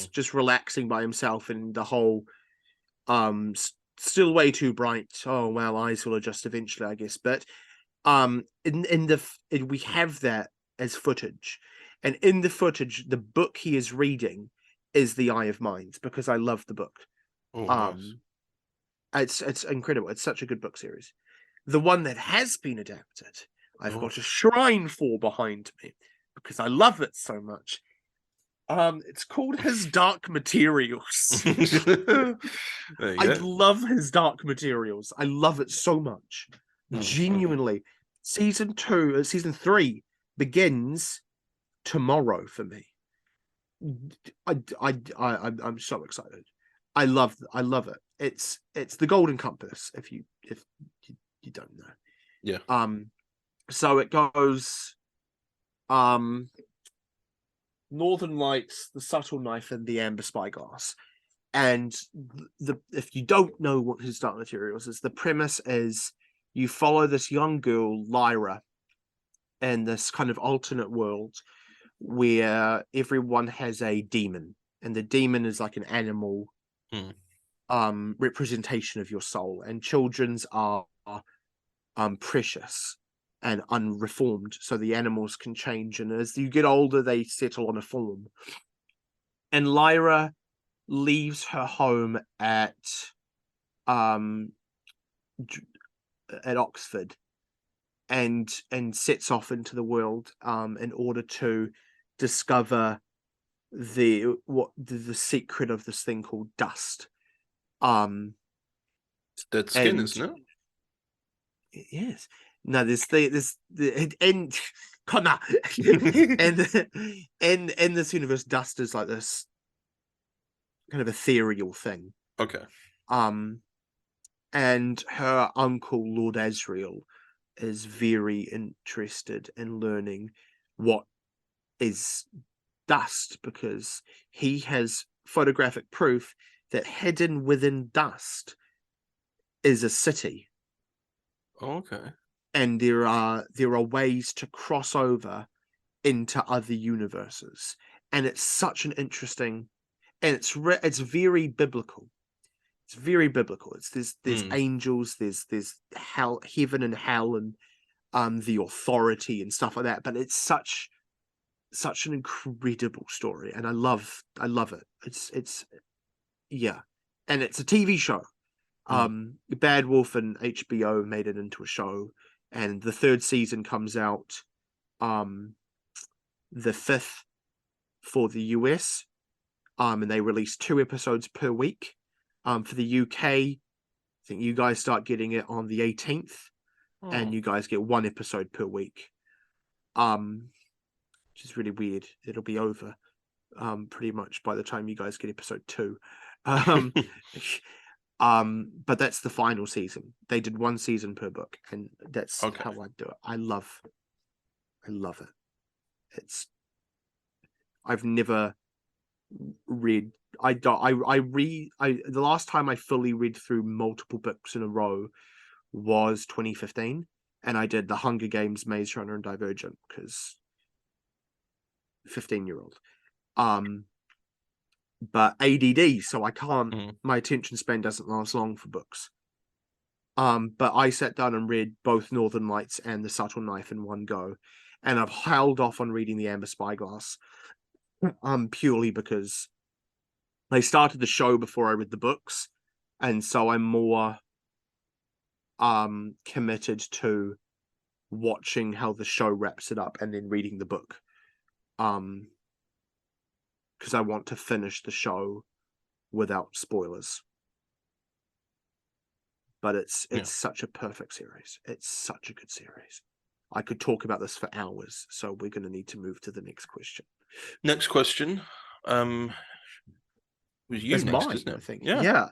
just relaxing by himself, and the whole still way too bright, oh well, eyes will adjust eventually, I guess, but we have that as footage, and in the footage the book he is reading is The Eye of Minds, because I love the book. Nice. It's incredible. It's such a good book series. The one that has been adapted, I've got a shrine for behind me because I love it so much. It's called His Dark Materials. I love His Dark Materials. I love it so much. Genuinely. Season 3 begins tomorrow for me. I'm so excited. I love it. It's the Golden Compass, if you don't know. Yeah. So it goes Northern Lights, The Subtle Knife, and The Amber Spyglass. And if you don't know what His Dark Materials is, the premise is you follow this young girl, Lyra, in this kind of alternate world where everyone has a demon, and the demon is like an animal representation of your soul, and children's are precious and unreformed, so the animals can change, and as you get older they settle on a form. And Lyra leaves her home at Oxford and sets off into the world in order to discover the secret of this thing called dust. It's dead skin, isn't it? Yes. No, there's and Connor and in this universe, dust is like this kind of ethereal thing. Okay. And her uncle, Lord Asriel, is very interested in learning what is dust, because he has photographic proof that hidden within dust is a city. Okay. And there are ways to cross over into other universes, and it's such an interesting, and it's very biblical. It's very biblical. There's angels, there's hell, heaven and hell, and the authority and stuff like that. But it's such an incredible story, and I love it. It's yeah, and it's a TV show. Bad Wolf and HBO made it into a show, and the 3rd season comes out the 5th for the US, and they release 2 episodes per week. For the UK, I think you guys start getting it on the 18th, and you guys get 1 episode per week, which is really weird. It'll be over pretty much by the time you guys get episode 2. But that's the final season. They did 1 season per book, and that's how I do it. I love it. I've never read. The last time I fully read through multiple books in a row was 2015, and I did The Hunger Games, Maze Runner, and Divergent, because 15-year-old. But ADD, so I can't. My attention span doesn't last long for books. But I sat down and read both Northern Lights and The Subtle Knife in one go, and I've held off on reading The Amber Spyglass, purely because they started the show before I read the books, and so I'm more committed to watching how the show wraps it up and then reading the book. Because I want to finish the show without spoilers. But it's such a perfect series. It's such a good series. I could talk about this for hours. So we're going to need to move to the next question. Next question. Was you It's next, mine, isn't it? I think. Yeah.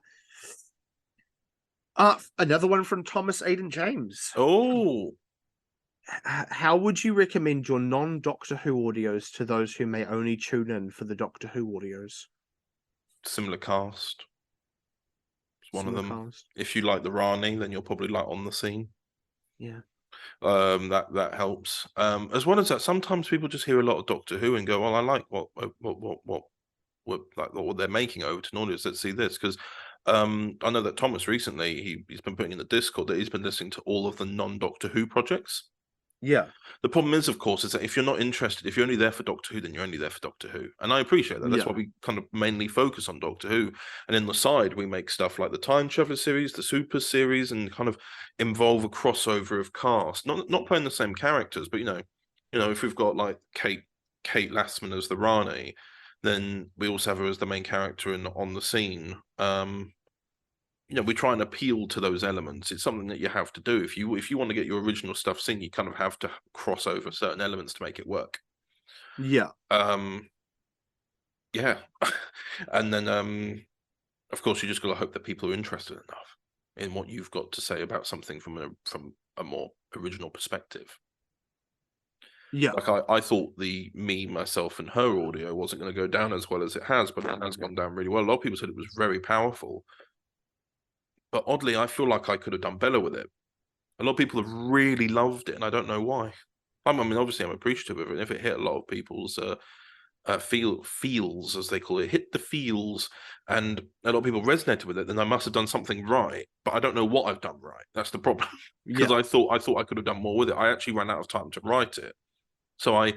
Another one from Thomas Aidan James. Oh. How would you recommend your non-Doctor Who audios to those who may only tune in for the Doctor Who audios? Similar cast. It's one Similar of them. cast. If you like the Rani, then you'll probably like On the Scene. Yeah. That helps. As well as that, sometimes people just hear a lot of Doctor Who and go, "Well, I like what they're making Overton Audios. Let's see this." Because I know that Thomas recently he's been putting in the Discord that he's been listening to all of the non-Doctor Who projects. Yeah. The problem is, of course, is that if you're not interested, if you're only there for Doctor Who, then you're only there for Doctor Who. And I appreciate that. That's why we kind of mainly focus on Doctor Who. And in the side, we make stuff like the Time Traveler series, the Super series, and kind of involve a crossover of cast. Not playing the same characters, but if we've got like Kate Lassman as the Rani, then we also have her as the main character in On the Scene. We try and appeal to those elements. It's something that you have to do. If you want to get your original stuff seen, you kind of have to cross over certain elements to make it work. Yeah. Yeah. And then of course you just got to hope that people are interested enough in what you've got to say about something from a more original perspective. Yeah. Like I thought the Me, Myself and Her audio wasn't going to go down as well as it has, but it has gone down really well. A lot of people said it was very powerful. But oddly, I feel like I could have done better with it. A lot of people have really loved it, and I don't know why. I mean, obviously, I'm appreciative of it. If it hit a lot of people's feels, as they call it, hit the feels, and a lot of people resonated with it, then I must have done something right. But I don't know what I've done right. That's the problem. Because I thought I could have done more with it. I actually ran out of time to write it. So I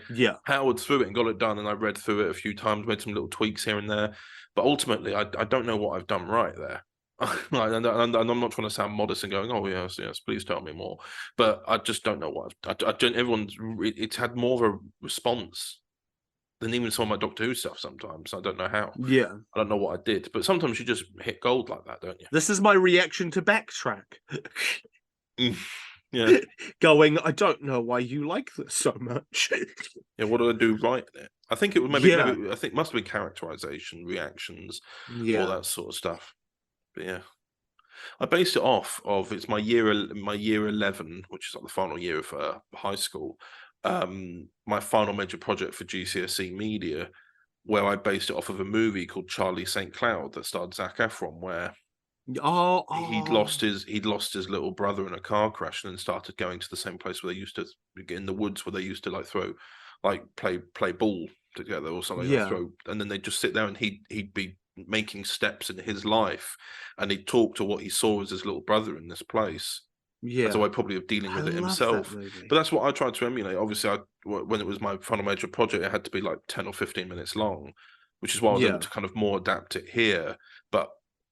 powered through it and got it done, and I read through it a few times, made some little tweaks here and there. But ultimately, I don't know what I've done right there. And I'm not trying to sound modest and going, "Oh yes, please tell me more," but I just don't know what it's had more of a response than even some of my Doctor Who stuff. Sometimes I don't know how. Yeah, I don't know what I did, but sometimes you just hit gold like that, don't you? This is my reaction to Backtrack. Yeah, going, I don't know why you like this so much. Yeah, what did I do right there? I think it was maybe I think it must have been characterization, reactions, all that sort of stuff. But yeah, I based it off of it's my year 11, which is like the final year of high school. My final major project for GCSE Media, where I based it off of a movie called Charlie St. Cloud that starred Zac Efron, where he'd lost his little brother in a car crash and then started going to the same place where they used to get in the woods, where they used to like throw, like play ball together or something. And then they'd just sit there and he'd be making steps in his life, and he'd talk to what he saw as his little brother in this place. As a way probably of dealing with it himself. But that's what I tried to emulate. Obviously, when it was my final major project, it had to be like 10 or 15 minutes long, which is why I was able to kind of more adapt it here. But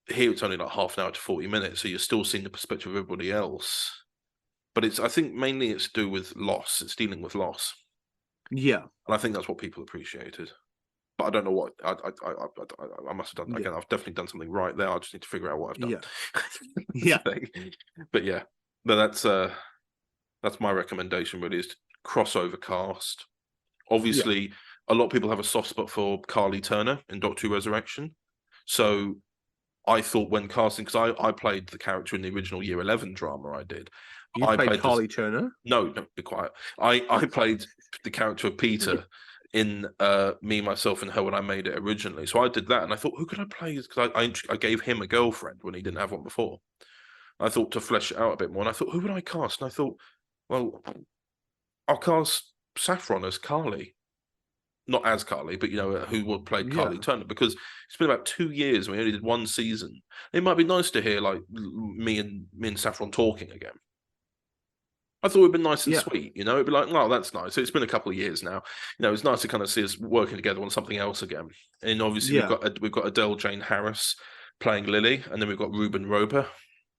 here it's only like half an hour to 40 minutes, so you're still seeing the perspective of everybody else. But I think mainly it's to do with loss. It's dealing with loss. Yeah. And I think that's what people appreciated. But I don't know what I must have done. Again, I've definitely done something right there. I just need to figure out what I've done. But yeah, but that's my recommendation. Really, is to crossover cast. Obviously, a lot of people have a soft spot for Carly Turner in Doctor Who Resurrection. So I thought when casting, because I played the character in the original Year 11 drama I did. I played Carly Turner? No, be quiet. I played the character of Peter in Me, Myself and Her when I made it originally. So I did that, and I thought, who could I play? Because I gave him a girlfriend when he didn't have one before. I thought to flesh it out a bit more, and I thought, who would I cast? And I thought, well, I'll cast Saffron as Carly. Not as Carly, but who would play Carly Turner, because it's been about 2 years and we only did one season. It might be nice to hear like me and Saffron talking again. I thought it'd been nice and sweet, it'd be like, oh, that's nice. So it's been a couple of years now. It's nice to kind of see us working together on something else again. And obviously we've got Adele Jane Harris playing Lily, and then we've got Ruben Roper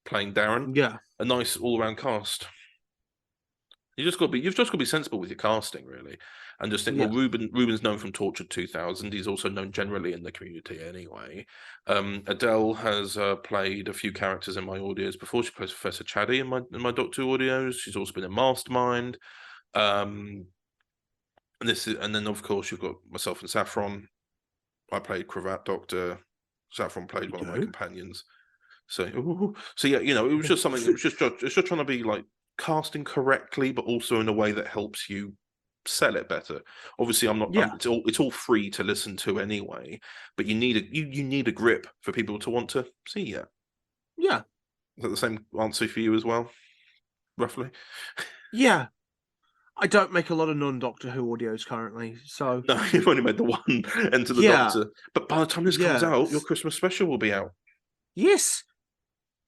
playing Darren. Yeah. A nice all-around cast. You've just got to be sensible with your casting, really, and just think. Well, Ruben's known from Tortured 2000. He's also known generally in the community, anyway. Adele has played a few characters in my audios before. She plays Professor Chaddy in my Doctor Who audios. She's also been in Mastermind. And then of course you've got myself and Saffron. I played Cravat Doctor. Saffron played one of my companions. So yeah, you know, it was just something. It's just trying to be like casting correctly, but also in a way that helps you sell it better. Obviously, I'm not. Yeah. It's all free to listen to anyway, but you need a grip for people to want to see it. Yeah. Is that the same answer for you as well, roughly? Yeah. I don't make a lot of non-Doctor Who audios currently, so No, you've only made the one Enter the Doctor. But by the time this comes out, your Christmas special will be out. Yes.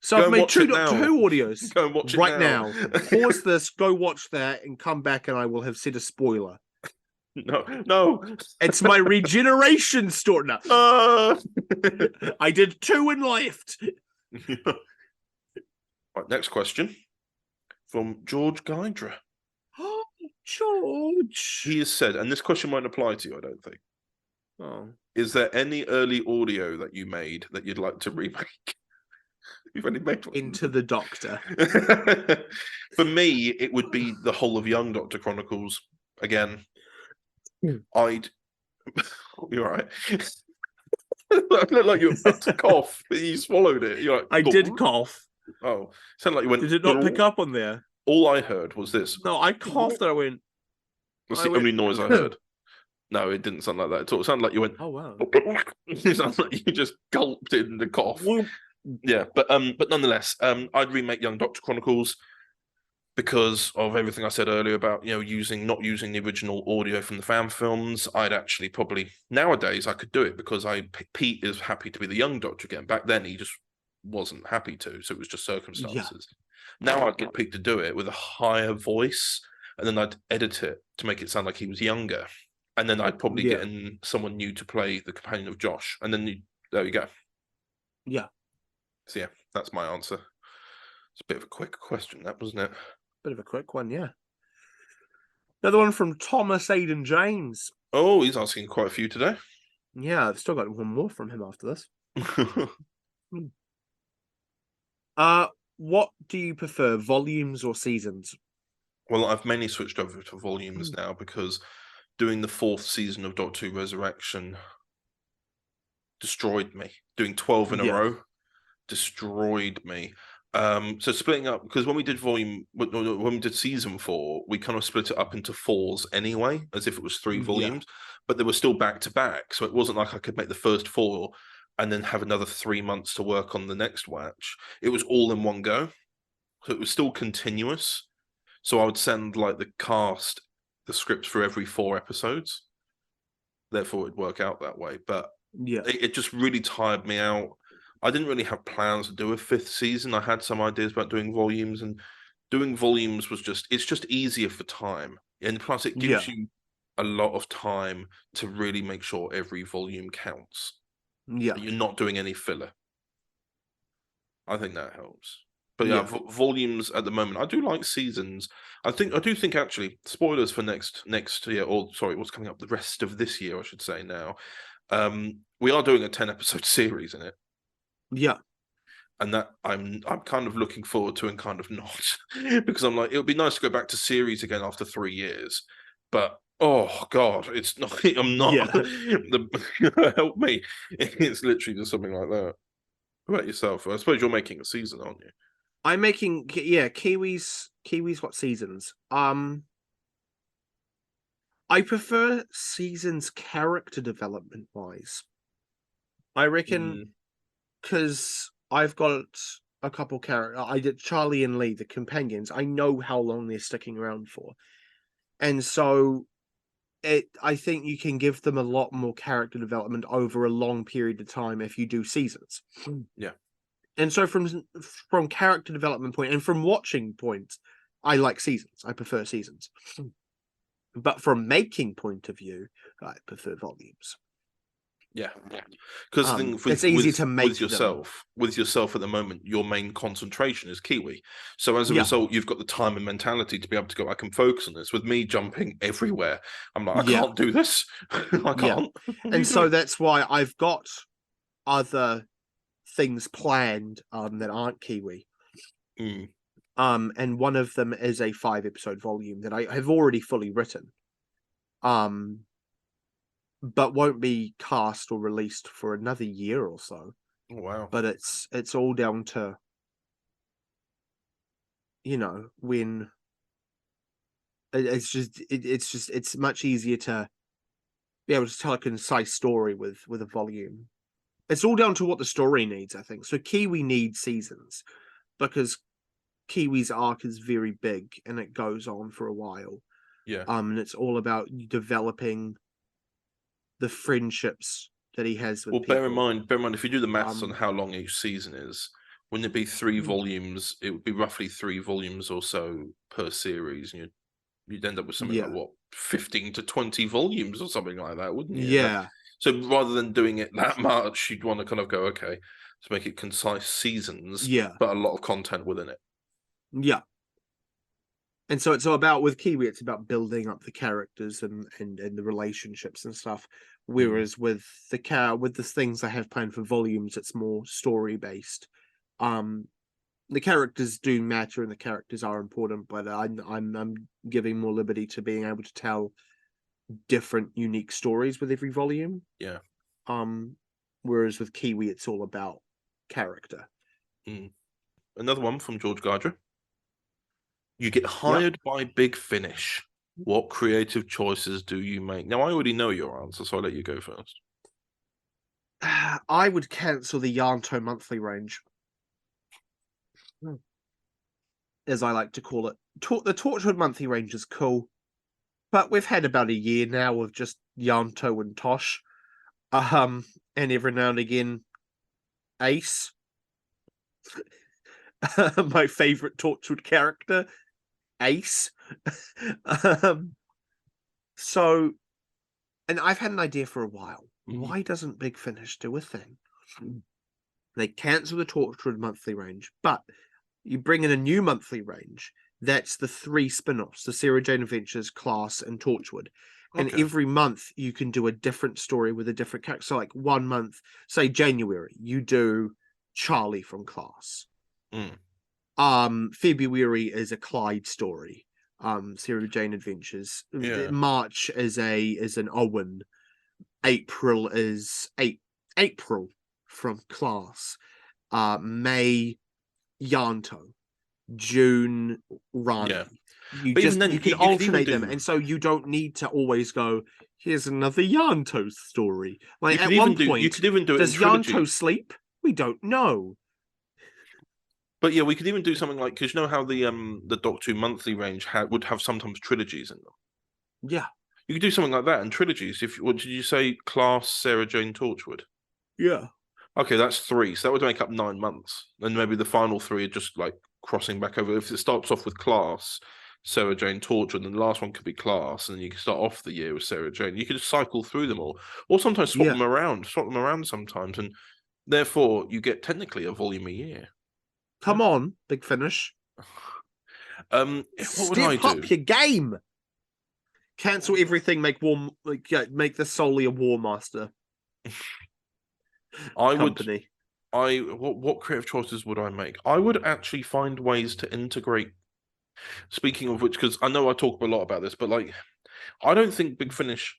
So Go I've made 2 Doctor Who audios. Go and watch it right now. Pause this, go watch that, and come back, and I will have said a spoiler. No. It's my regeneration story. No. I did 2 and left. Right, next question from George Guidera. Oh, George. He has said, and this question won't apply to you, I don't think. Oh. Is there any early audio that you made that you'd like to remake? You've only made one. Into the Doctor. For me, it would be the whole of Young Doctor Chronicles again. You're right. It looked like you were about to cough, but you swallowed it. You're like, I did cough. Oh, sounded like you went. Did it not pick up on there? All I heard was this. No, I coughed and I went. That's the only noise I heard. No, it didn't sound like that at all. It sounded like you went. Oh wow! It sounds like you just gulped in the cough. Yeah, but nonetheless, I'd remake Young Doctor Chronicles because of everything I said earlier about not using the original audio from the fan films. I'd actually probably nowadays I could do it because Pete is happy to be the Young Doctor again. Back then he just wasn't happy to, so it was just circumstances. Yeah. Now I'd get Pete to do it with a higher voice, and then I'd edit it to make it sound like he was younger, and then I'd probably get in someone new to play the companion of Josh, and then there you go. Yeah. So yeah, that's my answer. It's a bit of a quick question, that wasn't it? Bit of a quick one, yeah. Another one from Thomas Aidan James. Oh, he's asking quite a few today. Yeah, I've still got one more from him after this. What do you prefer, volumes or seasons? Well, I've mainly switched over to volumes now because doing the 4th season of Doctor Who Resurrection destroyed me. Doing 12 in a row destroyed me. So splitting up, because when we did season 4, we kind of split it up into 4s anyway, as if it was 3 volumes, but they were still back to back. So it wasn't like I could make the first 4 and then have another 3 months to work on the next watch. It was all in one go. So it was still continuous. So I would send like the cast the scripts for every 4 episodes. Therefore it'd work out that way. But it just really tired me out. I didn't really have plans to do a 5th season. I had some ideas about doing volumes, and doing volumes was it's just easier for time. And plus it gives you a lot of time to really make sure every volume counts. Yeah. You're not doing any filler. I think that helps. But volumes at the moment, I do like seasons. I do think actually, spoilers for next year, or sorry, what's coming up the rest of this year, I should say now. We are doing a 10-episode series in it. Yeah. And that I'm kind of looking forward to and kind of not. Because I'm like, it would be nice to go back to series again after 3 years. But oh God, it's not I'm not help me. It's literally just something like that. What about yourself? I suppose you're making a season, aren't you? I'm making Kiwis what seasons? I prefer seasons character development wise. I reckon because I've got a couple characters. I did Charlie and Lee, the companions. I know how long they're sticking around for. And so I think you can give them a lot more character development over a long period of time if you do seasons. Yeah. And so from character development point and from watching point, I like seasons. I prefer seasons. But from making point of view, I prefer volumes. Yeah, because it's easy to make with yourself at the moment. Your main concentration is Kiwi, so as a result, you've got the time and mentality to be able to go. I can focus on this. With me jumping everywhere, I'm like, I can't do this. I can't. And so that's why I've got other things planned that aren't Kiwi. And one of them is a 5-episode volume that I have already fully written. But won't be cast or released for another year or so. Oh, wow. But it's all down to, when it's much easier to be able to tell a concise story with a volume. It's all down to what the story needs, I think. So Kiwi needs seasons because Kiwi's arc is very big and it goes on for a while. Yeah. And it's all about developing the friendships that he has with people. Bear in mind, if you do the maths on how long each season is, wouldn't it be 3 volumes? It would be roughly 3 volumes or so per series, and you'd end up with something like 15 to 20 volumes or something like that, wouldn't you? Yeah. So rather than doing it that much, you'd want to kind of go, okay, let's make it concise seasons, but a lot of content within it. Yeah. And so it's all about, with Kiwi, it's about building up the characters and the relationships and stuff. Whereas with the things I have planned for volumes, it's more story based. The characters do matter and the characters are important, but I'm giving more liberty to being able to tell different unique stories with every volume. Yeah. Whereas with Kiwi, it's all about character. Another one from George Guidera. You get hired by Big Finish. What creative choices do you make? Now, I already know your answer, so I'll let you go first. I would cancel the Yanto monthly range, as I like to call it. The Torchwood monthly range is cool, but we've had about a year now of just Yanto and Tosh, and every now and again, Ace, my favorite Torchwood character, Ace. So, and I've had an idea for a while. Why doesn't Big Finish do a thing? They cancel the Torchwood monthly range, but you bring in a new monthly range. That's the 3 spin-offs, the Sarah Jane Adventures, Class, and Torchwood. And every month you can do a different story with a different character. So like one month, say January, you do Charlie from Class. February is a Clyde story. Sarah Jane Adventures. March is an Owen. April is April from Class. May Yanto. June Rani. You can alternate them, and so you don't need to always go, here's another Yanto story. Like at one point, you could even do it. Does Yanto sleep? We don't know. But yeah, we could even do something like, because you know how the Doctor Who monthly range would have sometimes trilogies in them. Yeah, you could do something like that in trilogies. What did you say? Class, Sarah Jane, Torchwood. Yeah. Okay, that's 3. So that would make up 9 months, and maybe the final 3 are just like crossing back over. If it starts off with Class, Sarah Jane, Torchwood, and the last one could be Class, and then you can start off the year with Sarah Jane. You could just cycle through them all, or sometimes swap them around sometimes, and therefore you get technically a volume a year. Come on, Big Finish. What would I do? Step up your game. Cancel everything. Make this solely a War Master. Company. What creative choices would I make? I would actually find ways to integrate. Speaking of which, because I know I talk a lot about this, but like, I don't think Big Finish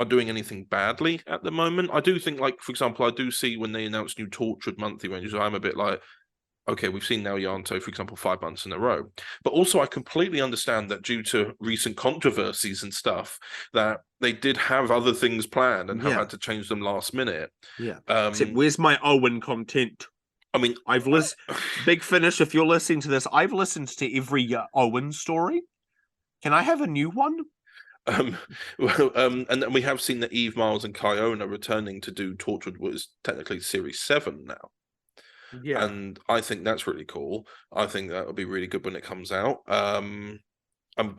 are doing anything badly at the moment. I do think, like, for example, I do see when they announce new Torchwood monthly ranges, I'm a bit like, okay, we've seen now Yanto, for example, 5 months in a row. But also I completely understand that due to recent controversies and stuff, that they did have other things planned and have had to change them last minute. Yeah. Where's my Owen content? I mean, I've listened. Big Finish, if you're listening to this, I've listened to every Owen story. Can I have a new one? And we have seen that Eve, Miles, and Kiona returning to do Torchwood, was technically Series 7 now. Yeah, and I think that's really cool. I think that will be really good when it comes out.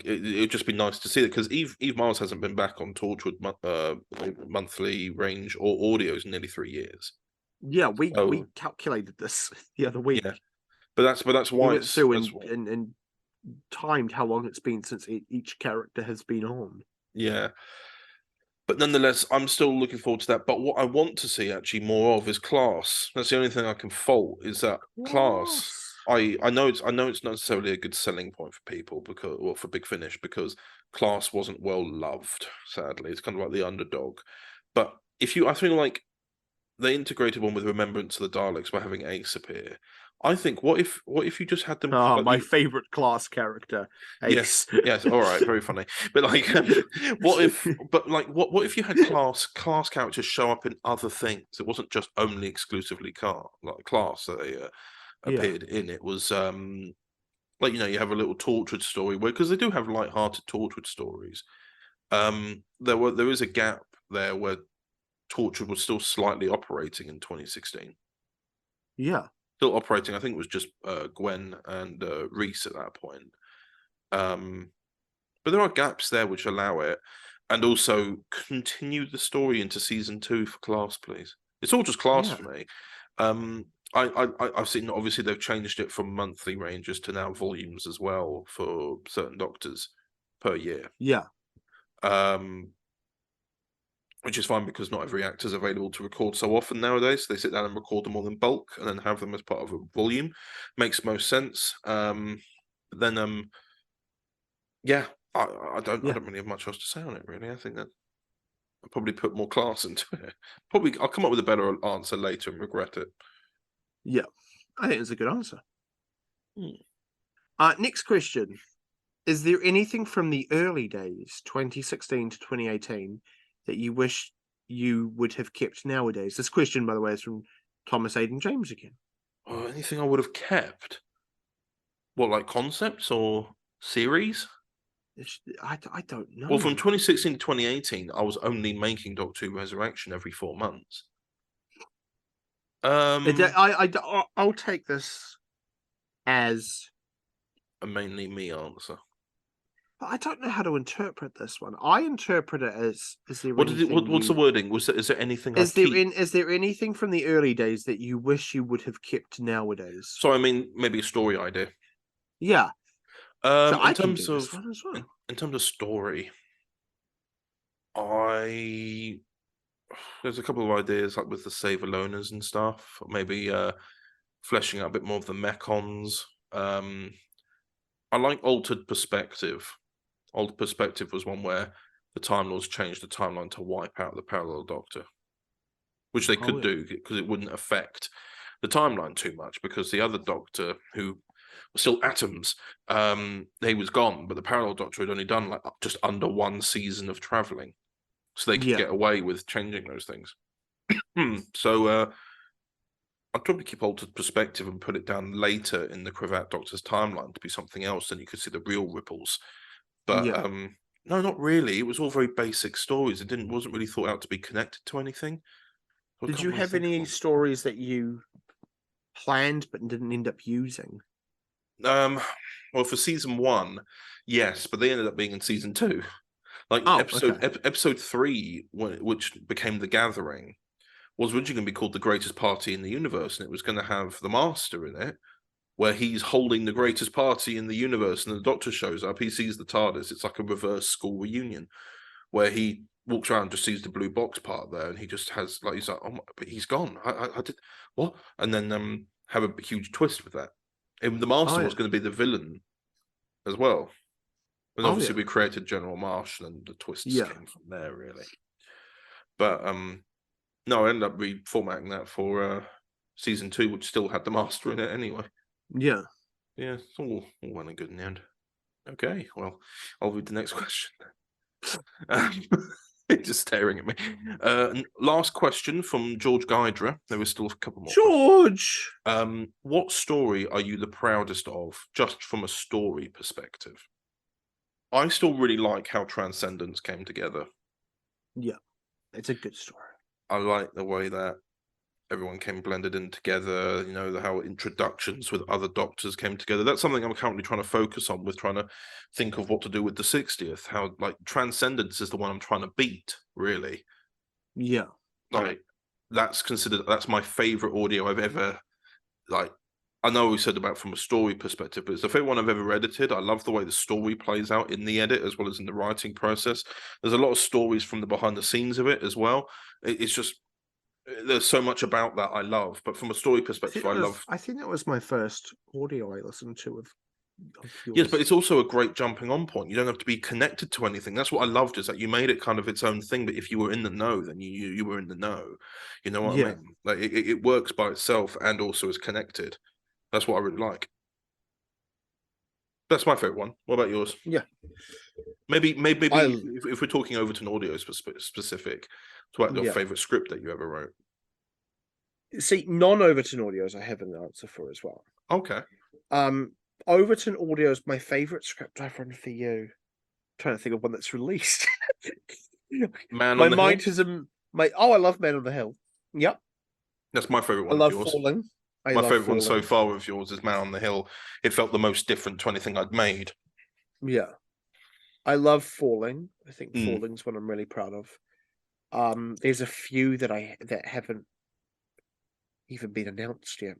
It'd just be nice to see it, because Eve Miles hasn't been back on Torchwood monthly range or audios in nearly 3 years. Yeah, we calculated this the other week. Yeah, but that's why we went through and timed how long it's been since each character has been on. Yeah. But nonetheless, I'm still looking forward to that. But what I want to see actually more of is Class. That's the only thing I can fault, is that Class I know it's not necessarily a good selling point for people for Big Finish, because Class wasn't well loved. Sadly, it's kind of like the underdog. But I think like they integrated one with Remembrance of the Daleks by having Ace appear. I think what if you just had them? My favorite Class character, Ace. Yes, all right, very funny. But like, what if you had class characters show up in other things? It wasn't just only exclusively Class that they appeared in. It was like, you have a little Torchwood story because they do have light-hearted Torchwood stories. There is a gap there where Torchwood was still slightly operating in 2016. Yeah. Still operating. I think it was just Gwen and Reese at that point. But there are gaps there which allow it, and also continue the story into season 2 for Class, please. It's all just Class for me. I've seen, obviously they've changed it from monthly ranges to now volumes as well for certain doctors per year. Yeah. Which is fine because not every actor is available to record so often nowadays. They sit down and record them all in bulk and then have them as part of a volume. Makes most sense. I don't really have much else to say on it, really. I think that I'll probably put more Class into it. I'll come up with a better answer later and regret it. Yeah, I think it's a good answer. Next question. Is there anything from the early days, 2016 to 2018, that you wish you would have kept nowadays? This question, by the way, is from Thomas Aiden James again. Oh, anything I would have kept? What, like concepts or series? I don't know. Well, from 2016 to 2018, I was only making Doctor Who Resurrection every 4 months. I'll take this as a mainly me answer. But I don't know how to interpret this one. I interpret it as there what's the wording? Is there anything? Is there anything from the early days that you wish you would have kept nowadays? So I mean, maybe a story idea. Yeah. So in terms of story, there's a couple of ideas like with the Save Aloners and stuff. Maybe fleshing out a bit more of the Mechons. I like Altered Perspective. Altered Perspective was one where the Time Lords changed the timeline to wipe out the Parallel Doctor, which they could do because it wouldn't affect the timeline too much, because the other Doctor, who was still Atoms, he was gone, but the Parallel Doctor had only done like just under 1 season of traveling, so they could get away with changing those things. So I'd probably keep Altered Perspective and put it down later in the Cravat Doctor's timeline to be something else, and you could see the real ripples. But no, not really. It was all very basic stories. It wasn't really thought out to be connected to anything. Did you have any stories that you planned but didn't end up using? Well, for season 1, yes, but they ended up being in season 2. Like episode 3, which became The Gathering, was originally going to be called The Greatest Party in the Universe, and it was going to have the Master in it, where he's holding the greatest party in the universe, and the Doctor shows up. He sees the TARDIS. It's like a reverse school reunion, where he walks around and just sees the blue box part there, and he just has he's like, oh my, but he's gone. I did what? And then have a huge twist with that. And the Master was going to be the villain as well. And obviously we created General Marshall, and the twists came from there, really. But no, I ended up reformatting that for season 2, which still had the Master in it anyway. Yeah. Yeah, it's all well and good in the end. Okay, well, I'll read the next question. Just staring at me. Last question from George Guidera. There was still a couple more. George! What story are you the proudest of, just from a story perspective? I still really like how Transcendence came together. Yeah, it's a good story. I like the way that everyone came blended in together, how introductions with other Doctors came together. That's something I'm currently trying to focus on, with trying to think of what to do with the 60th. How, Transcendence is the one I'm trying to beat, really. Yeah. That's my favourite audio I've ever, I know we said about from a story perspective, but it's the favorite one I've ever edited. I love the way the story plays out in the edit as well as in the writing process. There's a lot of stories from the behind the scenes of it as well. It's just, there's so much about that I love, but from a story perspective, I think that was my first audio I listened to of yours. Yes, but it's also a great jumping on point. You don't have to be connected to anything. That's what I loved, is that you made it kind of its own thing. But if you were in the know, then you were in the know. You know what I mean? Like it works by itself and also is connected. That's what I really like. That's my favorite one. What about yours? Yeah. Maybe if we're talking Overton Audios specific, what your favorite script that you ever wrote? See, non-Overton Audios, I have an answer for as well. Okay. Overton Audios, my favorite script I've run for you. I'm trying to think of one that's released. Man on the Hill? I love Man on the Hill. Yep. That's my favorite one. I love Falling. My favorite one so far of yours is Man on the Hill. It felt the most different to anything I'd made. Yeah. I love Falling. I think Falling's one I'm really proud of. There's a few that haven't even been announced yet.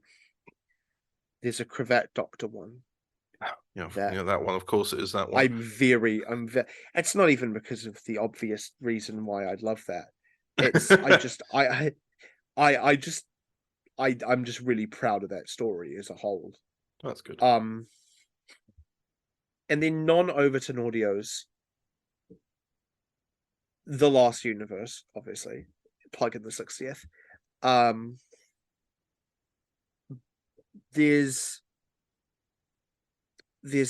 There's a Cravat Doctor one. Yeah, that one. Of course, it is that one. I'm very. It's not even because of the obvious reason why I'd love that. It's I'm just really proud of that story as a whole. That's good. And then non-Overton Audios, The Last Universe, obviously, plug in the 60th. There's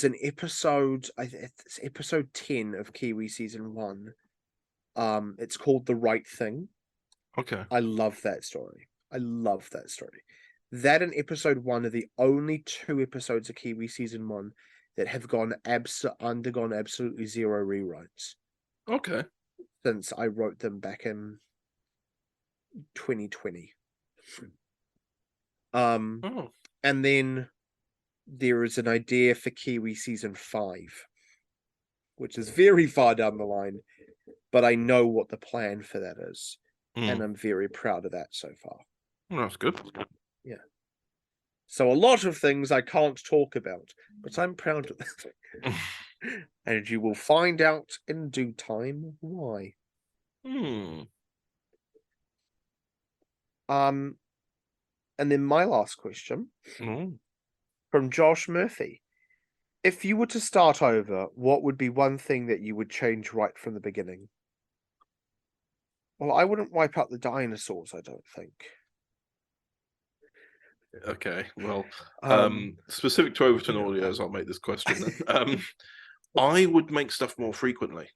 an episode, it's episode 10 of Kiwi season 1. It's called The Right Thing. Okay. I love that story. That and episode 1 are the only 2 episodes of Kiwi season 1 that have undergone absolutely zero rewrites. Okay. Since I wrote them back in 2020. And then there is an idea for Kiwi season 5, which is very far down the line, but I know what the plan for that is, and I'm very proud of that so far. Well, that's good. Yeah. So a lot of things I can't talk about, but I'm proud of that. And you will find out in due time why. And then my last question from Josh Murphy. If you were to start over, what would be one thing that you would change right from the beginning? Well, I wouldn't wipe out the dinosaurs, I don't think. Okay, well, specific to Overton Audios, I'll make this question then. I would make stuff more frequently.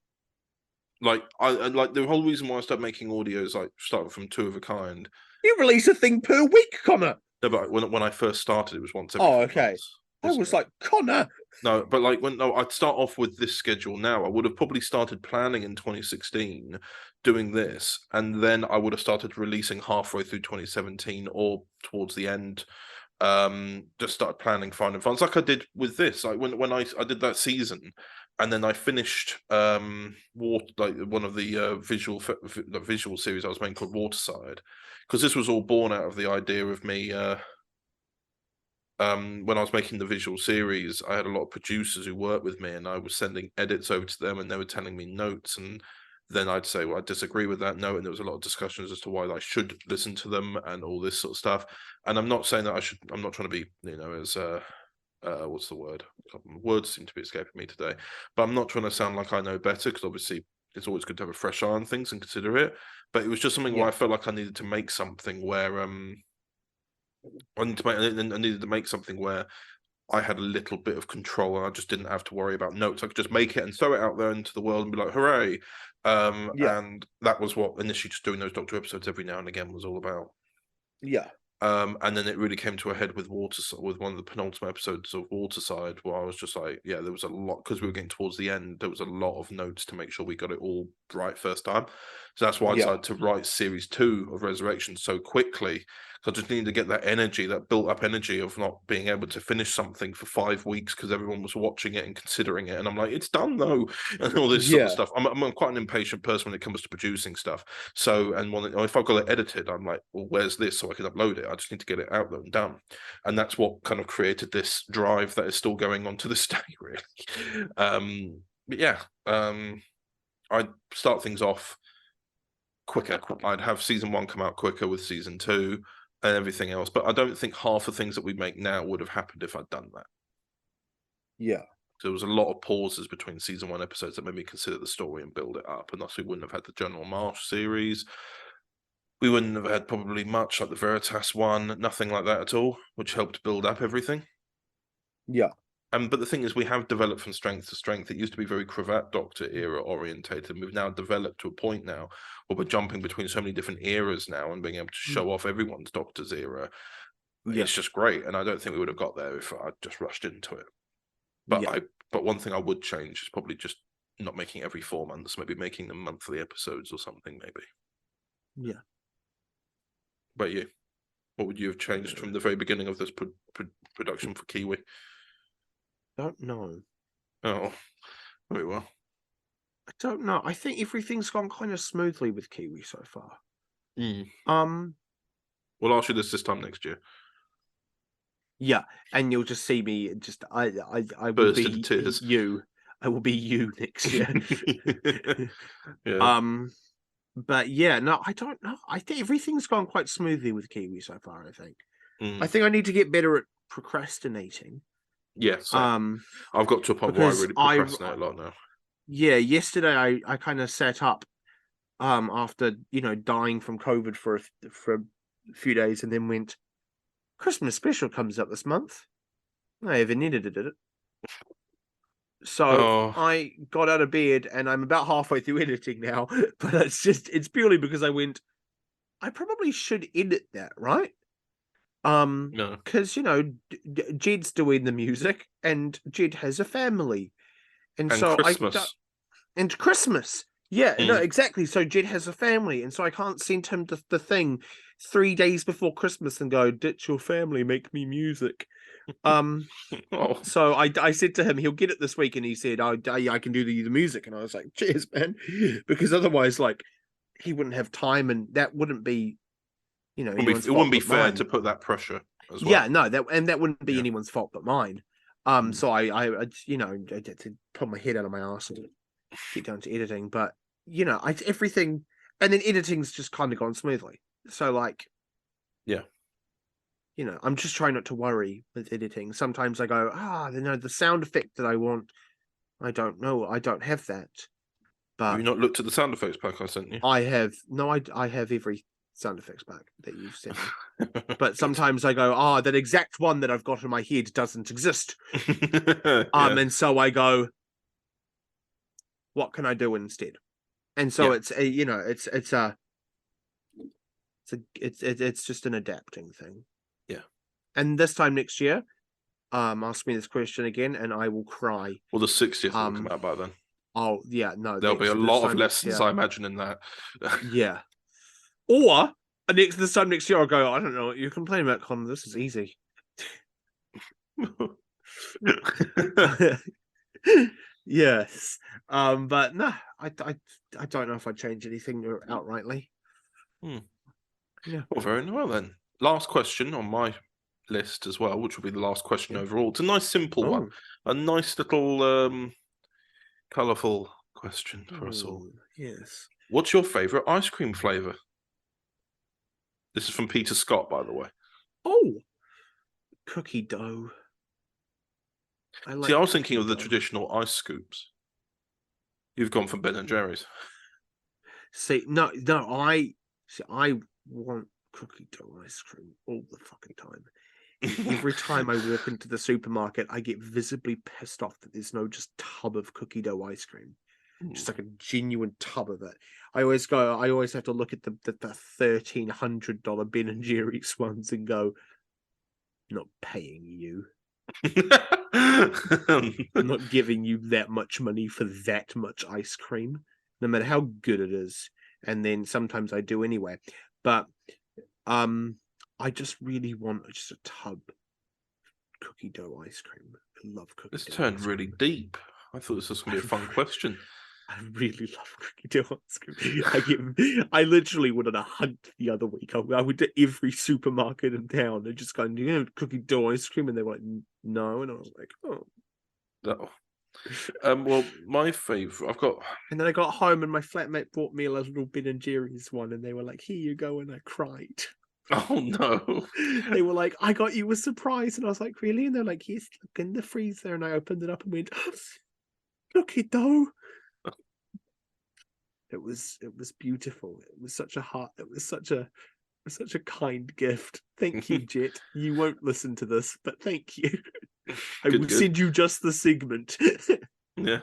Like, I like the whole reason why I started making audios, like starting from Two of a Kind. You release a thing per week, Connor. No, but when I first started, it was once every okay. I was like, Connor. No, but like I'd start off with this schedule now, I would have probably started planning in 2016, doing this, and then I would have started releasing halfway through 2017 or towards the end. Just started planning fine and fun, like I did with this. Like when I did that season, and then I finished one of the visual series I was making called Waterside, because this was all born out of the idea of me. When I was making the visual series, I had a lot of producers who worked with me, and I was sending edits over to them, and they were telling me notes, and then I'd say, well, I disagree with that note, and there was a lot of discussions as to why I should listen to them and all this sort of stuff. And I'm not saying that I should. I'm not trying to be, as what's the word? Words seem to be escaping me today. But I'm not trying to sound like I know better, because obviously it's always good to have a fresh eye on things and consider it. But it was just something where I felt like I needed to make something where I needed to make something where I had a little bit of control, and I just didn't have to worry about notes. I could just make it and throw it out there into the world and be like, hooray. And that was what initially just doing those Doctor episodes every now and again was all about. Yeah. And then it really came to a head with one of the penultimate episodes of Waterside, where I was just like, there was a lot, because we were getting towards the end, there was a lot of notes to make sure we got it all right first time. So that's why I decided to write series 2 of Resurrection so quickly. So I just needed to get that energy, that built up energy of not being able to finish something for 5 weeks because everyone was watching it and considering it. And I'm like, it's done though. And all this sort of stuff. I'm quite an impatient person when it comes to producing stuff. So, and if I've got it edited, I'm like, well, where's this so I can upload it? I just need to get it out there and done. And that's what kind of created this drive that is still going on to this day, really. I start things off quicker. I'd have season 1 come out quicker with season 2 and everything else. But I don't think half the things that we make now would have happened if I'd done that. Yeah. There was a lot of pauses between season 1 episodes that made me consider the story and build it up. And thus we wouldn't have had the General Marsh series. We wouldn't have had probably much like the Veritas one, nothing like that at all, which helped build up everything. Yeah. But the thing is, we have developed from strength to strength. It used to be very cravat doctor era orientated. And we've now developed to a point now where we're jumping between so many different eras now and being able to show off everyone's doctor's era. Yeah. It's just great. And I don't think we would have got there if I just rushed into it. But but one thing I would change is probably just not making every 4 months, maybe making them monthly episodes or something, maybe. Yeah. But you, what would you have changed from the very beginning of this production for Kiwi? Don't know. Oh, very well. I don't know. I think everything's gone kind of smoothly with Kiwi so far. We'll ask you this time next year. Yeah, and you'll just see me. Just I will Burst be into tears. you. I will be you next year. Yeah. But yeah, no, I don't know. I think everything's gone quite smoothly with Kiwi so far. I think. I think I need to get better at procrastinating. Yes. I've got to a point where I really procrastinate a lot now. Yeah, yesterday I kind of sat up after dying from COVID for a few days, and then went, Christmas special comes up this month. I haven't edited it. So I got out of bed and I'm about halfway through editing now, but it's purely because I went, I probably should edit that, right? Because Jed's doing the music and Jed has a family, and so Christmas. And Christmas, yeah, no, exactly. So Jed has a family, and so I can't send him the thing 3 days before Christmas and go, ditch your family, make me music. So I said to him, he'll get it this week, and he said, I can do the music, and I was like, cheers, man, because otherwise, like, he wouldn't have time, and that wouldn't be. It wouldn't be fair to put that pressure as well. Yeah, no, that wouldn't be anyone's fault but mine. So I had to pull my head out of my arse and get down to editing. But everything, and then editing's just kind of gone smoothly. So like, yeah, I'm just trying not to worry with editing. Sometimes I go, the sound effect that I want, I don't know, I don't have that. But have you not looked at the sound effects pack I sent you? I have. No, I have every sound effects back that you've sent me. But sometimes I go, that exact one that I've got in my head doesn't exist. And so I go, what can I do instead? And so it's just an adapting thing. Yeah. And this time next year, ask me this question again and I will cry. Well, the 60th will come out by then. Oh yeah, no. There'll be a lot of lessons, I imagine, in that. Yeah. Or this time next year, I'll go, I don't know what you're complaining about, Connor. This is easy. Yes. But no, I don't know if I'd change anything outrightly. Yeah. Well, very well then. Last question on my list as well, which will be the last question overall. It's a nice, simple one. A nice little colourful question for us all. Yes. What's your favourite ice cream flavour? This is from Peter Scott, by the way. Oh, cookie dough. I was thinking of the traditional ice scoops. You've gone for Ben and Jerry's. I want cookie dough ice cream all the fucking time. Every time I walk into the supermarket, I get visibly pissed off that there's no just tub of cookie dough ice cream. Just like a genuine tub of it. I always have to look at the $1,300 Ben and Jerry's ones and go, not paying you. I'm not giving you that much money for that much ice cream, no matter how good it is. And then sometimes I do anyway. But I just really want just a tub of cookie dough ice cream. I love cookie dough. This turned really deep. I thought this was going to be a fun question. I really love cookie dough ice cream. I literally went on a hunt the other week. I went to every supermarket in town and just going, cookie dough ice cream? And they were like, no. And I was like, oh. No. Well, my favourite, I've got. And then I got home and my flatmate brought me a little Ben and Jerry's one, and they were like, "Here you go," and I cried. Oh no! They were like, "I got you a surprise," and I was like, "Really?" And they're like, "Yes, look in the freezer." And I opened it up and went, "Look it though." It was beautiful. It was such a heart. It was such a kind gift. Thank you, Jet. You won't listen to this, but thank you. I will send you just the segment. Yeah.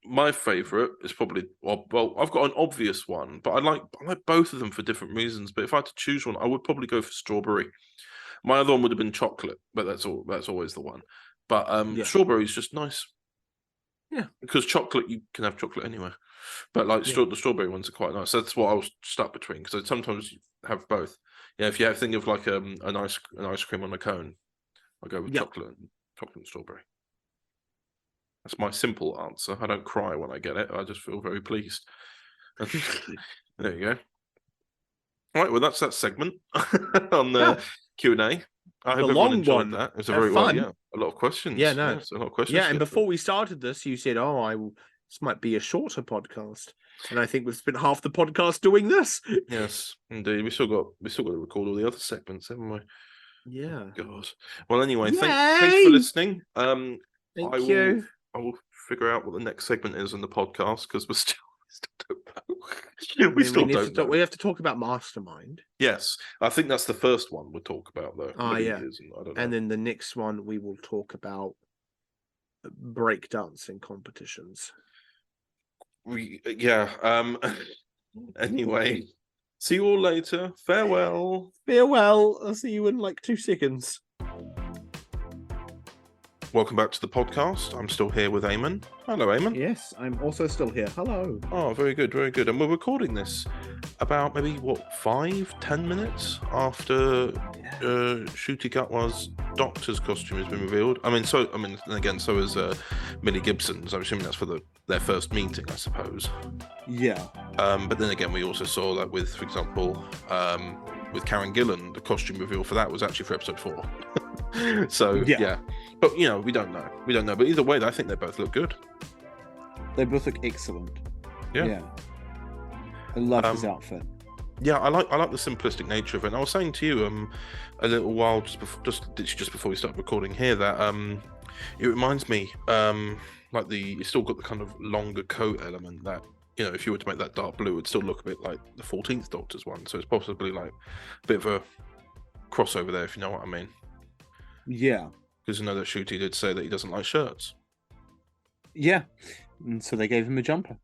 My favourite is probably well, I've got an obvious one, but I like both of them for different reasons. But if I had to choose one, I would probably go for strawberry. My other one would have been chocolate, but that's always the one. But strawberry is just nice. Yeah, because chocolate, you can have chocolate anywhere, but like the strawberry ones are quite nice. So that's what I was stuck between, because I sometimes have both. Yeah, if you think of like an ice cream on a cone, I go with chocolate and strawberry. That's my simple answer. I don't cry when I get it. I just feel very pleased. There you go. All right, well, that's that segment on the Q&A. I hope everyone enjoyed that. It was a very fun. A lot of questions. Yeah, no, a lot of questions. Yeah, and before we started this, you said, this might be a shorter podcast, and I think we've spent half the podcast doing this. Yes, indeed. We still got to record all the other segments, haven't we? Yeah. Oh, God. Well, anyway, thanks for listening. Thank you. I will figure out what the next segment is in the podcast, because we still don't know. we still don't know. We have to talk about Mastermind. Yes, I think that's the first one we'll talk about, though. Yeah. I don't know. And then the next one we will talk about breakdancing competitions. Anyway, see you all later. Farewell. I'll see you in like 2 seconds. Welcome back to the podcast. I'm still here with Eamon. Hello, Eamon. Yes, I'm also still here. Hello. Oh, very good, very good. And we're recording this about maybe 5-10 minutes after Shooty Gatwa's doctor's costume has been revealed. And again, so is Millie Gibson's. I'm assuming that's for their first meeting, I suppose. Yeah. But then again, we also saw that with, for example, with Karen Gillan, the costume reveal for that was actually for episode 4. So yeah, but we don't know. But either way, I think they both look good. They both look excellent. Yeah. I love his outfit. Yeah, I like the simplistic nature of it. And I was saying to you a little while just before we started recording here that it reminds me like it's still got the kind of longer coat element that if you were to make that dark blue, it would still look a bit like the 14th Doctor's one. So it's possibly like a bit of a crossover there, if you know what I mean. Yeah. Because that Shooty did say that he doesn't like shirts. Yeah. And so they gave him a jumper.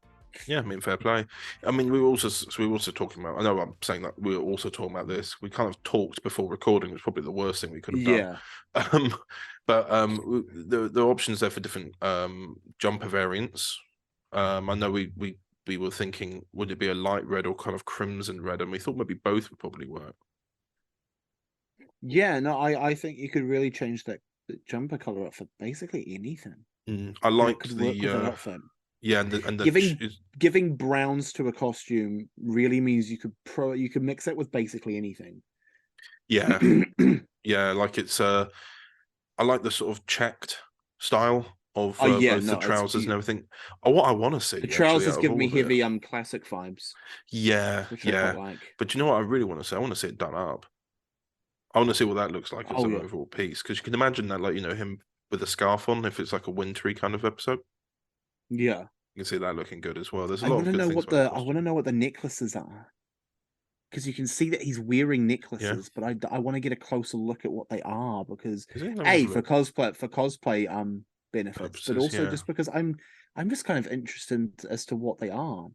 Yeah, fair play. we were also talking about. I know I'm saying that we were also talking about this. We kind of talked before recording. It was probably the worst thing we could have done. Yeah. But there are options there for different jumper variants. I know we were thinking, would it be a light red or kind of crimson red? And we thought maybe both would probably work. Yeah, no, I think you could really change that jumper color up for basically anything. I like the outfit. Yeah, and the giving browns to a costume really means you could mix it with basically anything. Yeah, yeah, like it's I like the sort of checked style of both the trousers and everything. What I want to see, the trousers give me heavy classic vibes. Yeah, which I quite like. But you know what I really want to see? I want to see it done up. I want to see what that looks like as an overall piece, because you can imagine that, like, him with a scarf on, if it's like a wintry kind of episode. Yeah, you can see that looking good as well. There's I want to know what the necklaces are, because you can see that he's wearing necklaces, but I want to get a closer look at what they are, because for cosplay benefits, but also just because I'm just kind of interested as to what they are.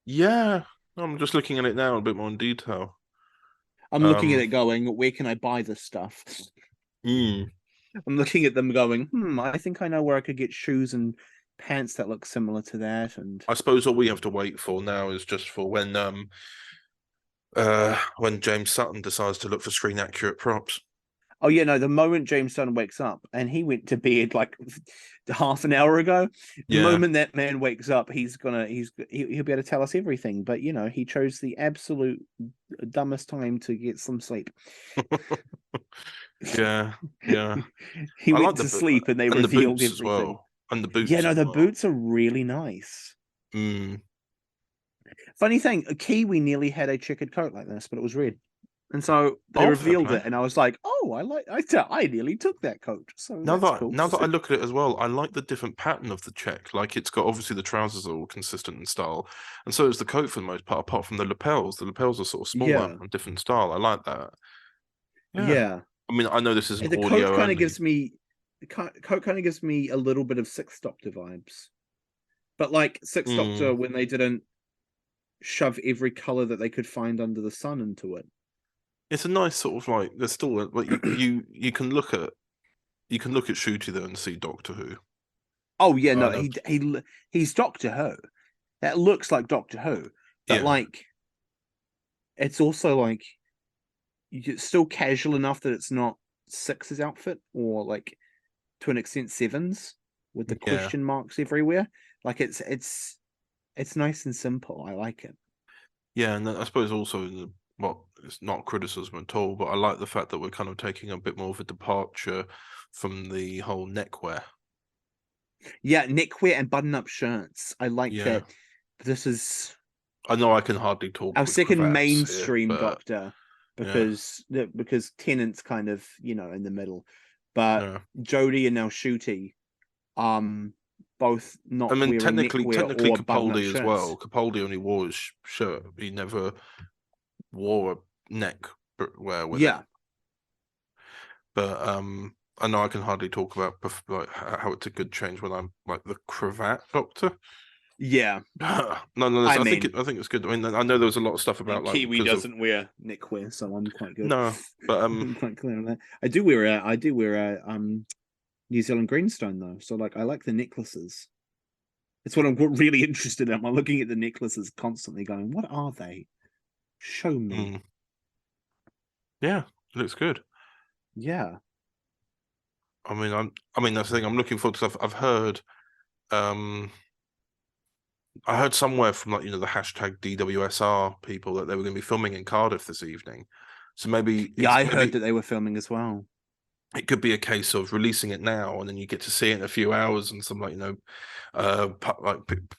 Yeah, I'm just looking at it now a bit more in detail. I'm looking at it going, where can I buy this stuff? I'm looking at them going, I think I know where I could get shoes and pants that look similar to that. And I suppose all we have to wait for now is just for when James Sutton decides to look for screen accurate props. Oh yeah, no, the moment James Sutton wakes up, and he went to bed like half an hour ago. The moment that man wakes up, he'll be able to tell us everything. But he chose the absolute dumbest time to get some sleep. Yeah, yeah. He I went like to the sleep and they and the revealed boots as everything. well. And the boots. Yeah, no, as the well. boots are really nice. Mm. Funny thing, a Kiwi nearly had a checkered coat like this, but it was red. And so they Oh, fair revealed play. it, and I was like, "Oh, I nearly took that coat." So Now that's that cool. now that I look at it as well, I like the different pattern of the check. Like it's got obviously the trousers are all consistent in style, and so is the coat for the most part, apart from the lapels. The lapels are sort of smaller Yeah, and different style. I like that. Yeah. yeah. I mean, I know this isn't And the audio coat kind only. of gives me coat kind of gives me a little bit of Sixth Doctor vibes, but like Sixth Doctor when they didn't shove every color that they could find under the sun into it. It's a nice sort of like there's still like you can look at Shooty there and see Doctor Who. Oh yeah, no, he's Doctor Who. That looks like Doctor Who, but like it's also like it's still casual enough that it's not Six's outfit or like to an extent Seven's with the question marks everywhere. Like it's nice and simple. I like it. Yeah, and I suppose also well, it's not criticism at all, but I like the fact that we're kind of taking a bit more of a departure from the whole neckwear. Yeah, neckwear and button-up shirts. I like that. This is. I know I can hardly talk. Our second mainstream here, Doctor, because Tennant's kind of in the middle, but Jodie and now Shooty, both not. I mean, wearing technically neckwear or Capaldi as shirts. well. Capaldi only wore his shirt. He never wore a neck wear with it. But I know I can hardly talk about like how it's a good change when I'm like the cravat Doctor. Yeah. no. I think it's good. I mean, I know there was a lot of stuff about like Kiwi doesn't wear neckwear, so I'm quite good. No, but I'm quite clear on that. I do wear a New Zealand greenstone though, so like I like the necklaces. It's what I'm really interested in. I'm looking at the necklaces constantly, going, "What are they? Show me." Yeah, it looks good. Yeah. I mean that's the thing. I'm looking forward to stuff. I've heard I heard somewhere from like the hashtag DWSR people that they were going to be filming in Cardiff this evening. So maybe I heard that they were filming as well. It could be a case of releasing it now, and then you get to see it in a few hours, and some like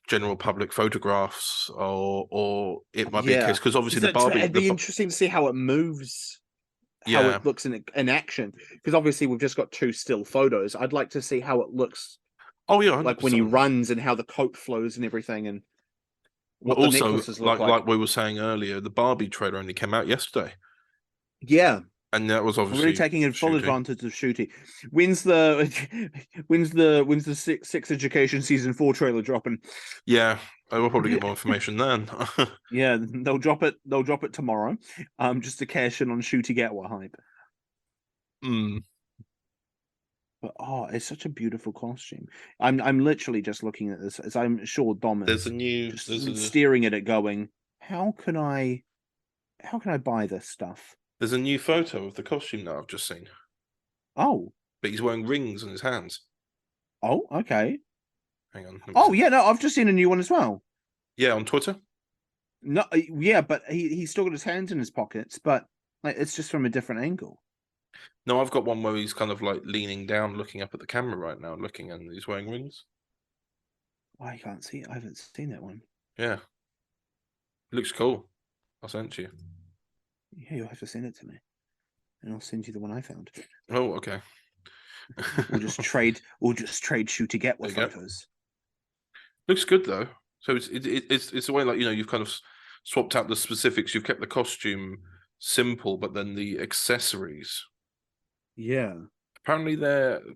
general public photographs, or it might be a case because obviously the Barbie. It'd be interesting to see how it moves. How it looks in action, because obviously we've just got 2 still photos. I'd like to see how it looks. Oh yeah, 100%. Like when he runs and how the coat flows and everything, and what the necklaces look like we were saying earlier, the Barbie trailer only came out yesterday. Yeah, and that was obviously really taking a full advantage of Shooty. When's the sex education season 4 trailer dropping? Yeah, I will probably get more information then. Yeah, they'll drop it. They'll drop it tomorrow. Just to cash in on Shooty Gatwa hype. But it's such a beautiful costume. I'm literally just looking at this, as I'm sure Dom is. Staring at it, going, "How can I buy this stuff?" There's a new photo of the costume that I've just seen. Oh, but he's wearing rings on his hands. Oh, okay. Hang on. Oh yeah, no, I've just seen a new one as well. Yeah, on Twitter. No, yeah, but he's still got his hands in his pockets, but like it's just from a different angle. No, I've got one where he's kind of like leaning down, looking up at the camera right now, and he's wearing rings. I can't see it. I haven't seen that one. Yeah. It looks cool. I'll send you. Yeah, you'll have to send it to me. And I'll send you the one I found. Oh, okay. We'll just trade shoot to get what photos. Looks good though. So it's a way like you've kind of swapped out the specifics. You've kept the costume simple, but then the accessories. Yeah. Apparently,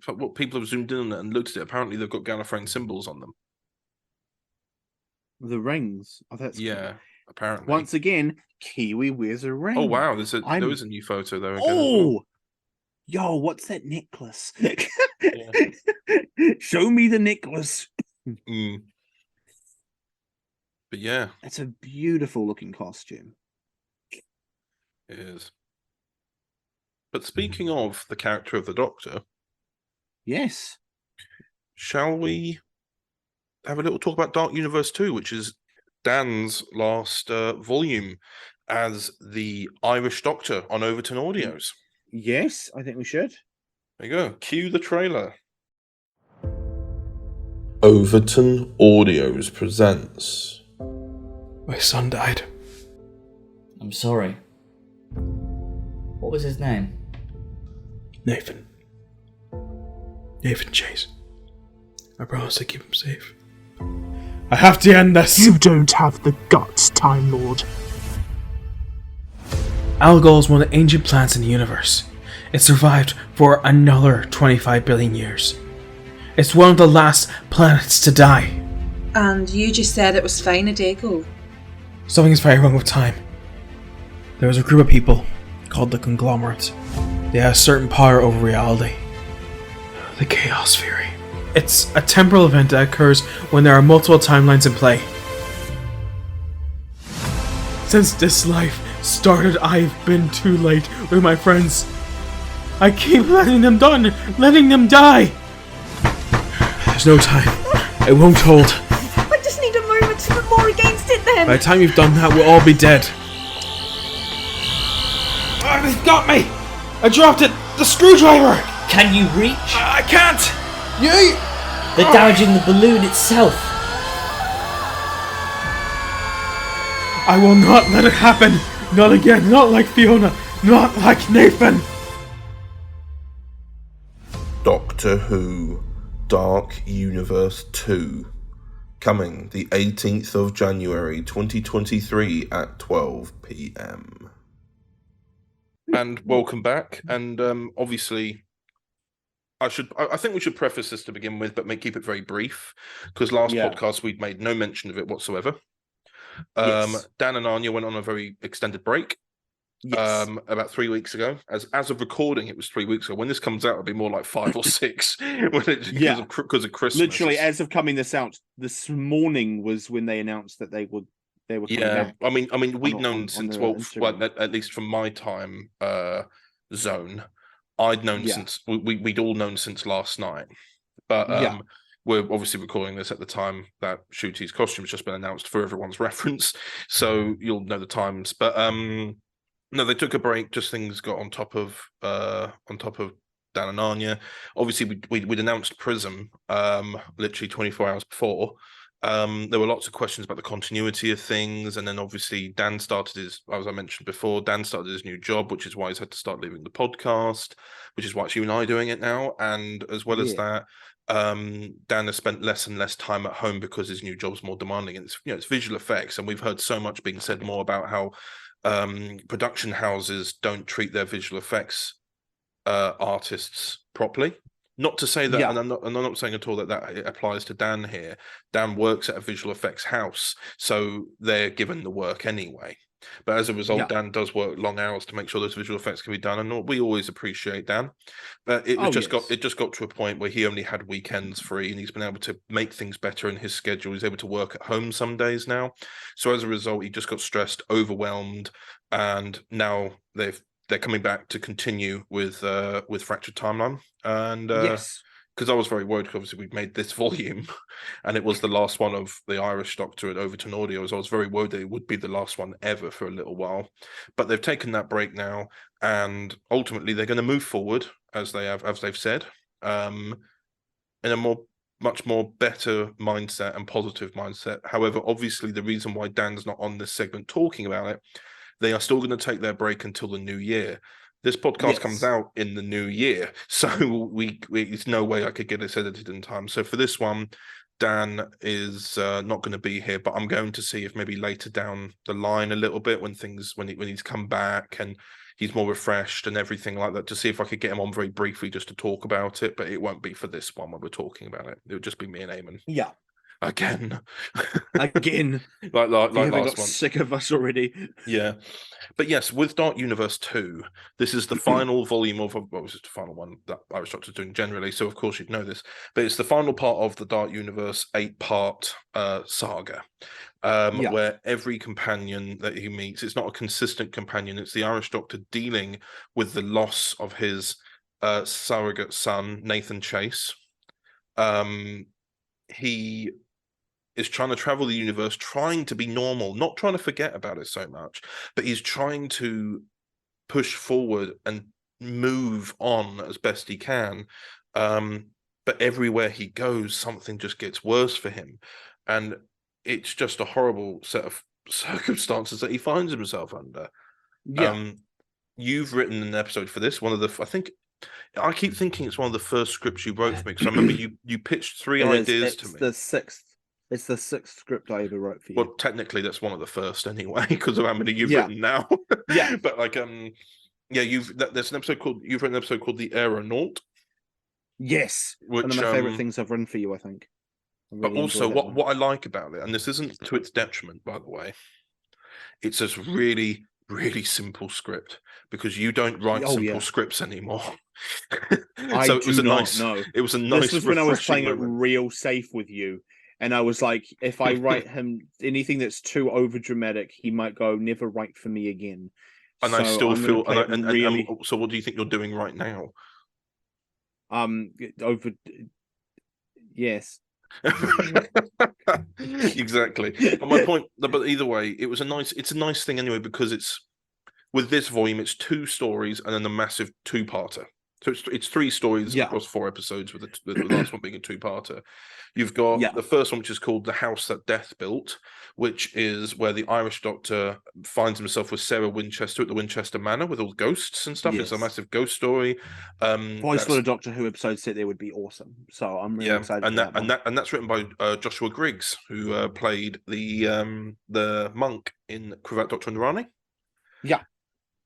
what people have zoomed in on it and looked at it. Apparently, they've got Gallifreyan symbols on them. The rings. Oh, that's cool. Apparently. Once again, Kiwi wears a ring. Oh wow! There is a new photo there. Oh, yo, what's that necklace? Show me the necklace. But yeah, it's a beautiful looking costume. It is. But speaking of the character of the Doctor, yes, shall we have a little talk about Dark Universe 2, which is Dan's last volume as the Irish Doctor on Overton Audios? Yes, I think we should. There you go. Cue the trailer. Overton Audios presents. My son died. I'm sorry. What was his name? Nathan. Nathan Chase. I promise to keep him safe. I have to end this! You don't have the guts, Time Lord. Algol is one of the ancient plants in the universe. It survived for another 25 billion years. It's one of the last planets to die. And you just said it was fine a day ago. Something is very wrong with time. There was a group of people called the Conglomerates. They had a certain power over reality. The Chaos Fury. It's a temporal event that occurs when there are multiple timelines in play. Since this life started, I've been too late with my friends. I keep letting them die. There's no time. It won't hold. I just need a moment to put more against it then. By the time you've done that, we'll all be dead. Oh, they've got me! I dropped it! The screwdriver! Can you reach? I can't! Yay! They're damaging the balloon itself. I will not let it happen! Not again, not like Fiona, not like Nathan! Doctor Who Dark Universe 2. Coming the 18th of January 2023 at 12 p.m. And welcome back. And obviously, I think we should preface this to begin with, but keep it very brief, because last podcast we'd made no mention of it whatsoever. Yes. Dan and Anya went on a very extended break. Yes. About 3 weeks ago. As of recording, it was 3 weeks ago. When this comes out, it'll be more like 5 or 6. Because of Christmas. Literally, as of coming this out, this morning was when they announced that they were coming back. I mean, we'd known since at least from my time zone, I'd known since we'd all known since last night. But we're obviously recording this at the time that Shooty's costume has just been announced for everyone's reference, so you'll know the times. But no, they took a break. Just things got on top of Dan and Anya. Obviously, we'd announced Prism literally 24 hours before. There were lots of questions about the continuity of things, and then obviously Dan started his, as I mentioned before, Dan started his new job, which is why he's had to start leaving the podcast, which is why it's you and I doing it now. And as well as that, Dan has spent less and less time at home because his new job's more demanding, and it's visual effects, and we've heard so much being said more about how production houses don't treat their visual effects artists properly. Not to say that, and I'm not saying at all that applies to Dan here. Dan works at a visual effects house, so they're given the work anyway. But as a result, Dan does work long hours to make sure those visual effects can be done, and we always appreciate Dan. But it just got to a point where he only had weekends free, and he's been able to make things better in his schedule. He's able to work at home some days now. So as a result, he just got stressed, overwhelmed, and now they're coming back to continue with Fractured Timeline. And because I was very worried, because obviously we've made this volume and it was the last one of the Irish Doctor at Overton Audios. I was very worried that it would be the last one ever for a little while. But they've taken that break now, and ultimately they're going to move forward, as they've said, in a much more better mindset and positive mindset. However, obviously the reason why Dan's not on this segment talking about it, they are still going to take their break until the new year. This podcast comes out in the new year, so there's no way I could get this edited in time. So for this one, Dan is not going to be here, but I'm going to see if maybe later down the line a little bit when he's come back and he's more refreshed and everything like that, to see if I could get him on very briefly just to talk about it. But it won't be for this one when we're talking about it. It would just be me and Eamon. Yeah. Again. like last got month. Sick of us already. Yeah. But yes, with Dark Universe 2, this is the final volume of, well, it's just the final one that Irish Doctor's doing generally, so of course you'd know this, but it's the final part of the Dark Universe 8-part saga, where every companion that he meets, it's not a consistent companion, it's the Irish Doctor dealing with the loss of his surrogate son, Nathan Chase. He is trying to travel the universe, trying to be normal, not trying to forget about it so much, but he's trying to push forward and move on as best he can. But everywhere he goes, something just gets worse for him. And it's just a horrible set of circumstances that he finds himself under. Yeah. You've written an episode for this. I keep thinking it's one of the first scripts you wrote for me, because I remember you pitched three ideas to me. It's the sixth script I ever wrote for you. Well, technically, that's one of the first anyway, because of how many you've written now. Yeah. But like, there's an episode you've written an episode called The Aeronaut. Yes, which, one of my favorite things I've written for you, I think. But also, what I like about it, and this isn't to its detriment, by the way, it's a really, really simple script, because you don't write simple scripts anymore. I do not know. It was a nice. This was when I was playing it real safe with you, and I was like, if I write him anything that's too over dramatic, he might go, never write for me again. And so I still feel. And so, what do you think you're doing right now? Yes. Exactly. And my point, but either way, it's a nice thing anyway, because it's with this volume, it's 2 stories and then a massive 2-parter. So it's 3 stories across 4 episodes, with the last one being a 2-parter. You've got the first one, which is called The House That Death Built, which is where the Irish doctor finds himself with Sarah Winchester at the Winchester Manor with all the ghosts and stuff. It's a massive ghost story. Voice for a Doctor Who episode set there would be awesome. So I'm really excited. And that's written by Joshua Griggs, who played the monk in Cravat Doctor and the Rani. Yeah.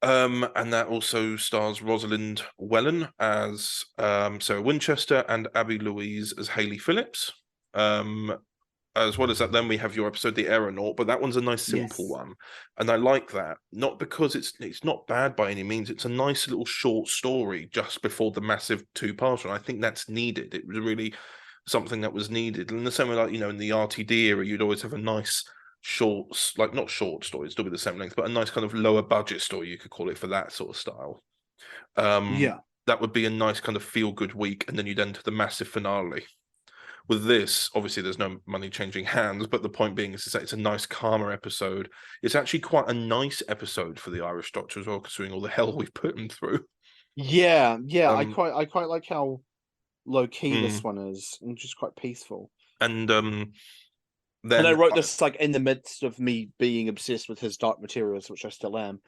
And that also stars Rosalind Wellen as Sarah Winchester and Abby Louise as Hayley Phillips. As well as that, then we have your episode, The Aeronaut, but that one's a nice simple one, and I like that. Not because it's not bad by any means. It's a nice little short story just before the massive 2-parter, and I think that's needed. It was really something that was needed. In the same way, like, in the RTD era, you'd always have a nice short, like not short stories, still be the same length, but a nice kind of lower budget story, you could call it, for that sort of style. That would be a nice kind of feel good week, and then you'd enter the massive finale. With this, obviously, there's no money changing hands, but the point being is that it's a nice, calmer episode. It's actually quite a nice episode for the Irish Doctor as well, considering all the hell we've put him through. Yeah. I quite like how low key this one is, and just quite peaceful. And then I wrote this like in the midst of me being obsessed with his Dark Materials, which I still am.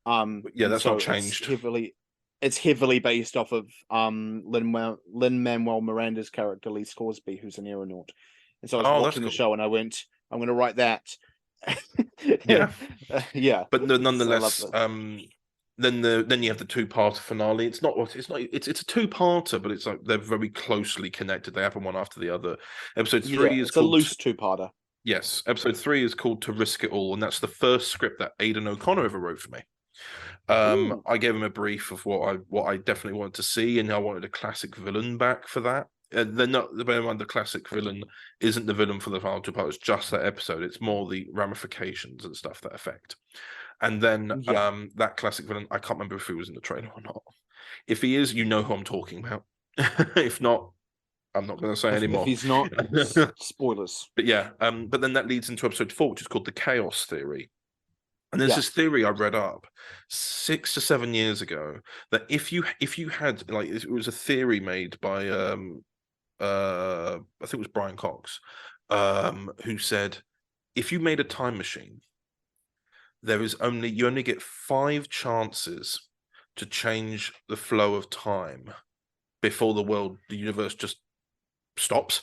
That's not changed. It's heavily based off of Lin-Manuel Miranda's character, Lee Scoresby, who's an aeronaut. And so I was watching the show, and I went, I'm going to write that. Yeah. But nonetheless, then you have the 2-parter finale. It's a 2-parter, but it's like they're very closely connected. They happen one after the other. Episode 3 is called a loose 2-parter. Yes, episode 3 is called To Risk It All, and that's the first script that Aidan O'Connor ever wrote for me. I gave him a brief of what I definitely wanted to see, and I wanted a classic villain back for that. They're not the classic villain isn't the villain for the final 2 parts, just that episode. It's more the ramifications and stuff that affect. And then that classic villain, I can't remember if he was in the trailer or not. If he is, you know who I'm talking about. If not, I'm not going to say anymore. If he's not, spoilers. But yeah, but then that leads into episode 4, which is called The Chaos Theory. And there's this theory I read up 6 to 7 years ago that if you had, like, it was a theory made by I think it was Brian Cox, who said if you made a time machine, you only get 5 chances to change the flow of time before the universe just stops.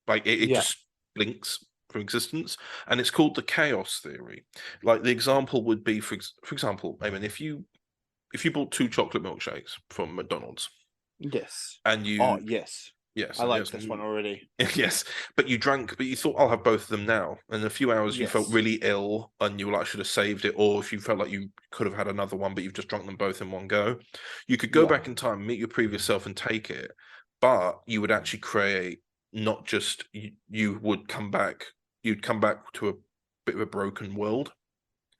Like it just blinks from existence, and it's called the chaos theory. Like the example would be, for example, Eamon, if you bought 2 chocolate milkshakes from McDonald's, and you yes, I like this one already. Yes, but you thought I'll have both of them now, and in a few hours you felt really ill, and you were like, should have saved it, or if you felt like you could have had another one, but you've just drunk them both in one go, you could go back in time, meet your previous self, and take it, but you would actually create not just you would come back. You'd come back to a bit of a broken world.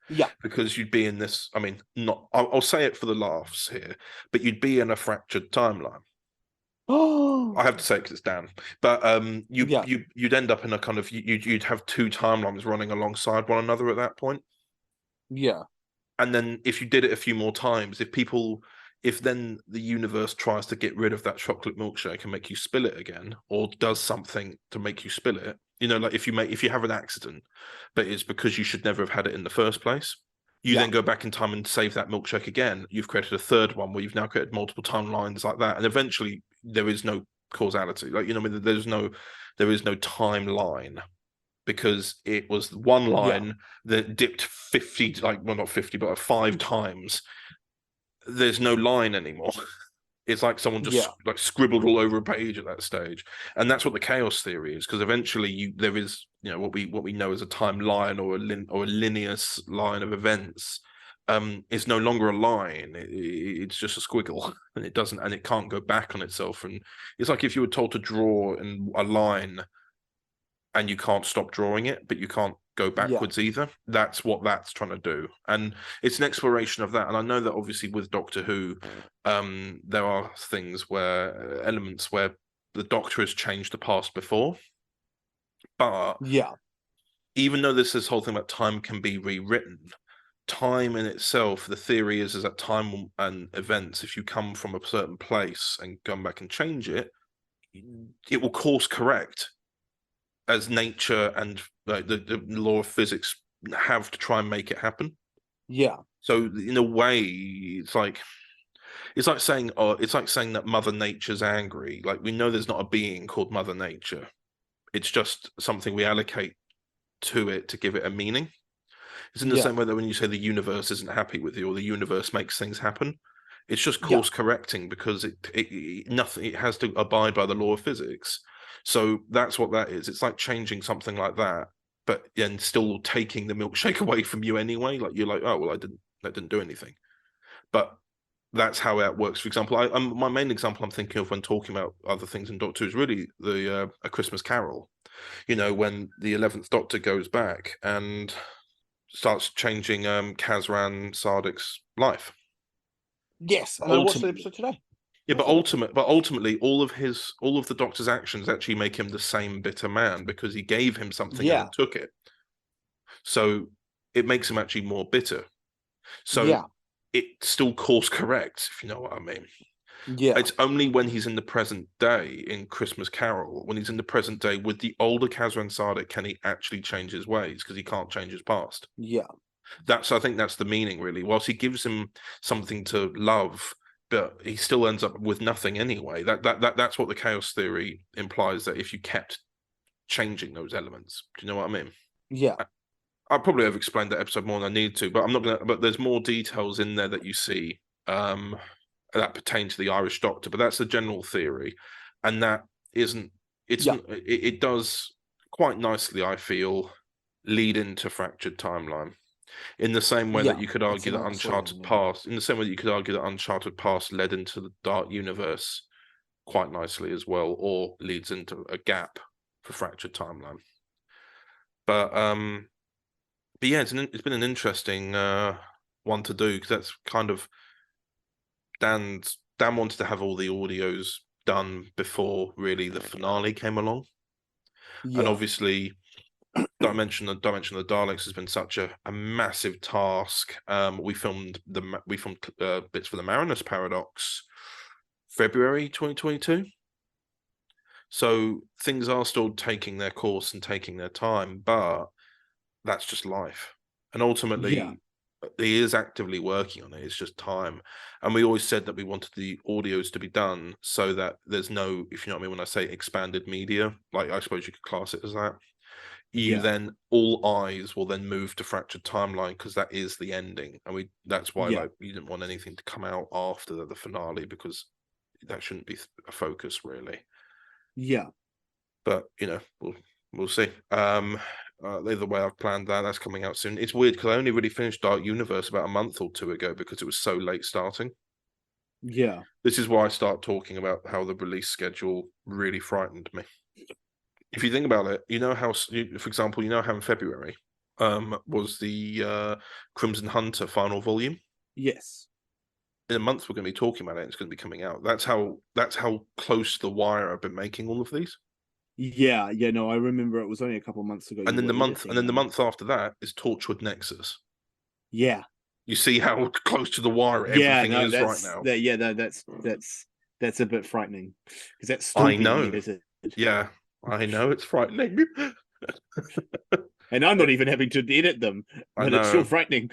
Yeah. Because you'd be in this, I'll say it for the laughs here, but you'd be in a fractured timeline. Oh, I have to say it because it's Dan. But you'd end up in a kind of, you'd have 2 timelines running alongside one another at that point. Yeah. And then if you did it a few more times, if if then the universe tries to get rid of that chocolate milkshake and make you spill it again, or does something to make you spill it, like if you have an accident, but it's because you should never have had it in the first place, you then go back in time and save that milkshake again. You've created a third one where you've now created multiple timelines like that, and eventually there is no causality. There is no timeline, because it was one line that dipped 50, not 50, but 5 times. There's no line anymore. It's like someone just scribbled all over a page at that stage, and that's what the chaos theory is. Because eventually, there is what we know as a timeline or a linear line of events. It's no longer a line. It's just a squiggle, and it can't go back on itself. And it's like if you were told to draw in a line, and you can't stop drawing it, but you can't go backwards either. That's what that's trying to do, and it's an exploration of that. And I know that obviously with Doctor Who, there are elements where the Doctor has changed the past before, but even though there's this whole thing about time can be rewritten, time in itself, the theory is that time and events, if you come from a certain place and come back and change it, it will course correct, as nature and the law of physics have to try and make it happen. So in a way, it's like saying that Mother Nature's angry. Like, we know there's not a being called Mother Nature. It's just something we allocate to it to give it a meaning. It's in the same way that when you say the universe isn't happy with you, or the universe makes things happen, it's just course correcting, because it has to abide by the law of physics. So that's what that is. It's like changing something like that, but then still taking the milkshake away from you anyway. Like, you're like, oh well, that didn't do anything. But that's how it works. For example, my main example I'm thinking of when talking about other things in Doctor Who is really the A Christmas Carol. When the 11th Doctor goes back and starts changing Kazran Sardic's life. Yes, and I watched the episode today. Yeah, but ultimately, all of the Doctor's actions actually make him the same bitter man, because he gave him something and he took it. So it makes him actually more bitter. So it still course corrects, if you know what I mean. Yeah. It's only when he's in the present day in Christmas Carol, when he's in the present day with the older Kazran Sardic, can he actually change his ways, because he can't change his past. Yeah. I think that's the meaning, really. Whilst he gives him something to love, but he still ends up with nothing anyway. That's what the chaos theory implies, that if you kept changing those elements. Do you know what I mean? Yeah. I probably have explained that episode more than I need to, but I'm not gonna. But there's more details in there that you see that pertain to the Irish Doctor. But that's the general theory, and that isn't. It does quite nicely, I feel, lead into Fractured Timeline. In the same way that you could argue that Uncharted Past, Uncharted Past led into the Dark Universe quite nicely as well, or leads into a gap for Fractured Timeline. But yeah, it's been an interesting one to do, because that's kind of Dan wanted to have all the audios done before really the finale came along, and obviously Dimension of the Daleks has been such a massive task. We filmed bits for the Marinus Paradox February 2022. So things are still taking their course and taking their time, but that's just life. And ultimately, he is actively working on it. It's just time. And we always said that we wanted the audios to be done so that there's no, if you know what I mean, when I say expanded media, like I suppose you could class it as that. Then all eyes will then move to Fractured Timeline, because that is the ending, and that's why you didn't want anything to come out after the finale, because that shouldn't be a focus really. Yeah, but we'll see. Either way, I've planned that's coming out soon. It's weird because I only really finished Dark Universe about a month or two ago, because it was so late starting. Yeah, this is why I start talking about how the release schedule really frightened me. If you think about it, how, for example, how in February was the Crimson Hunter final volume. Yes. In a month, we're going to be talking about it. It's going to be coming out. That's how close to the wire I've been making all of these. Yeah. No, I remember it was only a couple of months ago. And then the month after that is Torchwood Nexus. Yeah. You see how close to the wire everything is right now. That's a bit frightening because that's I stalking know. me, is it? Yeah, I know it's frightening. And I'm not even having to edit them, but it's still frightening.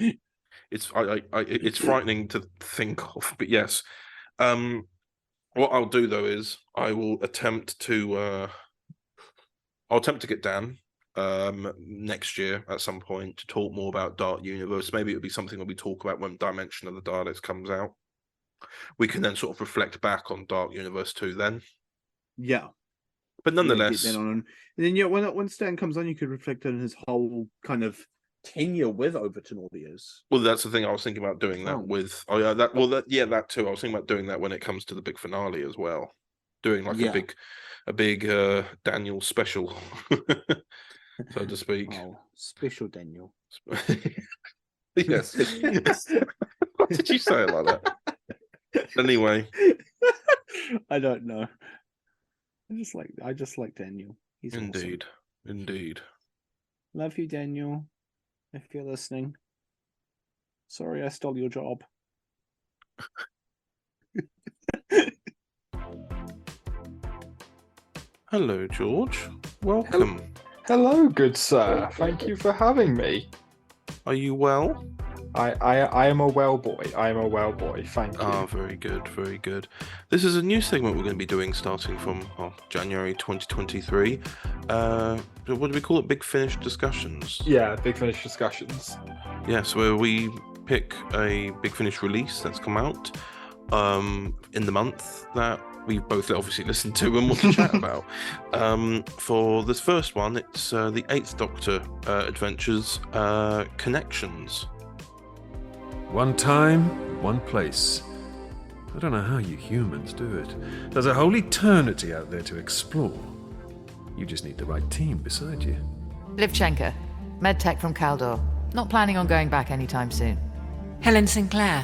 It's it's frightening to think of, but yes. What I'll do though is I will attempt to get Dan next year at some point to talk more about Dark Universe. Maybe it'll be something that we talk about when Dimension of the Daleks comes out. We can then sort of reflect back on Dark Universe 2 then. Yeah. But nonetheless, and then when Stan comes on, you could reflect on his whole kind of tenure with Overton Audios. Well, that's the thing I was thinking about doing that with. Oh yeah, that too. I was thinking about doing that when it comes to the big finale as well. Doing like a big Daniel special, so to speak. Oh, special Daniel. Yes. Why did you say it like that? Anyway, I don't know. I just like Daniel. He's indeed, awesome. Indeed. Love you, Daniel. If you're listening, sorry I stole your job. Hello, George. Welcome. Hello, good sir. Thank you for having me. Are you well? I am a well boy. I am a well boy. Thank you. Ah, very good, very good. This is a new segment we're going to be doing starting from January 2023. What do we call it? Big Finish discussions. Yeah, Big Finish discussions. Yes, where we pick a Big Finish release that's come out in the month that we've both obviously listened to and want to chat about. For this first one, it's the 8th Doctor Adventures Connections. One time, one place. I don't know how you humans do it. There's a whole eternity out there to explore. You just need the right team beside you. Livchenko, medtech from Caldor. Not planning on going back anytime soon. Helen Sinclair.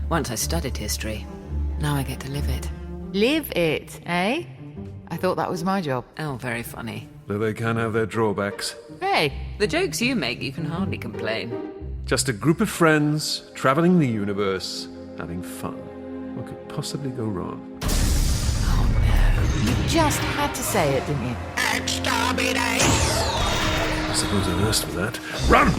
Once I studied history. Now I get to live it. Live it, eh? I thought that was my job. Oh, very funny. Though they can have their drawbacks. Hey! The jokes you make, you can hardly complain. Just a group of friends, traveling the universe, having fun. What could possibly go wrong? Oh no. You just had to say it, didn't you? I suppose I asked for that. Run!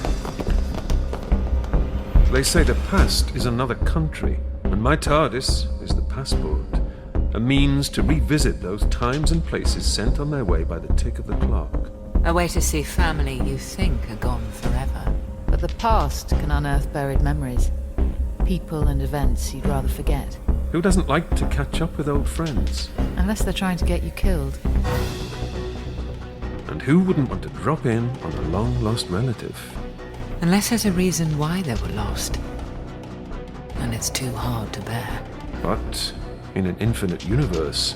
They say the past is another country, and my TARDIS is the passport. A means to revisit those times and places sent on their way by the tick of the clock. A way to see family you think are gone forever. But the past can unearth buried memories. People and events you'd rather forget. Who doesn't like to catch up with old friends? Unless they're trying to get you killed. And who wouldn't want to drop in on a long-lost relative? Unless there's a reason why they were lost. And it's too hard to bear. But in an infinite universe,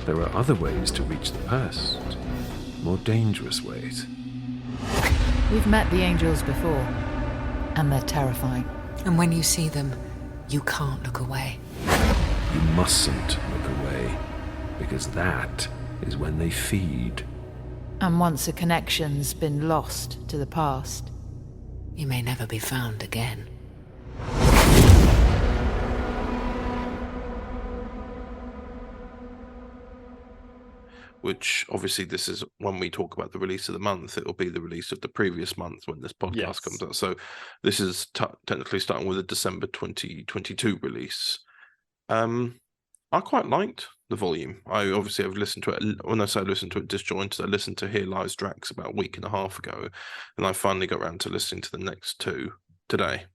there are other ways to reach the past. More dangerous ways. We've met the angels before, and they're terrifying. And when you see them, you can't look away. You mustn't look away, because that is when they feed. And once a connection's been lost to the past, you may never be found again. Which obviously this is when we talk about the release of the month, it will be the release of the previous month when this podcast comes out. So this is technically starting with a December 2022 release. I quite liked the volume. I obviously have listened to it. When I say I listened to it disjointed, I listened to Here Lies Drax about a week and a half ago, and I finally got around to listening to the next two today.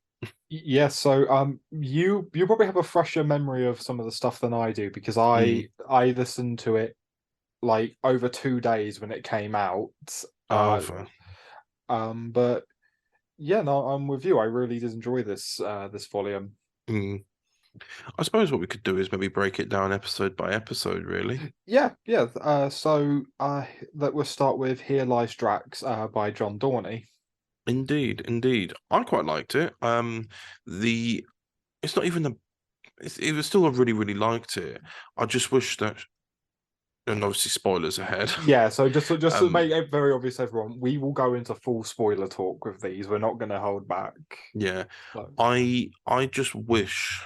Yeah, so you probably have a fresher memory of some of the stuff than I do, because I listened to it like over 2 days when it came out. But yeah, no, I'm with you. I really did enjoy this volume. I suppose what we could do is maybe break it down episode by episode, really. Yeah. So that we'll start with Here Lies Drax by John Dorney. Indeed. I quite liked it. It's not even it was still I really liked it. I just wish that And obviously, spoilers ahead. Yeah, so just to make it very obvious, everyone, we will go into full spoiler talk with these. We're not going to hold back. Yeah, I just wish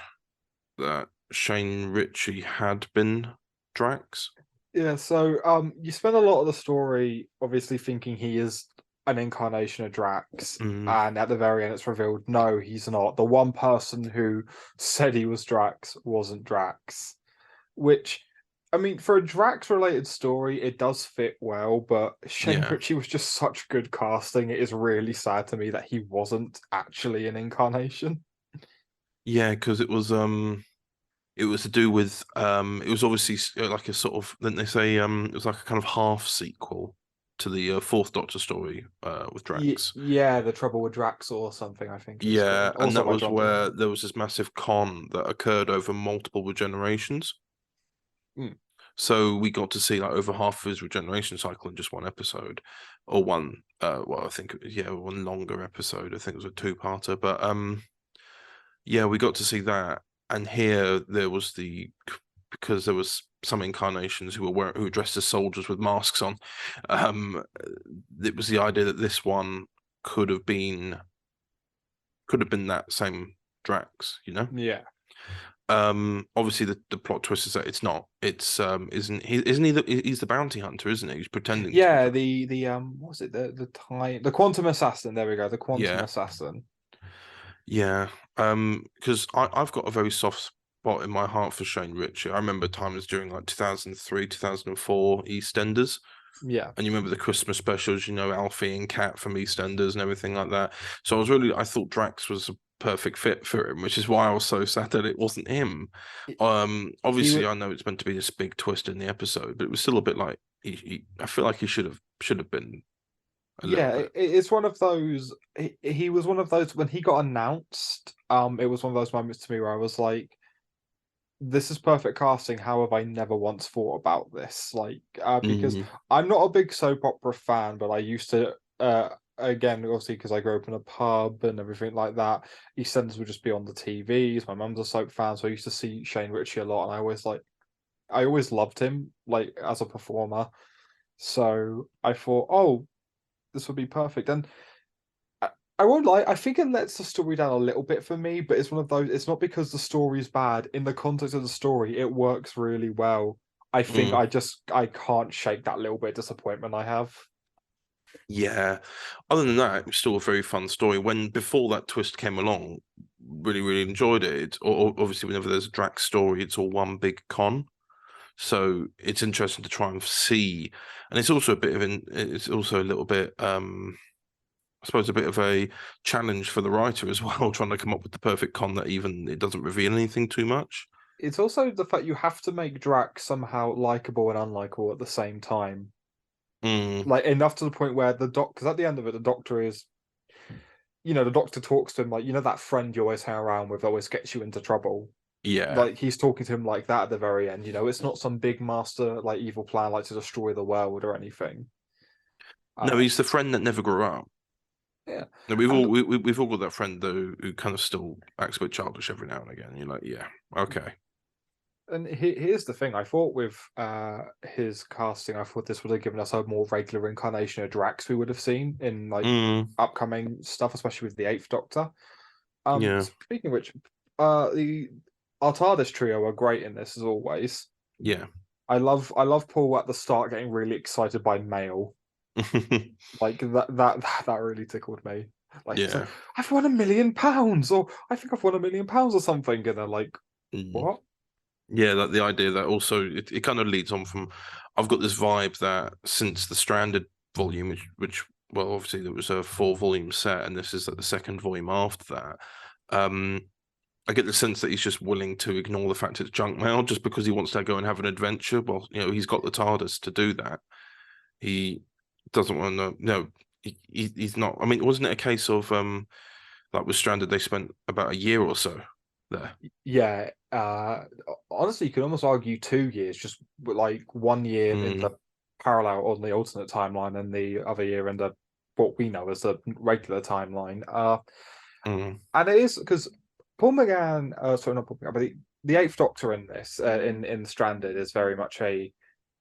that Shane Ritchie had been Drax. Yeah, so you spend a lot of the story obviously thinking he is an incarnation of Drax, and at the very end it's revealed no, he's not. The one person who said he was Drax wasn't Drax, which, I mean, for a Drax-related story, it does fit well, but Shane Ritchie was just such good casting. It is really sad to me that he wasn't actually an incarnation. Yeah, because it was to do with it was obviously like a sort of, didn't they say it was like a kind of half sequel to the Fourth Doctor story with Drax. Yeah, the Trouble with Drax or something, I think. Yeah, and that was where there was this massive con that occurred over multiple regenerations. So we got to see like over half of his regeneration cycle in just one episode, or one. Well, I think one longer episode. I think it was a two-parter, but yeah, we got to see that. And here there was because there was some incarnations who were dressed as soldiers with masks on. It was the idea that this one could have been that same Drax, you know? Yeah. Obviously the plot twist is that it's not. It's isn't he he's the bounty hunter, isn't he? He's pretending. Yeah, the what was it, the Quantum Assassin, there we go, the Quantum Assassin. Yeah. Because I've got a very soft spot in my heart for Shane Ritchie. I remember times during like 2003, 2004 EastEnders. Yeah. And you remember the Christmas specials, Alfie and Kat from EastEnders and everything like that. So I thought Drax was a perfect fit for him, which is why I was so sad that it wasn't him. Obviously, I know it's meant to be this big twist in the episode, but it was still a bit like I feel like he should have been. It's one of those. He was one of those when he got announced. It was one of those moments to me where I was like, "This is perfect casting. How have I never once thought about this?" Like, because I'm not a big soap opera fan, but I used to. Again, obviously, because I grew up in a pub and everything like that, EastEnders would just be on the TVs. My mum's a soap fan, so I used to see Shane Ritchie a lot, and I always loved him, like, as a performer. So I thought, oh, this would be perfect. And I won't lie, I think it lets the story down a little bit for me, but it's one of those, it's not because the story's bad. In the context of the story, it works really well. I think I can't shake that little bit of disappointment I have. Yeah. Other than that, it was still a very fun story. Before that twist came along, really, really enjoyed it. Or obviously, whenever there's a Drax story, it's all one big con. So it's interesting to try and see, and it's also it's also a little bit, I suppose, a bit of a challenge for the writer as well, trying to come up with the perfect con that even it doesn't reveal anything too much. It's also the fact you have to make Drax somehow likable and unlikable at the same time. Like, enough to the point where because at the end of it, the Doctor is, the Doctor talks to him like, that friend you always hang around with always gets you into trouble. Yeah. Like, he's talking to him like that at the very end. It's not some big master, like, evil plan, like, to destroy the world or anything. No, he's the friend that never grew up. Yeah. No, we've all got that friend though who kind of still acts a bit childish every now and again. You're like, yeah, okay. And here's the thing: I thought with his casting, I thought this would have given us a more regular incarnation of Drax we would have seen in like upcoming stuff, especially with the Eighth Doctor. Speaking of which, our TARDIS trio are great in this as always. Yeah, I love Paul at the start getting really excited by mail. Like that really tickled me. Like, yeah, I've won £1 million, or I think I've won £1 million or something, and they're like, what? Yeah, like the idea that also it kind of leads on from, I've got this vibe that since the Stranded volume, which well, obviously there was a 4-volume set, and this is like the second volume after that. I get the sense that he's just willing to ignore the fact it's junk mail just because he wants to go and have an adventure. Well, he's got the TARDIS to do that. He doesn't want to. No, he's not. I mean, wasn't it a case of like with Stranded, they spent about a year or so there? Yeah. Honestly, you could almost argue 2 years, just like 1 year in the parallel on the alternate timeline, and the other year in the what we know as the regular timeline. And it is because Paul McGann, sorry, not Paul McGann, but the Eighth Doctor in this, in Stranded, is very much a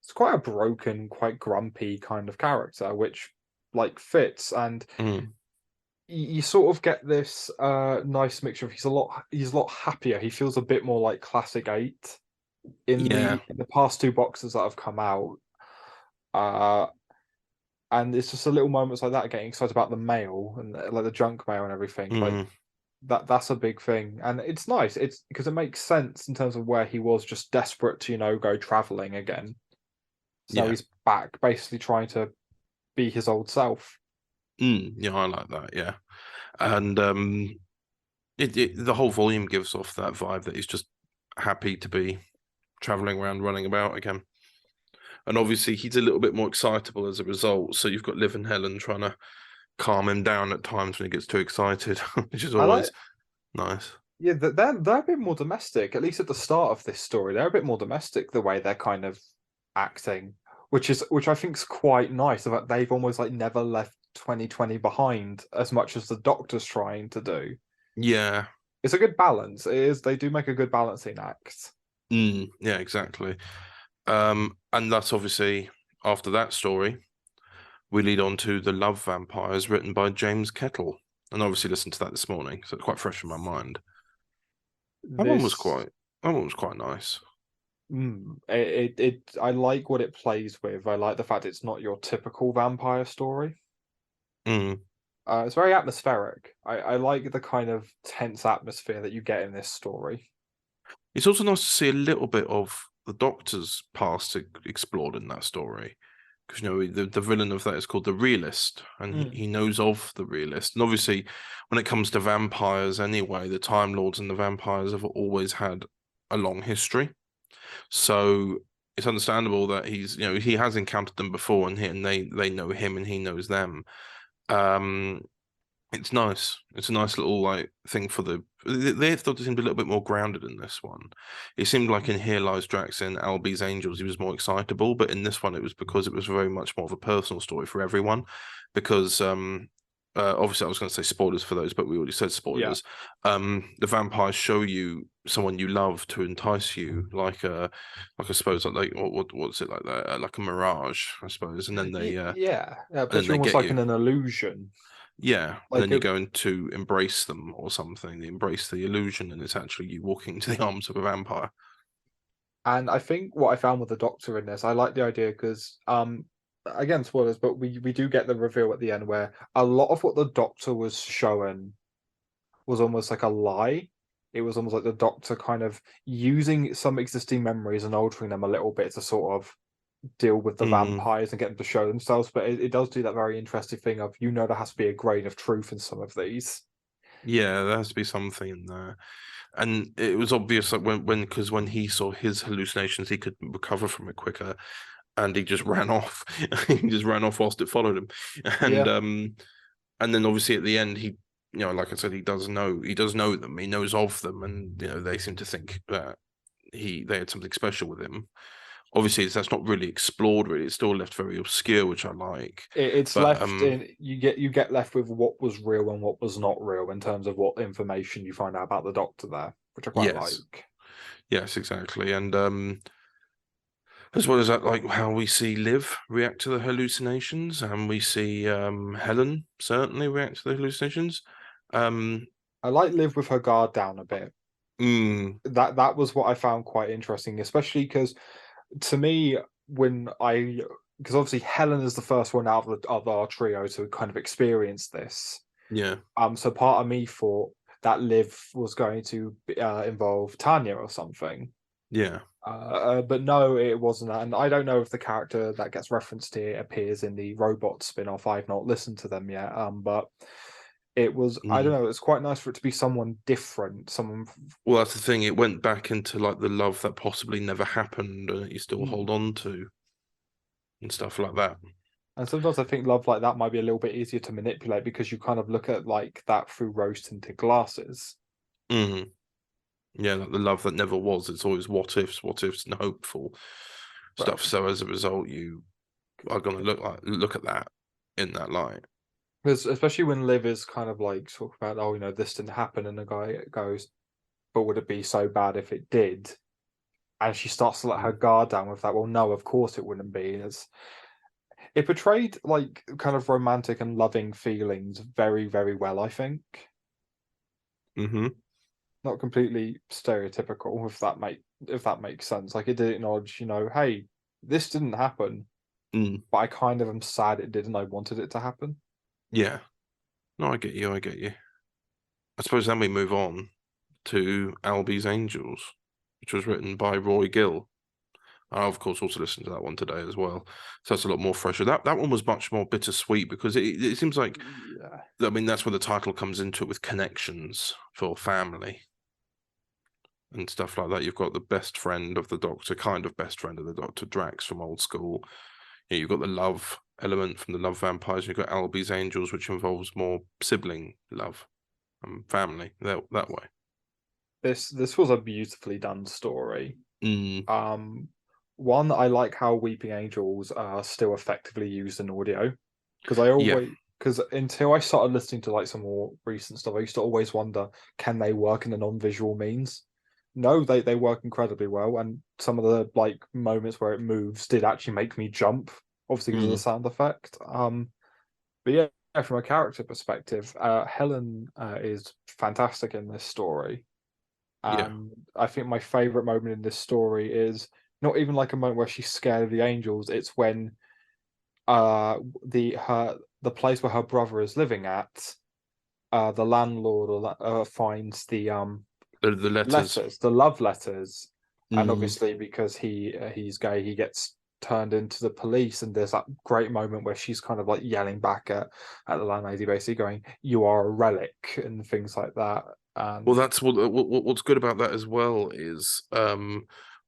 it's quite a broken, quite grumpy kind of character, which like fits. And you sort of get this nice mixture of he's a lot happier. He feels a bit more like Classic 8 in the past 2 boxes that have come out. And it's just a little moments like that, getting excited about the mail and like the junk mail and everything. Like that's a big thing, and it's nice. It's because it makes sense in terms of where he was just desperate to go traveling again. So he's back, basically trying to be his old self. Yeah, I like that. Yeah, and the whole volume gives off that vibe that he's just happy to be traveling around, running about again. And obviously, he's a little bit more excitable as a result. So you've got Liv and Helen trying to calm him down at times when he gets too excited, which is always nice. Yeah, they're a bit more domestic. At least at the start of this story, they're a bit more domestic the way they're kind of acting, which I think is quite nice. That they've almost like never left 2020 behind as much as the Doctor's trying to do. Yeah, it's a good balance. It is. They do make a good balancing act. Yeah, exactly. And that's obviously after that story, we lead on to The Love Vampires, written by James Kettle, and obviously listened to that this morning, so it's quite fresh in my mind. That one was quite nice. I like what it plays with. I like the fact it's not your typical vampire story. It's very atmospheric. I like the kind of tense atmosphere that you get in this story. It's also nice to see a little bit of the Doctor's past explored in that story, because the villain of that is called the Realist, and he knows of the Realist. And obviously, when it comes to vampires, anyway, the Time Lords and the vampires have always had a long history. So it's understandable that he has encountered them before, and they know him and he knows them. It's nice. It's a nice little thing for they thought it seemed a little bit more grounded in this one. It seemed like in Here Lies Drax and Albie's Angels, he was more excitable, but in this one, it was because it was very much more of a personal story for everyone. Because obviously, I was going to say spoilers for those, but we already said spoilers. Yeah. The vampires show you someone you love to entice you, like I suppose what's it like that? Like a mirage, I suppose, and then they but you're almost like in an illusion. Yeah, and then you're going to embrace them or something. They embrace the illusion, and it's actually you walking into the arms of a vampire. And I think what I found with the Doctor in this, I like the idea because, again, spoilers, but we do get the reveal at the end where a lot of what the Doctor was showing was almost like a lie. It was almost like the Doctor kind of using some existing memories and altering them a little bit to sort of deal with the vampires and get them to show themselves, but it does do that very interesting thing of there has to be a grain of truth in some of these. Yeah, there has to be something in there, and it was obvious that when he saw his hallucinations, he could recover from it quicker, and he just ran off. He just ran off whilst it followed him, and then obviously at the end he, like I said, he does know them, he knows of them, and they seem to think that they had something special with him. Obviously, that's not really explored. Really, it's still left very obscure, which I like. It's left in you get left with what was real and what was not real in terms of what information you find out about the Doctor there, which I quite like. Yes, exactly, and as well as that, like how we see Liv react to the hallucinations, and we see Helen certainly react to the hallucinations. I like Liv with her guard down a bit. That was what I found quite interesting, especially because, to me, because obviously Helen is the first one out of our trio to kind of experience this. Yeah. So part of me thought that Liv was going to involve Tanya or something. Yeah. But no, it wasn't that. And I don't know if the character that gets referenced here appears in the robot spin-off. I've not listened to them yet. But it was, I don't know, it's quite nice for it to be someone different. Well, that's the thing. It went back into like the love that possibly never happened and you still hold on to and stuff like that. And sometimes I think love like that might be a little bit easier to manipulate because you kind of look at like that through rose-tinted glasses. Yeah, like the love that never was. It's always what ifs and hopeful stuff. So as a result, you are going to look at that in that light. Because especially when Liv is kind of like talk about, this didn't happen, and the guy goes, "But would it be so bad if it did?" and she starts to let her guard down with that. Well, no, of course it wouldn't be. It portrayed like kind of romantic and loving feelings very, very well, I think. Mm-hmm. Not completely stereotypical, if that makes sense. Like, it did acknowledge, hey, this didn't happen, but I kind of am sad it did, and I wanted it to happen. Yeah. No, I get you. I suppose then we move on to Albie's Angels, which was written by Roy Gill. I, of course, also listened to that one today as well. So that's a lot more fresher. That one was much more bittersweet because it seems like, I mean, that's where the title comes into it with connections for family and stuff like that. You've got the best friend of the Doctor, kind of best friend of the Doctor, Drax from old school. You've got the love element from the Love Vampires. You've got Albie's Angels, which involves more sibling love and family that way. This was a beautifully done story. One, I like how Weeping Angels are still effectively used in audio, because until I started listening to like some more recent stuff, I used to always wonder, can they work in a non-visual means? No, they work incredibly well, and some of the like moments where it moves did actually make me jump, obviously because of the sound effect. But yeah, from a character perspective, Helen is fantastic in this story. I think my favorite moment in this story is not even like a moment where she's scared of the angels. It's when the place where her brother is living at, the landlord finds the letters, the love letters, and obviously because he's gay, he gets turned into the police, and there's that great moment where she's kind of like yelling back at the landlady, basically going, "You are a relic," and things like that. Well, that's what's good about that as well is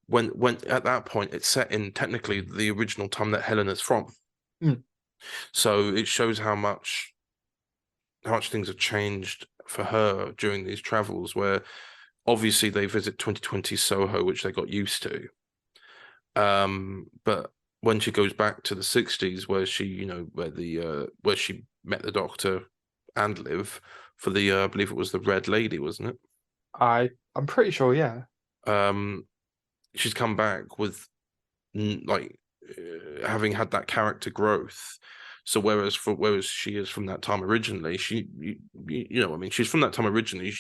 when at that point it's set in technically the original time that Helen is from. So it shows how much things have changed for her during these travels, where obviously they visit 2020 Soho, which they got used to. But when she goes back to the 60s, where she, where she met the Doctor and Liv for the, I believe it was the Red Lady, wasn't it? I'm pretty sure, yeah. She's come back with having had that character growth. So whereas she is from that time originally, she's from that time originally,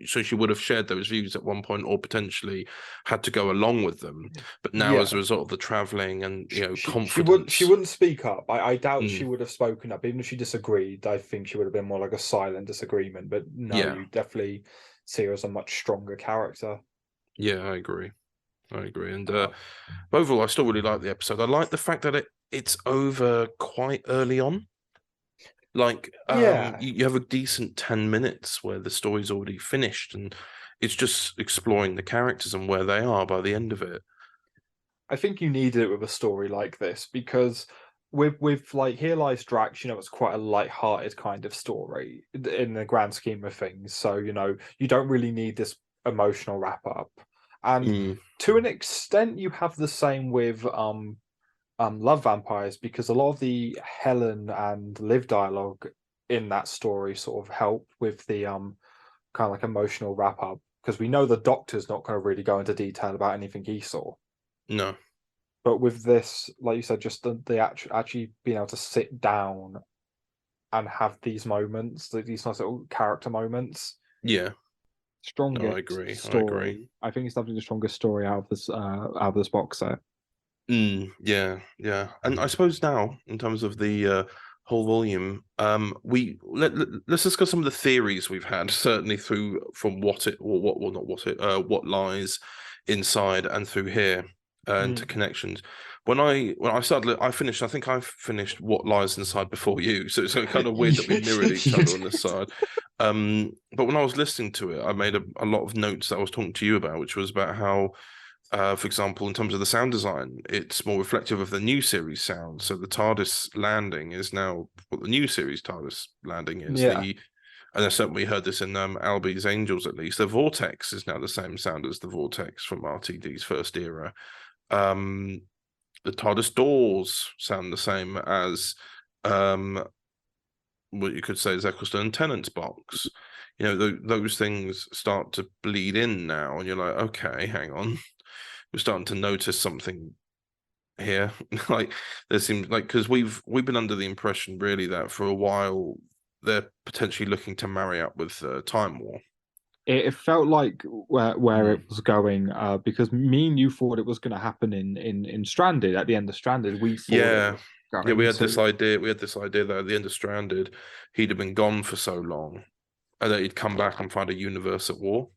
so she would have shared those views at one point, or potentially had to go along with them. But now, as a result of the traveling and confidence, she wouldn't speak up. I doubt she would have spoken up, even if she disagreed. I think she would have been more like a silent disagreement. But no, you definitely see her as a much stronger character. Yeah, I agree. And overall, I still really like the episode. I like the fact that it's over quite early on. Like, you have a decent 10 minutes where the story's already finished, and it's just exploring the characters and where they are by the end of it. I think you needed it with a story like this, because with like Here Lies Drax, it's quite a light-hearted kind of story in the grand scheme of things. So, you don't really need this emotional wrap-up. And to an extent, you have the same with Love Vampires, because a lot of the Helen and Liv dialogue in that story sort of help with the kind of like emotional wrap up, because we know the Doctor's not going to really go into detail about anything he saw. No. But with this, like you said, just the actually being able to sit down and have these moments, these nice little character moments. Yeah. Strongest I agree. story. I think it's definitely the strongest story out of this box set. Yeah. And I suppose now, in terms of the whole volume, let's discuss some of the theories we've had, certainly from what lies inside and through here into connections. When I started, I think I finished What Lies Inside before you, so it's kind of weird that we mirrored each other on this side. But when I was listening to it, I made a lot of notes that I was talking to you about, which was about how, for example, in terms of the sound design, it's more reflective of the new series sound. So the TARDIS landing is now what the new series TARDIS landing is. Yeah. And I certainly heard this in Albie's Angels, at least. The Vortex is now the same sound as the Vortex from RTD's first era. The TARDIS doors sound the same as what you could say is Eccleston and Tennant's box. Those things start to bleed in now, and you're like, okay, hang on. we're starting to notice something here. Like there seems like because we've been under the impression really that for a while they're potentially looking to marry up with Time War. It felt like where it was going, because me and you thought it was going to happen in Stranded. At the end of Stranded, we thought it was going we had to... this idea. We had this idea that at the end of Stranded, he'd have been gone for so long, and that he'd come back and find a universe at war.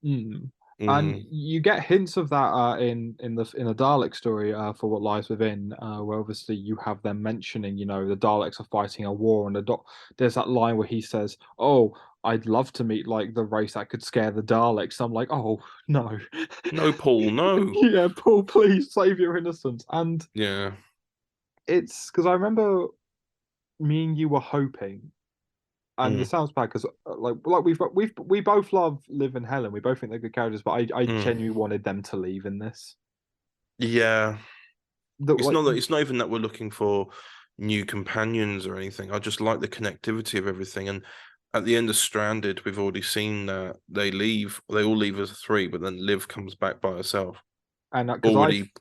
And you get hints of that in a Dalek story for What Lies Within, where obviously you have them mentioning, the Daleks are fighting a war, and there's that line where he says, "Oh, I'd love to meet like the race that could scare the Daleks." I'm like, "Oh no, no, Paul, no, yeah, Paul, please save your innocence." And yeah, it's because I remember me and you were hoping. And it sounds bad because like we both love Liv and Helen. We both think they're good characters, but I genuinely wanted them to leave in this. Yeah, it's not even that we're looking for new companions or anything. I just like the connectivity of everything. And at the end of Stranded, we've already seen that they all leave as a three, but then Liv comes back by herself, and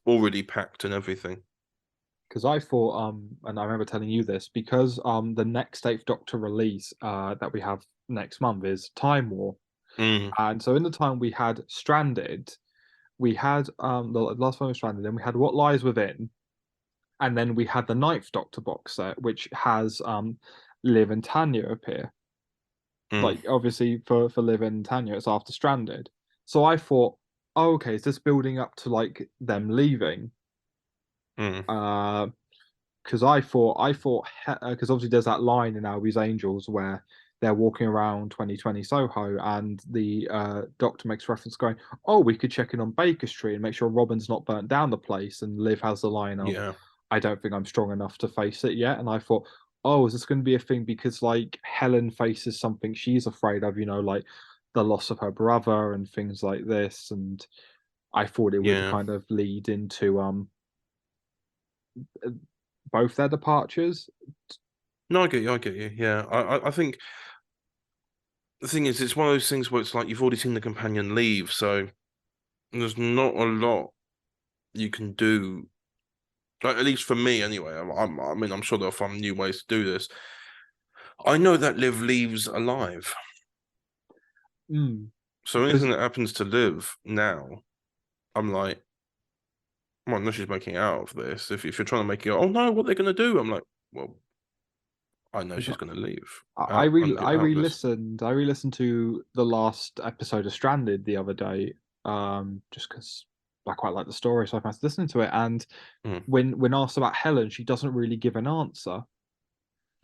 already packed and everything. Because I thought, and I remember telling you this, because the next Eighth Doctor release that we have next month is Time War. And so in the time we had Stranded, we had the last one was Stranded, then we had What Lies Within, and then we had the Ninth Doctor box set, which has Liv and Tanya appear. Like obviously for Liv and Tanya, it's after Stranded. So I thought, oh, okay, is this building up to like them leaving? Because I thought because obviously there's that line in Albie's Angels where they're walking around 2020 Soho and the doctor makes reference going, "Oh, we could check in on Baker Street and make sure Robin's not burnt down the place," and Liv has the line of, "I don't think I'm strong enough to face it yet." And I thought, oh, is this going to be a thing because like Helen faces something she's afraid of, like the loss of her brother and things like this, and I thought it would kind of lead into both their departures. No, I get you. Yeah, I think the thing is, it's one of those things where it's like you've already seen the companion leave, so there's not a lot you can do. Like, at least for me, anyway. I mean, I'm sure they'll find new ways to do this. I know that Liv leaves alive. So anything that happens to Liv now, I'm like, well, no, she's making out of this. If you're trying to make it, oh no, what they're going to do? I'm like, well, I know she's going to leave. I re-listened to the last episode of Stranded the other day, just because I quite like the story, so I fancy listening to it. And when asked about Helen, she doesn't really give an answer.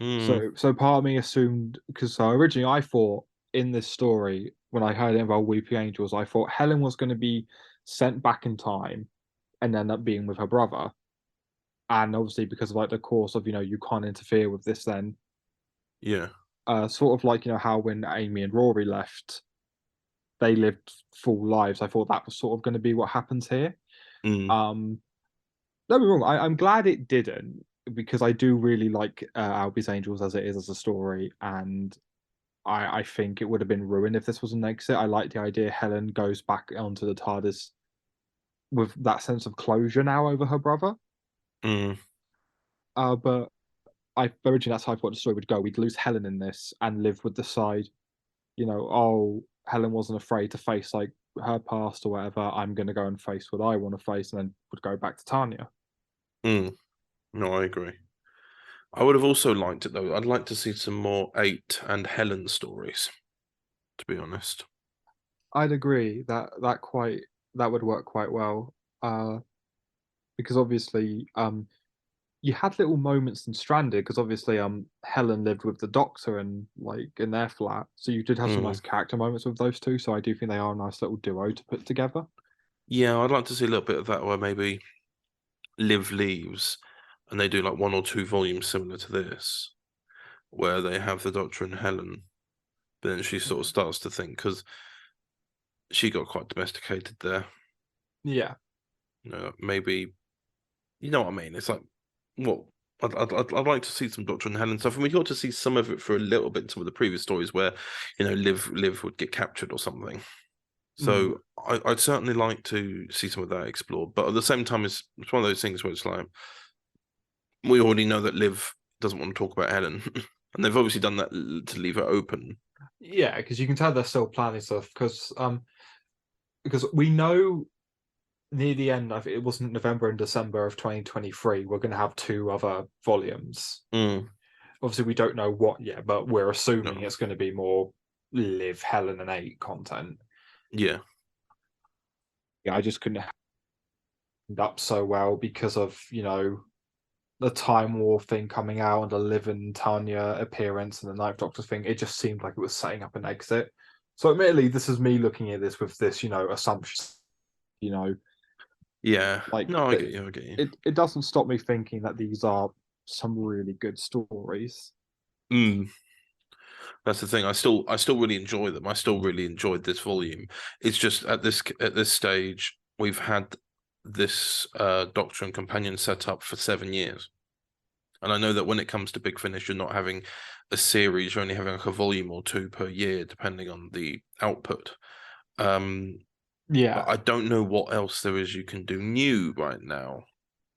So part of me assumed, because originally I thought in this story, when I heard it about Weeping Angels, I thought Helen was going to be sent back in time and end up being with her brother. And obviously because of like the course of, you can't interfere with this then. Yeah. Sort of like, how when Amy and Rory left, they lived full lives. I thought that was sort of going to be what happens here. Don't be wrong, I'm glad it didn't, because I do really like Albie's Angels as it is as a story, and I think it would have been ruined if this was an exit. I like the idea Helen goes back onto the TARDIS with that sense of closure now over her brother. But originally that's how I thought the story would go. We'd lose Helen in this, and Liv would decide, oh, Helen wasn't afraid to face like her past or whatever. I'm going to go and face what I want to face, and then would go back to Tanya. No, I agree. I would have also liked it though. I'd like to see some more 8 and Helen stories, to be honest. I'd agree that would work quite well, because obviously you had little moments in Stranded, because obviously Helen lived with the Doctor and like in their flat, so you did have some nice character moments with those two. So I do think they are a nice little duo to put together. Yeah, I'd like to see a little bit of that, where maybe Liv leaves and they do like 1 or 2 volumes similar to this, where they have the Doctor and Helen, but then she sort of starts to think, because she got quite domesticated there. Yeah. Maybe, you know what I mean? It's like, well, I'd like to see some Doctor and Helen stuff, and we got to see some of it for a little bit in some of the previous stories where, Liv would get captured or something. So I'd certainly like to see some of that explored. But at the same time, it's one of those things where it's like, we already know that Liv doesn't want to talk about Helen. And they've obviously done that to leave it open. Yeah, because you can tell they're still planning stuff. Because we know near the end, I think it wasn't November and December of 2023, we're going to have 2 other volumes. Obviously, we don't know what yet, but we're assuming it's going to be more Liv, Helen, and 8 content. Yeah. Yeah, I just couldn't end up so well because of, the Time War thing coming out and the Liv and Tanya appearance and the Ninth Doctor thing. It just seemed like it was setting up an exit. So admittedly, this is me looking at this with this, assumption, Yeah. Like, no, I get you. It doesn't stop me thinking that these are some really good stories. That's the thing. I still really enjoy them. I still really enjoyed this volume. It's just at this stage, we've had this Doctor and Companion set up for 7 years. And I know that when it comes to Big Finish, you're not having a series, you're only having like a volume or 2 per year, depending on the output. Yeah. But I don't know what else there is you can do new right now.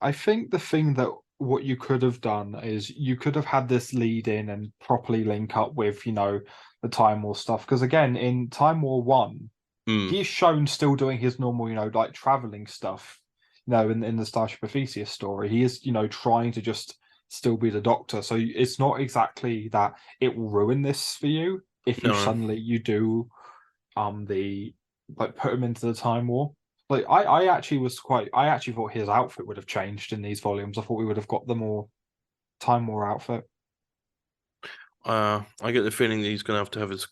I think the thing that what you could have done is you could have had this lead in and properly link up with, the Time War stuff. Because again, in Time War 1, he's shown still doing his normal, like traveling stuff. In the Starship Theseus story, he is, trying to just still be the Doctor. So it's not exactly that it will ruin this for you if you suddenly you do put him into the Time War. Like I actually thought his outfit would have changed in these volumes. I thought we would have got the more Time War outfit. I get the feeling that he's going to have his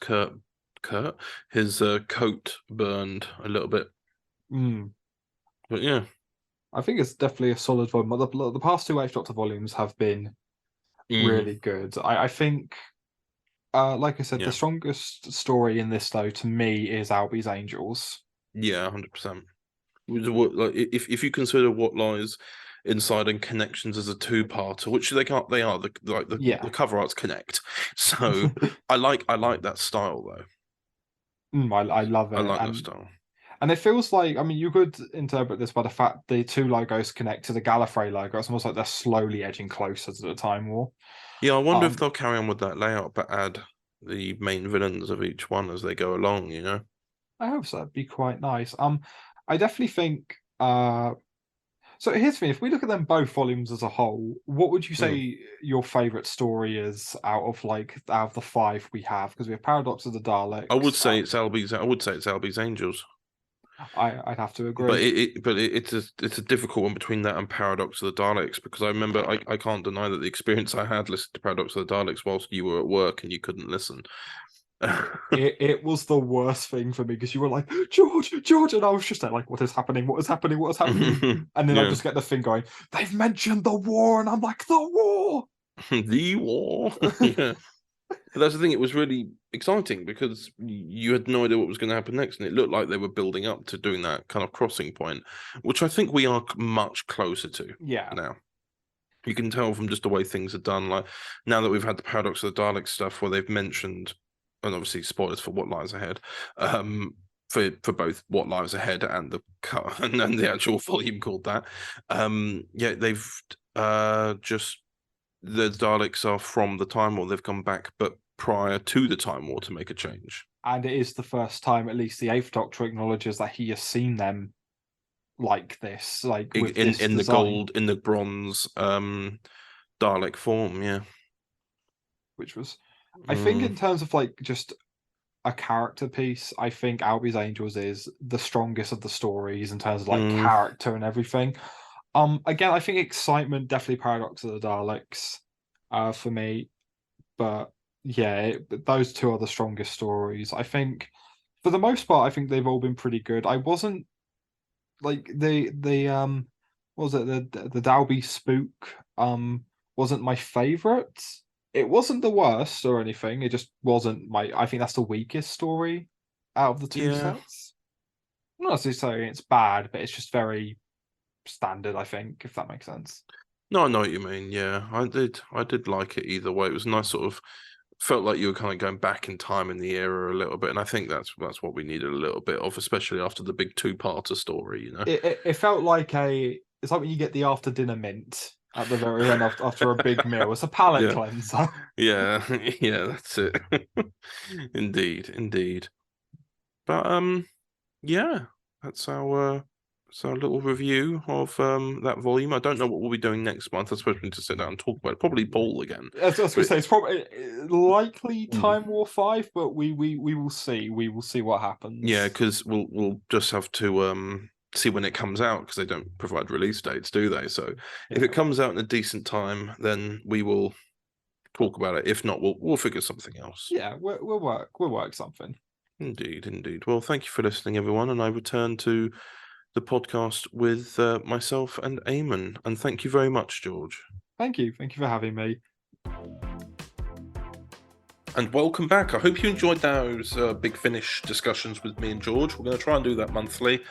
his coat burned a little bit. But yeah, I think it's definitely a solid volume. The past 2 Eighth Doctor volumes have been really good. I think, like I said, the strongest story in this, though, to me, is Albie's Angels. Yeah, 100%. Like, if you consider What Lies Inside and Connections as a 2-parter, which they are the cover arts connect. So I like that style though. I love it. I like that style. And it feels like, you could interpret this by the fact the 2 logos connect to the Gallifrey logo. It's almost like they're slowly edging closer to the Time War. Yeah, I wonder if they'll carry on with that layout, but add the main villains of each one as they go along, I hope so. That'd be quite nice. I definitely think. So here's the thing: if we look at them both volumes as a whole, what would you say your favorite story is out of the 5 we have? Because we have Paradox of the Daleks. I would say it's Albie's Angels. I'd have to agree. But it's a difficult one between that and Paradox of the Daleks, because I remember I can't deny that the experience I had listening to Paradox of the Daleks whilst you were at work and you couldn't listen. it was the worst thing for me, because you were like, George, and I was just there like, what is happening? And then I just get the thing going, they've mentioned the war, and I'm like, the war. The war. Yeah. But that's the thing, it was really exciting because you had no idea what was going to happen next, and it looked like they were building up to doing that kind of crossing point, which I think we are much closer to now. You can tell from just the way things are done, like now that we've had the Paradox of the Daleks stuff where they've mentioned, and obviously spoilers for What Lies Ahead, for both What Lies Ahead and the actual volume called that. They've just, the Daleks are from the Time War. They've come back, but prior to the Time War, to make a change. And it is the first time, at least the 8th Doctor acknowledges that he has seen them like this, like in the gold, in the bronze Dalek form, which was, I think, in terms of just a character piece, I think Albie's Angels is the strongest of the stories in terms of character and everything. Again, I think excitement, definitely Paradox of the Daleks for me, but those 2 are the strongest stories. I think for the most part, I think they've all been pretty good. I wasn't like the what was it, the Dalby Spook wasn't my favorite. It wasn't the worst or anything. It just wasn't I think that's the weakest story out of the 2 sets. I'm not necessarily saying it's bad, but it's just very standard, I think, if that makes sense. No, I know what you mean. Yeah, I did like it either way. It was a nice sort of felt like you were kind of going back in time in the era a little bit, and I think that's what we needed a little bit of, especially after the big two-parter story. You know, it felt like it's like when you get the after dinner mint at the very end after a big meal. It's a palate cleanser. Yeah, that's it. Indeed. But yeah, that's our little review of that volume. I don't know what we'll be doing next month. I suppose we need to sit down and talk about it. Probably Paul again. I was going to say it's probably likely Time War 5, but we will see. We will see what happens. Yeah, because we'll just have to see when it comes out, because they don't provide release dates, do they? So if it comes out in a decent time, then we will talk about it. If not, we'll figure something else. Yeah, we'll work something. Indeed. Well, thank you for listening, everyone, and I return to the podcast with myself and Eamon. And thank you very much, George. Thank you for having me. And welcome back. I hope you enjoyed those Big Finish discussions with me and George. We're going to try and do that monthly.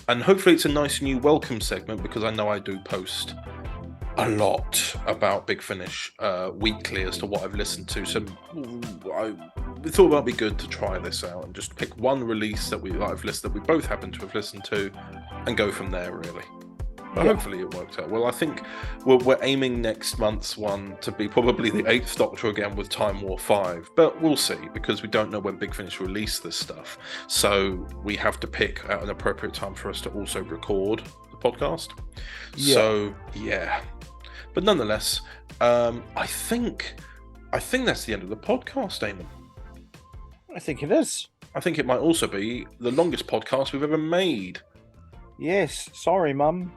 And hopefully it's a nice new welcome segment, because I know I do post a lot about Big Finish weekly as to what I've listened to. So we thought it might be good to try this out and just pick one release that we both happen to have listened to and go from there, really. But hopefully it worked out well. I think we're aiming next month's one to be probably the 8th Doctor again with Time War 5. But we'll see, because we don't know when Big Finish release this stuff. So we have to pick at an appropriate time for us to also record the podcast. Yeah. So, yeah. But nonetheless, I think that's the end of the podcast, Eamon. I think it is. I think it might also be the longest podcast we've ever made. Yes. Sorry, Mum.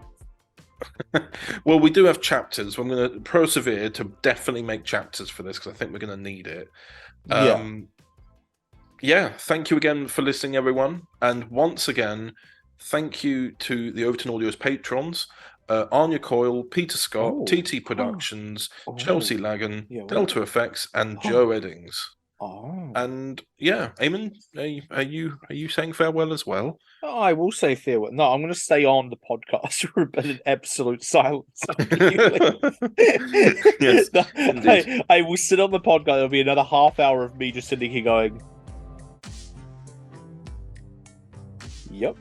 Well, we do have chapters. I'm going to persevere to definitely make chapters for this, because I think we're going to need it. Yeah, thank you again for listening, everyone. And once again, thank you to the Overton Audios patrons, Anya Coyle, Peter Scott, TT Productions, Chelsea Lagan, Delta Effects, and Joe Eddings. And yeah, Eamon, are you saying farewell as well? I will say farewell. No, I'm going to stay on the podcast for a bit of absolute silence. Yes, I will sit on the podcast. There'll be another half hour of me just sitting here going, "Yep."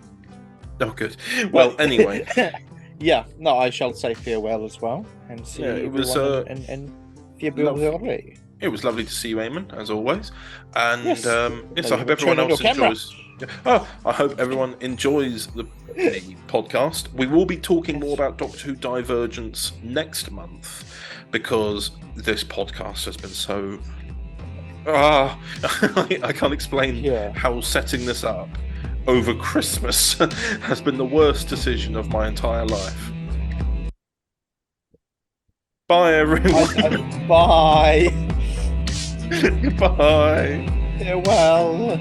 Oh, good. Well, anyway. Yeah, no, I shall say farewell as well, and see it was and lovely. It was lovely to see you, Eamon, as always. And yes, I hope everyone else enjoys. I hope everyone enjoys the podcast. We will be talking more about Doctor Who Divergence next month, because this podcast has been so. I can't explain how setting this up over Christmas has been the worst decision of my entire life. Bye, everyone. Bye. Bye. Farewell.